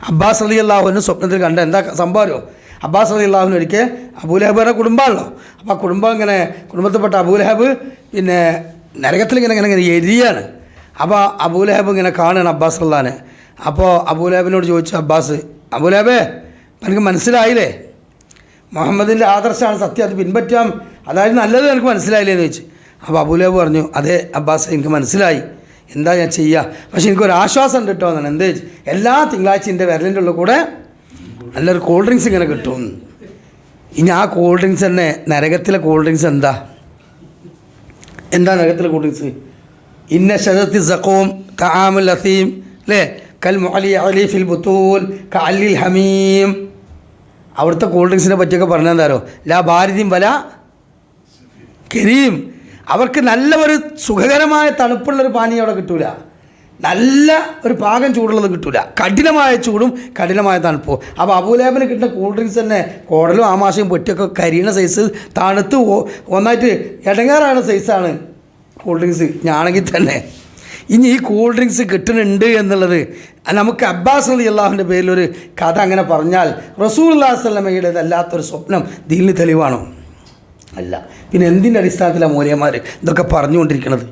അബ്ബാസ് റളിയല്ലാഹു അൻഹു സ്വപ്നത്തിൽ കണ്ട എന്താ സംഭവം? അബ്ബാസ് റളിയല്ലാഹു അൻഹു ഒരിക്കൽ അബൂലഹബിൻ്റെ കുടുംബമാണല്ലോ. അപ്പോൾ ആ കുടുംബം ഇങ്ങനെ കുടുംബത്തിൽപ്പെട്ട അബൂലഹബ് പിന്നെ നരകത്തിൽ ഇങ്ങനെ എരിയാണ്. അപ്പോൾ അബൂലഹബ് ഇങ്ങനെ കാണുകയാണ് അബ്ബാസ് റളിയല്ലാഹു. അപ്പോൾ അബൂലഹബിനോട് ചോദിച്ചു അബൂലഹബേ എനിക്ക് മനസ്സിലായില്ലേ മുഹമ്മദിൻ്റെ ആദർശമാണ് സത്യം, അത് പിൻപറ്റാം, അതായത് നല്ലത് എനിക്ക് മനസ്സിലായില്ലേ എന്ന് ചോദിച്ചു. അപ്പോൾ അബൂലഹബ് പറഞ്ഞു, അതെ അബ്ബാസ് എനിക്ക് മനസ്സിലായി, എന്താ ഞാൻ ചെയ്യുക, പക്ഷേ എനിക്കൊരാശ്വാസം ഉണ്ട് കേട്ടോ എന്നാണ്. എന്ത്? എല്ലാ തിങ്കളാഴ്ച എൻ്റെ വിരലിൻ്റെ ഉള്ളിൽ കൂടെ നല്ലൊരു കൂൾ ഡ്രിങ്ക്സ് ഇങ്ങനെ കിട്ടും. ഇനി ആ കൂൾ ഡ്രിങ്ക്സ് തന്നെ നരകത്തിലെ കൂൾ ഡ്രിങ്ക്സ് എന്താ നരകത്തിലെ കൂൾ ഡ്രിങ്ക്സ്? ഇന്ന ശജറത്തി സഖൂം തആമുൽ അസീം അല്ലേ കൽ മുഅലി അലി ഫിൽ ബുത്തൂൽ കഅല്ലിൽ ഹമീം. അവിടുത്തെ കൂൾ ഡ്രിങ്ക്സിനെ പറ്റിയൊക്കെ പറഞ്ഞാൽ എന്താരോ? ലാ ബാരിദിൻ വല കരീം. അവർക്ക് നല്ല ഒരു സുഖകരമായ തണുപ്പുള്ളൊരു പാനീയം അവിടെ കിട്ടൂല. നല്ല ഒരു പാകം ചൂടുള്ളത് കിട്ടില്ല, കഠിനമായ ചൂടും കഠിനമായ തണുപ്പും. അപ്പോൾ അബൂലഹബിന് കിട്ടുന്ന കൂൾ ഡ്രിങ്ക്സ് തന്നെ കുടലും ആമാശയും പൊറ്റിയൊക്കെ കരിയണ സൈസ്, തണുത്ത് ഒന്നായിട്ട് ഇടങ്ങാറാണ് സൈസാണ് കൂൾ ഡ്രിങ്ക്സ് ഞാണെങ്കിൽ തന്നെ. ഇനി ഈ കൂൾ ഡ്രിങ്ക്സ് കിട്ടുന്നുണ്ട് എന്നുള്ളത് നമുക്ക് അബ്ബാസ് റളിയല്ലാഹുവിൻ്റെ പേരിലൊരു കഥ അങ്ങനെ പറഞ്ഞാൽ റസൂലുള്ളാഹി സ്വല്ലല്ലാഹു അല്ലാത്തൊരു സ്വപ്നം ദീനിന് തെളിവാണോ? അല്ല. പിന്നെ എന്തിൻ്റെ അടിസ്ഥാനത്തിലാണ് മൗലവിമാർ ഇതൊക്കെ പറഞ്ഞുകൊണ്ടിരിക്കുന്നത്?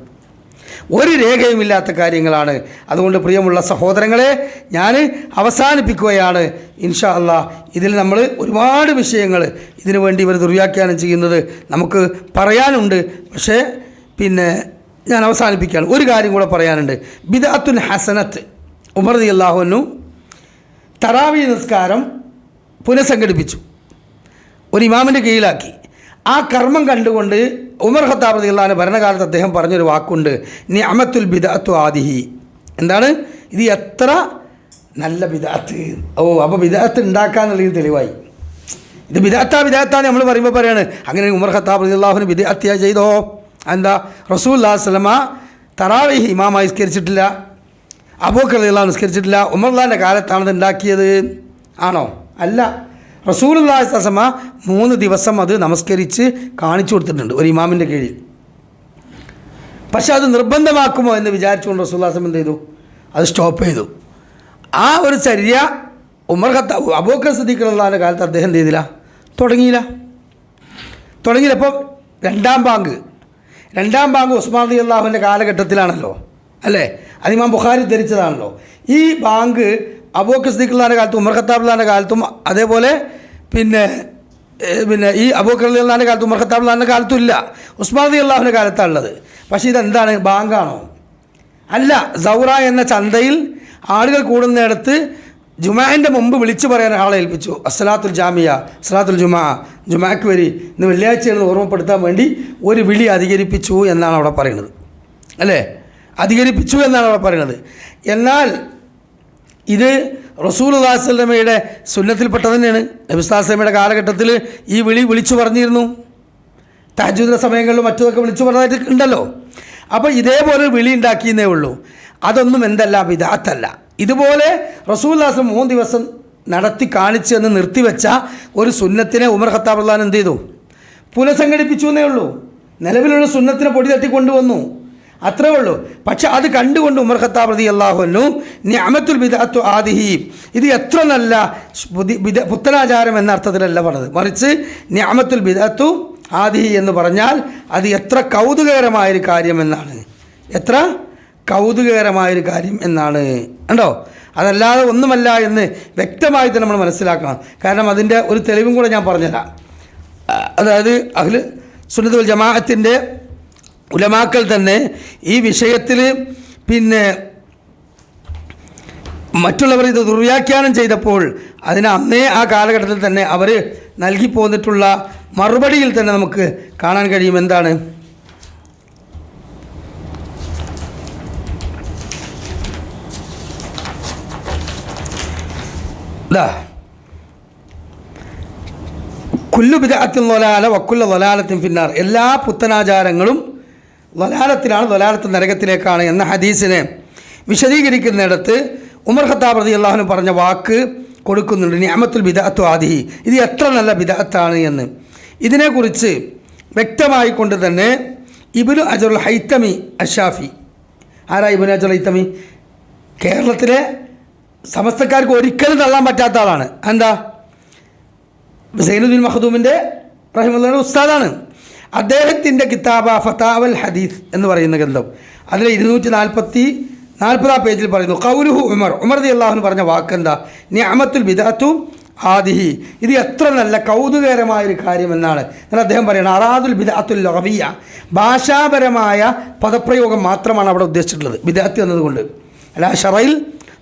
ഒരു രേഖയുമില്ലാത്ത കാര്യങ്ങളാണ്. അതുകൊണ്ട് പ്രിയമുള്ള സഹോദരങ്ങളെ, ഞാൻ അവസാനിപ്പിക്കുകയാണ്. ഇൻഷാ അല്ലാഹ് ഇതിൽ നമ്മൾ ഒരുപാട് വിഷയങ്ങൾ ഇതിനു വേണ്ടി ഇവർ ദുർവ്യാഖ്യാനം ചെയ്യുന്നത് നമുക്ക് പറയാനുണ്ട്. പക്ഷേ പിന്നെ ഞാൻ അവസാനിപ്പിക്കുകയാണ്. ഒരു കാര്യം കൂടെ പറയാനുണ്ട്. ബിദ്അത്തുൻ ഹസനത്ത്. ഉമർ റളിയല്ലാഹു അൻഹു തറാവീഹ് നിസ്കാരം പുനഃസംഘടിപ്പിച്ചു, ഒരു ഇമാമിൻ്റെ കീഴിലാക്കി. ആ കർമ്മം കണ്ടുകൊണ്ട് ഉമർ ഖത്താബ് റളിയല്ലാഹു അൻഹു ഭരണകാലത്ത് അദ്ദേഹം പറഞ്ഞൊരു വാക്കുണ്ട്, നിഅമത്തുൽ ബിദ്അത്തു ആദിഹി. എന്താണ് ഇത്? എത്ര നല്ല ബിദ്അത്ത്. അപ്പോൾ ബിദ്അത്ത് ഉണ്ടാക്കാന്നുള്ളത് തെളിവായി. ഇത് ബിദ്അത്താന്ന് നമ്മൾ പറയുമ്പോൾ പറയാണ് അങ്ങനെ ഉമർ ഖത്താബ് റളിയല്ലാഹു അൻഹു ബിദ്അത്ത് ചെയ്തോ? എന്താ? റസൂലുള്ളാഹി സ്വല്ലല്ലാഹു അലൈഹി വസല്ലം തറാവീഹ് ഇമാമായി നിസ്കരിച്ചിട്ടില്ല, അബൂബക്കർ റളിയല്ലാഹു അൻഹു നിസ്കരിച്ചിട്ടില്ല, ഉമറുള്ളാഹിൻ്റെ കാലത്താണ് ഇത് ഉണ്ടാക്കിയത് ആണോ? അല്ല. റസൂലുള്ളാഹി സ്വല്ലല്ലാഹു അലൈഹി വസല്ലം 3 ദിവസം അത് നമസ്കരിച്ച് കാണിച്ചു കൊടുത്തിട്ടുണ്ട് ഒരു ഇമാമിൻ്റെ കീഴിൽ. പക്ഷെ അത് നിർബന്ധമാക്കുമോ എന്ന് വിചാരിച്ചുകൊണ്ട് റസൂലുള്ളാഹി സ്വല്ലല്ലാഹു അലൈഹി വസല്ലം എന്ത് ചെയ്തു? അത് സ്റ്റോപ്പ് ചെയ്തു. ആ ഒരു ചര്യ അബൂബക്കർ സിദ്ദീഖ് റളിയല്ലാഹു അൻഹുവിൻ്റെ കാലത്ത് അദ്ദേഹം എന്ത് ചെയ്തില്ല? തുടങ്ങിയില്ല. അപ്പോൾ രണ്ടാം ബാങ്ക് ഉസ്മാൻ റളിയല്ലാഹു അൻഹുവിൻ്റെ കാലഘട്ടത്തിലാണല്ലോ, അല്ലേ? അത് ഇമാം ബുഖാരി ധരിച്ചതാണല്ലോ. ഈ ബാങ്ക് അബൂബക്കർ സിദ്ദീഖ് റളിയല്ലാഹുവിൻ്റെ കാലത്തും ഉമർ ഖത്താബ് റളിയല്ലാഹുവിൻ്റെ കാലത്തും അതേപോലെ പിന്നെ ഈ അബൂബക്കർ റളിയല്ലാഹുവിൻ്റെ കാലത്തും ഉമർ ഖത്താബ് റളിയല്ലാഹുവിൻ്റെ കാലത്തും ഇല്ല, ഉസ്മാൻ റളിയല്ലാഹുവിൻ്റെ കാലത്താണുള്ളത്. പക്ഷേ ഇതെന്താണ്? ബാങ്കാണോ? അല്ല. സൗറ എന്ന ചന്തയിൽ ആളുകൾ കൂടുന്നിടത്ത് ജുമാൻ്റെ മുമ്പ് വിളിച്ചു പറയാൻ ആളെ ഏൽപ്പിച്ചു. അസ്സലാത്തുൽ ജാമിയ, അസ്സലാത്തുൽ ജുമാക്ക് വരി, ഇന്ന് വെള്ളിയാഴ്ചയാണെന്ന് ഓർമ്മപ്പെടുത്താൻ വേണ്ടി ഒരു വിളി അധികരിപ്പിച്ചു എന്നാണ് അവിടെ പറയുന്നത്, അല്ലേ? അധികരിപ്പിച്ചു എന്നാണ് അവിടെ പറയുന്നത്. എന്നാൽ ഇത് റസൂലുള്ളാഹി സ്വല്ലല്ലാഹു അലൈഹി വസല്ലമയുടെ സുന്നത്തിൽപ്പെട്ടത് തന്നെയാണ്. നബി സല്ലല്ലാഹു അലൈഹി വസല്ലമയുടെ കാലഘട്ടത്തിൽ ഈ വിളിച്ചു പറഞ്ഞിരുന്നു. തഹജ്ജുദിന്റെ സമയങ്ങളിലും മറ്റതൊക്കെ വിളിച്ചു പറഞ്ഞതായിട്ട് ഉണ്ടല്ലോ. അപ്പോൾ ഇതേപോലെ വിളി ഉണ്ടാക്കിയെന്നേ ഉള്ളൂ. അതൊന്നും എന്തല്ല, ബിദ്അത്തല്ല. ഇതുപോലെ റസൂലുള്ളാഹി 3 ദിവസം നടത്തി കാണിച്ച് എന്ന് നിർത്തിവെച്ച ഒരു സുന്നത്തിനെ ഉമർ ഖത്താബ് റളിയല്ലാഹു അൻഹു എന്ത് ചെയ്തു? പുനഃസംഘടിപ്പിച്ചു എന്നേ ഉള്ളൂ. നിലവിലുള്ള സുന്നത്തിനെ പൊടി തട്ടിക്കൊണ്ടുവന്നു, അത്രേ ഉള്ളൂ. പക്ഷെ അത് കണ്ടുകൊണ്ട് ഉമർ ഖത്താബ് റളിയല്ലാഹു അൻഹു നിഅമത്തുൽ ബിദ്അത്തു ആദിഹി, ഇത് എത്ര നല്ല പുത്തനാചാരം എന്ന അർത്ഥത്തിലല്ല പറഞ്ഞത്, മറിച്ച് നിഅമത്തുൽ ബിദ്അത്തു ആദിഹി എന്ന് പറഞ്ഞാൽ അത് എത്ര കൗതുകകരമായൊരു കാര്യം എന്നാണ്. എത്ര കൗതുകകരമായൊരു കാര്യം എന്നാണ്. കണ്ടോ? അതല്ലാതെ ഒന്നുമല്ല എന്ന് വ്യക്തമായി തന്നെ നമ്മൾ മനസ്സിലാക്കണം. കാരണം അതിൻ്റെ ഒരു തെളിവും കൂടെ ഞാൻ പറഞ്ഞുതരാം. അതായത് അഹ്ലു സുന്നത്ത് വൽ ജമാഅത്തിൻ്റെ ഉലമാക്കൾ തന്നെ ഈ വിഷയത്തിൽ പിന്നെ മറ്റുള്ളവർ ഇത് ദുർവ്യാഖ്യാനം ചെയ്തപ്പോൾ അതിന് അന്നേ ആ കാലഘട്ടത്തിൽ തന്നെ അവർ നൽകി പോന്നിട്ടുള്ള മറുപടിയിൽ തന്നെ നമുക്ക് കാണാൻ കഴിയും. എന്താണ്? കുല്ലു ബിദ്അത്തിൻ ളലാല വക്കുല്ലു ളലാലത്തിൻ ഫിന്നാർ, എല്ലാ പുത്തനാചാരങ്ങളും ളലാലത്തിലാണ്, ളലാലത്ത് നരകത്തിലേക്കാണ് എന്ന ഹദീസിനെ വിശദീകരിക്കുന്നിടത്ത് ഉമർ ഖത്താബ് റളിയല്ലാഹു അൻഹു പറഞ്ഞ വാക്ക് കൊടുക്കുന്നുണ്ട്, നിഅമത്തുൽ ബിദ്അത്തു ആദിഹി, ഇത് എത്ര നല്ല ബിദ്അത്താണ് എന്ന്. ഇതിനെക്കുറിച്ച് വ്യക്തമായിക്കൊണ്ട് തന്നെ ഇബ്നു അജറുൽ ഹൈത്തമി അഷ്ശാഫി, ആരാ ഇബ്നു അജറുൽ ഹൈത്തമി? കേരളത്തിലെ സമസ്തക്കാർക്ക് ഒരിക്കലും തള്ളാൻ പറ്റാത്ത ആളാണ്. എന്താ? സൈനുദ്ദീൻ മഖ്ദൂമിൻ്റെ റഹിമത്തുള്ളാഹിയുടെ ഉസ്താദാണ്. അദ്ദേഹത്തിൻ്റെ കിതാബ ഫതാവൽ ഹദീസ് എന്ന് പറയുന്ന ഗ്രന്ഥം, അതിൽ 240 പേജിൽ പറയുന്നു, ഖൗലുഹു ഉമർ റളിയല്ലാഹു അൻഹു പറഞ്ഞ വാക്കെന്താ? നിഅമത്തുൽ ബിദ്അത്തു ആദിഹി, ഇത് എത്ര നല്ല കൗതുകകരമായൊരു കാര്യമെന്നാണ്. എന്നാൽ അദ്ദേഹം പറയുന്നത് അറാദുൽ ബിദ്അത്തുൽ ലഗവിയ്യ, ഭാഷാപരമായ പദപ്രയോഗം മാത്രമാണ് അവിടെ ഉദ്ദേശിച്ചിട്ടുള്ളത് ബിദ്അത്ത് എന്നതുകൊണ്ട്. അല്ല ഷറയിൽ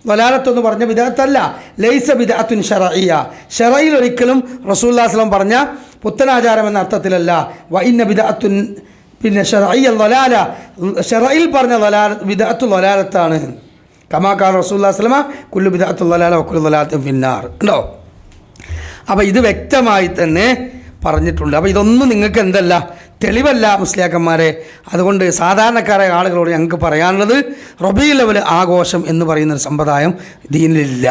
ളലാലത്തെന്ന് പറഞ്ഞ ബിദ്അത്തല്ല. ലൈസ ബിദ്അത്തുൻ ശറഇയ്യ, ശറയിൽ ഒരിക്കലും റസൂലുള്ളാഹി സ്വല്ലല്ലാഹു അലൈഹി വസല്ലം പറഞ്ഞ പുത്തനാചാരം എന്ന അർത്ഥത്തിലല്ല. വ ഇന്ന ബിദ്അത്തുൻ പിന്നെ ശറഇയ്യ ളലാല, ശറയിൽ പറഞ്ഞ ബിദ്അത്തു ളലാലത്താണ്. കമാ ഖാല റസൂലുള്ളാഹി സ്വല്ലല്ലാഹു അലൈഹി വസല്ലം കുല്ലു ബിദ്അത്തു ളലാല വകുല്ലു ളലാലത്തിൻ ഫിന്നാർ. ഉണ്ടോ? അപ്പോൾ ഇത് വ്യക്തമായി തന്നെ പറഞ്ഞിട്ടുണ്ട്. അപ്പോൾ ഇതൊന്നും നിങ്ങൾക്ക് എന്തല്ല, തെളിവല്ല മുസ്ലിയാക്കന്മാരെ. അതുകൊണ്ട് സാധാരണക്കാരായ ആളുകളോട് ഞങ്ങൾക്ക് പറയാനുള്ളത് റബീഉൽ അവ്വൽ ആഘോഷം എന്ന് പറയുന്നൊരു സമ്പ്രദായം ദീനിലില്ല.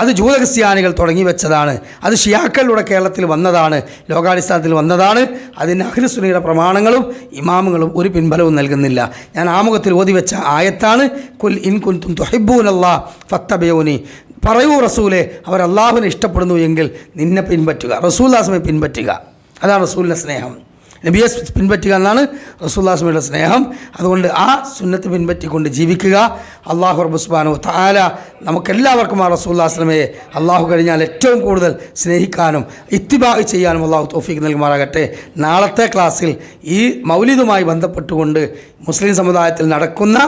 അത് ജൂത ക്രിസ്ത്യാനികൾ തുടങ്ങി വെച്ചതാണ്. അത് ഷിയാക്കളിലൂടെ കേരളത്തിൽ വന്നതാണ്, ലോകാടിസ്ഥാനത്തിൽ വന്നതാണ്. അതിന് അഹ്ലു സുന്നയുടെ പ്രമാണങ്ങളും ഇമാമുകളും ഒരു പിൻബലവും നൽകുന്നില്ല. ഞാൻ ആമുഖത്തിൽ ഓതി വെച്ച ആയത്താണ് കുൽ ഇൻ കുൻതും തുഹിബ്ബൂനല്ലാഹ് ഫത്തബിഊനി. പറയൂ റസൂലെ, അവർ അള്ളാഹുവിനെ ഇഷ്ടപ്പെടുന്നു എങ്കിൽ നിന്നെ പിൻപറ്റുക, റസൂലുള്ളാഹിയെ പിൻപറ്റുക. അതാണ് റസൂലിൻ്റെ സ്നേഹം. നബിയെ പിൻപറ്റുക എന്നാണ് റസൂലുള്ളാഹിയുടെ സ്നേഹം. അതുകൊണ്ട് ആ സുന്നത്ത് പിൻപറ്റിക്കൊണ്ട് ജീവിക്കുക. അള്ളാഹു റബ്ബ് സുബ്ഹാനഹു വ തആല നമുക്കെല്ലാവർക്കും ആ റസൂലുള്ളാഹിയെ അള്ളാഹു കഴിഞ്ഞാൽ ഏറ്റവും കൂടുതൽ സ്നേഹിക്കാനും ഇത്തിബാ ചെയ്യാനും അള്ളാഹു തൗഫീഖ് നൽകുമാറാകട്ടെ. നാളത്തെ ക്ലാസ്സിൽ ഈ മൗലിദുമായി ബന്ധപ്പെട്ടുകൊണ്ട് മുസ്ലിം സമുദായത്തിൽ നടക്കുന്ന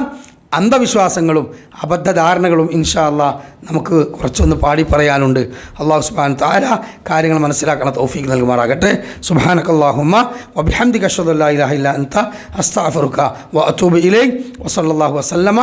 അന്ധവിശ്വാസങ്ങളും അബദ്ധധാരണകളും ഇൻഷാ അല്ലാഹ് നമുക്ക് കുറച്ചൊന്ന് പാടി പറയാനുണ്ട്. അള്ളാഹു സുബ്ഹാനഹു തആല കാര്യങ്ങൾ മനസ്സിലാക്കണം തൗഫീഖ് നൽകുമാറാകട്ടെ. സുബ്ഹാനകല്ലാഹുമ്മ വബിഹംദിക അഷ്ഹദു അല്ലാ ഇലാഹ ഇല്ലാ അൻത അസ്തഗ്ഫിറുക വഅതൂബു ഇലൈക് വസല്ലല്ലാഹു വസല്ലമ